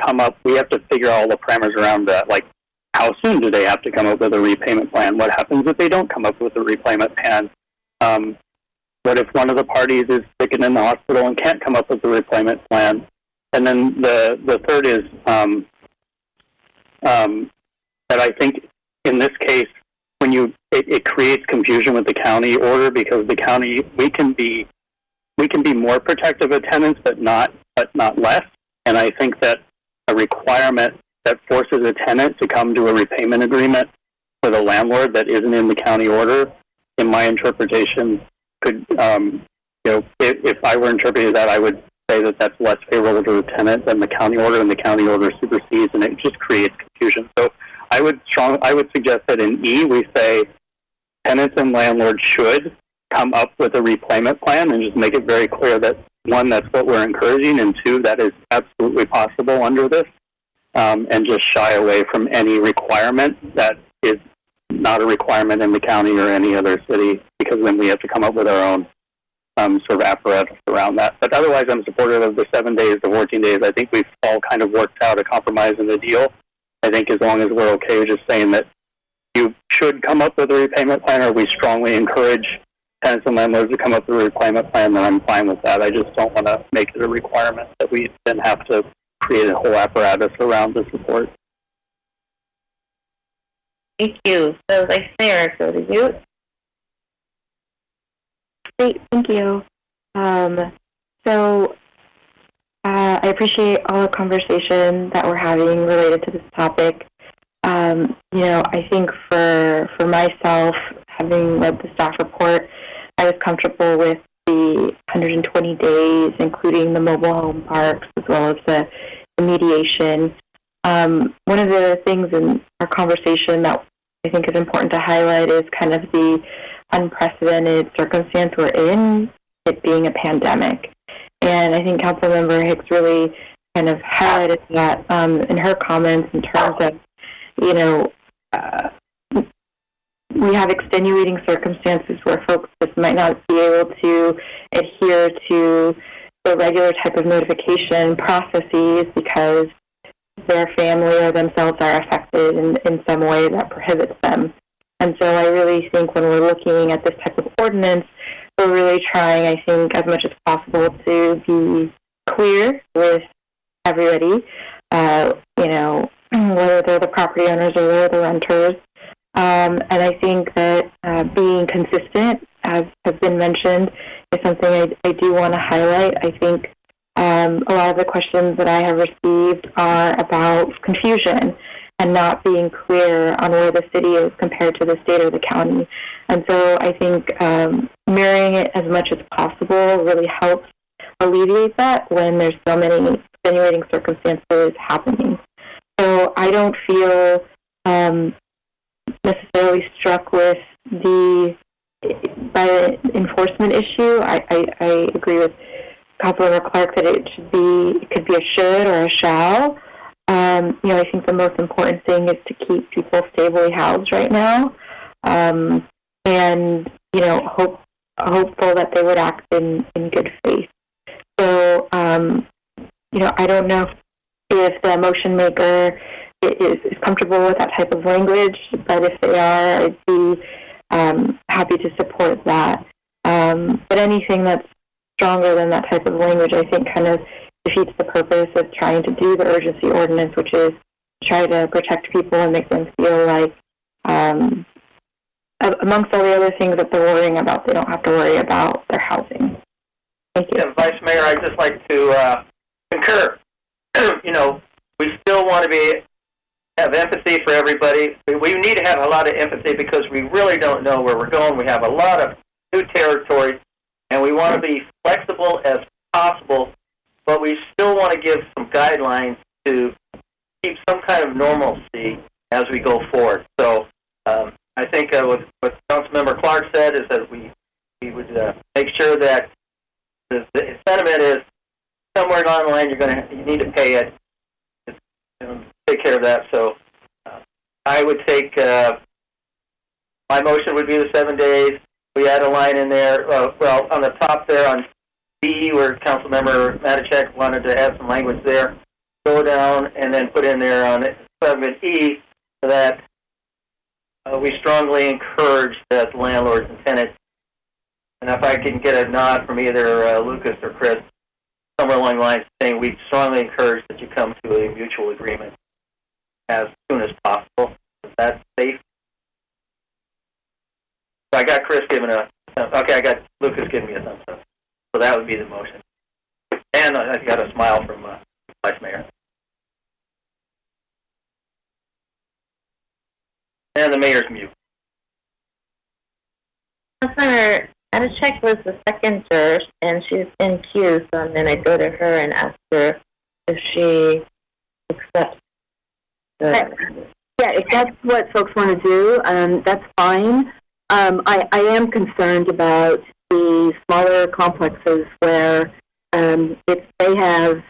figure out all the parameters around that, like how soon do they have to come up with a repayment plan? What happens if they don't come up with a repayment plan? What if one of the parties is sick and in the hospital and can't come up with a repayment plan? And then the third is that I think in this case, when it creates confusion with the county order, because the county, we can be more protective of tenants, but not less. And I think that a requirement that forces a tenant to come to a repayment agreement for the landlord that isn't in the county order, in my interpretation, could, if I were interpreting that, I would say that that's less favorable to the tenant than the county order, and the county order supersedes, and it just creates confusion. So I would suggest that in E we say tenants and landlords should come up with a repayment plan, and just make it very clear that, one, that's what we're encouraging, and two, that is absolutely possible under this, and just shy away from any requirement that is not a requirement in the county or any other city, because then we have to come up with our own sort of apparatus around that. But otherwise, I'm supportive of the 7 days, the 14 days. I think we've all kind of worked out a compromise in the deal. I think as long as we're okay with just saying that you should come up with a repayment plan, or we strongly encourage tenants and landlords to come up with a repayment plan, then I'm fine with that. I just don't want to make it a requirement that we then have to create a whole apparatus around the support. Thank you. So, Vice Mayor, go to you. Great, thank you. I appreciate all the conversation that we're having related to this topic. I think for myself, having read the staff report, I was comfortable with the 120 days, including the mobile home parks, as well as the mediation. One of the things in our conversation that I think is important to highlight is kind of the unprecedented circumstance we're in, it being a pandemic. And I think Councilmember Hicks really kind of highlighted that in her comments in terms of, we have extenuating circumstances where folks just might not be able to adhere to the regular type of notification processes because their family or themselves are affected in some way that prohibits them. And so I really think when we're looking at this type of ordinance, we're really trying, I think, as much as possible to be clear with everybody, whether they're the property owners or they're the renters. And I think that being consistent, as has been mentioned, is something I do want to highlight. I think a lot of the questions that I have received are about confusion and not being clear on where the city is compared to the state or the county. And so I think mirroring it as much as possible really helps alleviate that when there's so many extenuating circumstances happening. So I don't feel necessarily struck with the enforcement issue. I agree with Councilmember Clark that it could be a should or a shall. I think the most important thing is to keep people stably housed right now, and hopeful that they would act in good faith. So I don't know if the motion maker is comfortable with that type of language, but if they are, I'd be happy to support that. But anything that's stronger than that type of language, I think, kind of defeats the purpose of trying to do the urgency ordinance, which is to try to protect people and make them feel like, amongst all the other things that they're worrying about, they don't have to worry about their housing. Thank you. Yeah, Vice Mayor, I'd just like to concur. We still want to have empathy for everybody. We need to have a lot of empathy because we really don't know where we're going. We have a lot of new territory, and we want to be flexible as possible, but we still want to give some guidelines to keep some kind of normalcy as we go forward. So I think what Councilmember Clark said is that we would make sure that the sentiment is somewhere along the line you need to pay it. Take care of that. So I would take my motion would be the 7 days. We add a line in there. On the top there on B, where Councilmember Matichak wanted to add some language there. Go down and then put in there on 7E that we strongly encourage that landlords and tenants. And if I can get a nod from either Lucas or Chris, somewhere along the lines saying we strongly encourage that you come to a mutual agreement as soon as possible. Is that safe? So I got Chris giving I got Lucas giving me a thumbs up. So that would be the motion. And I got a smile from Vice Mayor. And the mayor's mute. Councilmember Matichak was the second juror, and she's in queue, so I'm going to go to her and ask her if she accepts the... Yeah, if that's what folks want to do, that's fine. I am concerned about the smaller complexes where if they have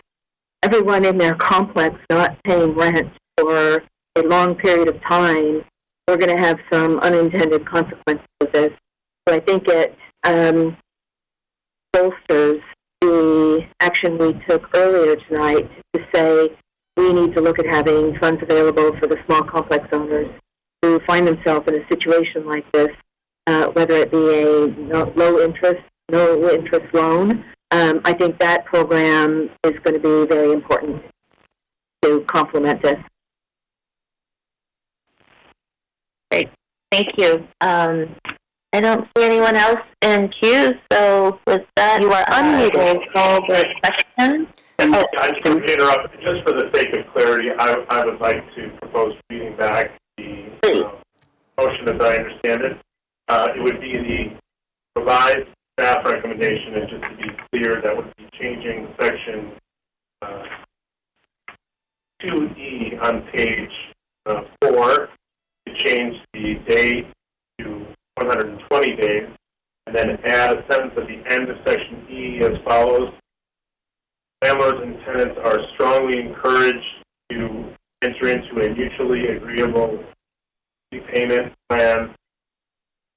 everyone in their complex not paying rent for a long period of time, we're going to have some unintended consequences of this. So I think it bolsters the action we took earlier tonight to say we need to look at having funds available for the small complex owners who find themselves in a situation like this, whether it be a low interest, no interest loan. I think that program is going to be very important to complement this. Great. Thank you. I don't see anyone else in queue, so with that, you are unmuted. We'll call the question. I just want to interrupt. Just for the sake of clarity, I would like to propose reading back the motion as I understand it. It would be the revised staff recommendation, and just to be clear, that would be changing section 2E on page 4 to change the day to 120 days, and then add a sentence at the end of section E as follows. Landlords and tenants are strongly encouraged to enter into a mutually agreeable repayment plan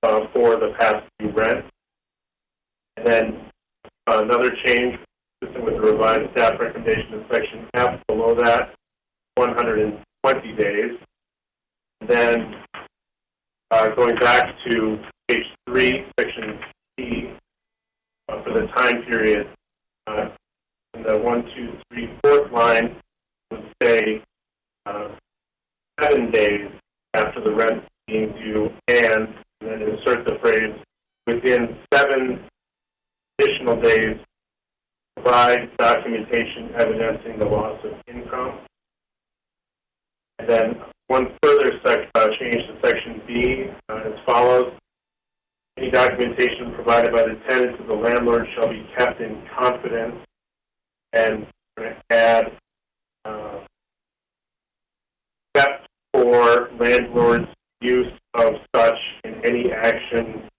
for the past due rent. And then another change consistent with the revised staff recommendation in section F below that 120 days. And then going back to page 3, section C, for the time period, in the 1, 2, 3, 4th line would say 7 days after the rent being due, and then insert the phrase, within 7 additional days, provide documentation evidencing the loss of income. And then one further change to section B as follows. Any documentation provided by the tenant to the landlord shall be kept in confidence, and we're going to add except for landlord's use of such in any action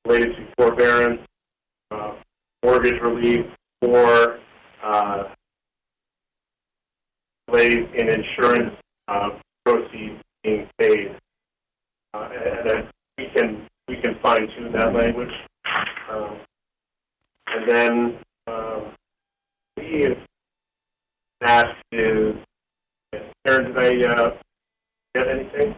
related to forbearance, mortgage relief, or delays in insurance proceeds being paid. And then we can fine tune that language. And then see if that is. Aaron, did I get anything?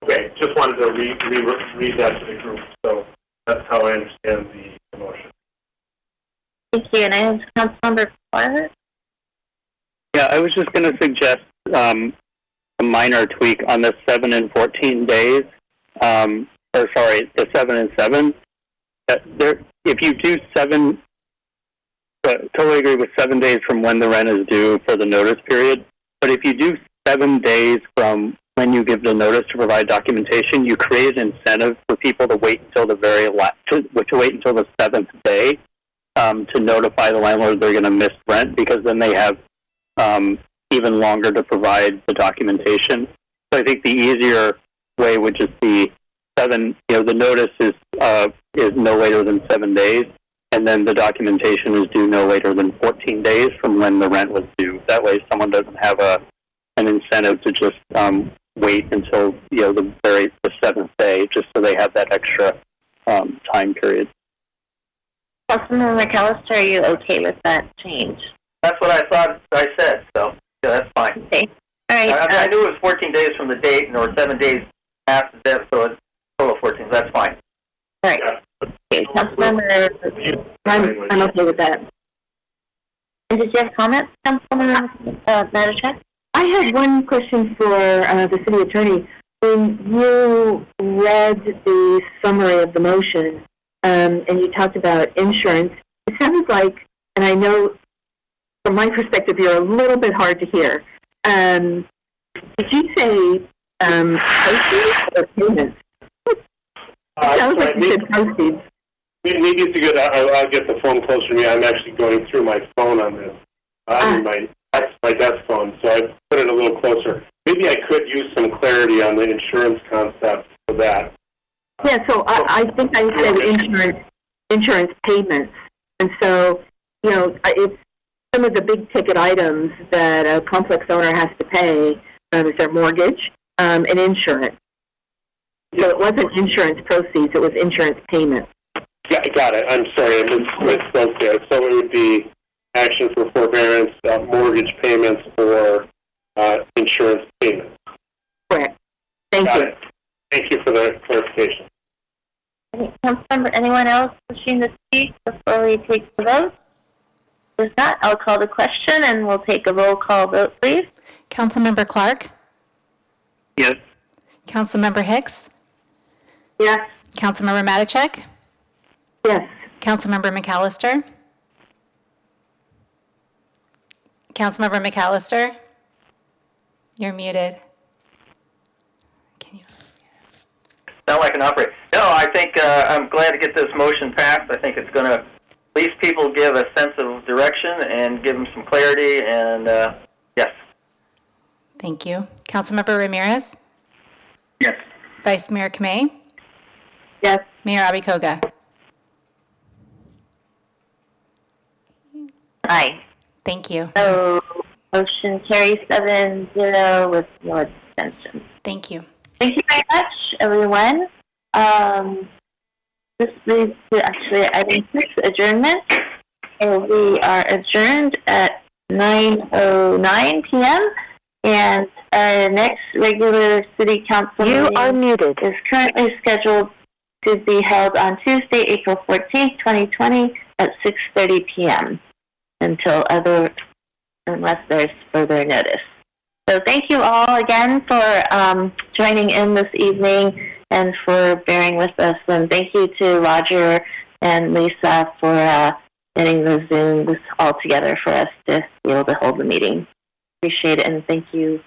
Okay, just wanted to read that to the group. So that's how I understand the motion. Thank you. And I have Councilmember Clark. Yeah, I was just going to suggest a minor tweak on the 7 and 14 days, the 7 and 7. If you do 7, totally agree with 7 days from when the rent is due for the notice period, but if you do 7 days from when you give the notice to provide documentation, you create an incentive for people to wait until the very last, to wait until the 7th day to notify the landlord they're going to miss rent, because then they have even longer to provide the documentation. So I think the easier way would just be 7. The notice is no later than 7 days, and then the documentation is due no later than 14 days from when the rent was due. That way, someone doesn't have an incentive to just wait until the 7th day, just so they have that extra time period. Councilmember McAllister, are you okay with that change? That's what I thought I said, so yeah, that's fine. Okay. All right. I knew it was 14 days from the date, or 7 days after that, so it's total 14. That's fine. All right. Okay, Councilmember, I'm okay with that. And did you have comments, Councilmember Matichak? I had one question for the city attorney. When you read the summary of the motion and you talked about insurance, it sounded like, and I know from my perspective you're a little bit hard to hear. Did you say proceeds or payments? It sounds like you said proceeds. Maybe it's good. I'll get the phone closer to me. I'm actually going through my phone on this. My desk phone, so I put it a little closer. Maybe I could use some clarity on the insurance concept for that. Yeah, so I think I said insurance payments. And so, it's some of the big ticket items that a complex owner has to pay is their mortgage and insurance. So it wasn't insurance proceeds, it was insurance payments. Yeah, I got it. I'm sorry, I misspoke there. So it would be action for forbearance, mortgage payments, or insurance payments. Correct. Thank you. Thank you for the clarification. Councilmember, anyone else wishing to speak before we take the vote? If not, I'll call the question and we'll take a roll call vote, please. Councilmember Clark? Yes. Councilmember Hicks? Yes. Councilmember Matichak? Yes. Councilmember McAllister? Councilmember McAllister? You're muted. Can you? Sound like an operator. No, I think I'm glad to get this motion passed. I think it's going to at least people give a sense of direction and give them some clarity. And yes. Thank you. Councilmember Ramirez? Yes. Vice Mayor Kamei? Yes. Mayor Abikoga? Aye. Thank you. So motion carries 7-0 with no abstention. Thank you. Thank you very much, everyone. This leads to actually item 6, adjournment. And we are adjourned at 9:09 p.m. And our next regular city council meeting is currently scheduled to be held on Tuesday, April 14th, 2020 at 6:30 p.m. unless there's further notice. So thank you all again for joining in this evening and for bearing with us. And thank you to Roger and Lisa for getting the Zooms all together for us to be able to hold the meeting. Appreciate it, and thank you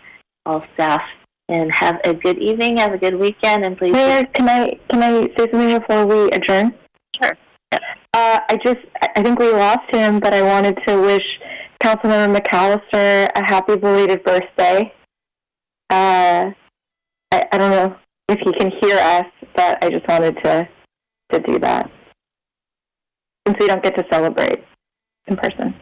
all staff. And have a good evening, have a good weekend, and please. Mayor, can I say something before we adjourn? Sure. I think we lost him, but I wanted to wish Councilmember McAllister a happy belated birthday. I don't know if he can hear us, but I just wanted to do that, since we don't get to celebrate in person.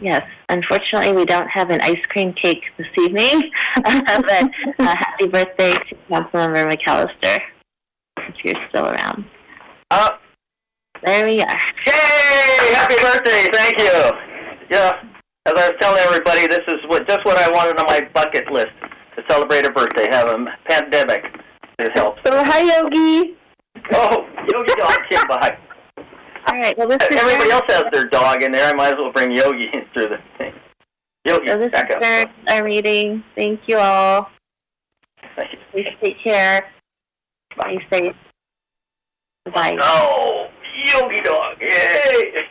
Yes, unfortunately, we don't have an ice cream cake this evening, but happy birthday to Councilmember McAllister, if you're still around. There we are. Yay! Happy birthday! Thank you. Yeah, as I was telling everybody, this is just what I wanted on my bucket list, to celebrate a birthday, have a pandemic to help. So, hi, Yogi. Oh, Yogi dog came by. All right, well, everybody else has their dog in there. I might as well bring Yogi in through the thing. Yogi, so this back up. is our meeting. Thank you all. Thank you. Please take care. Be safe. Bye. Oh, Yogi dog. Yay!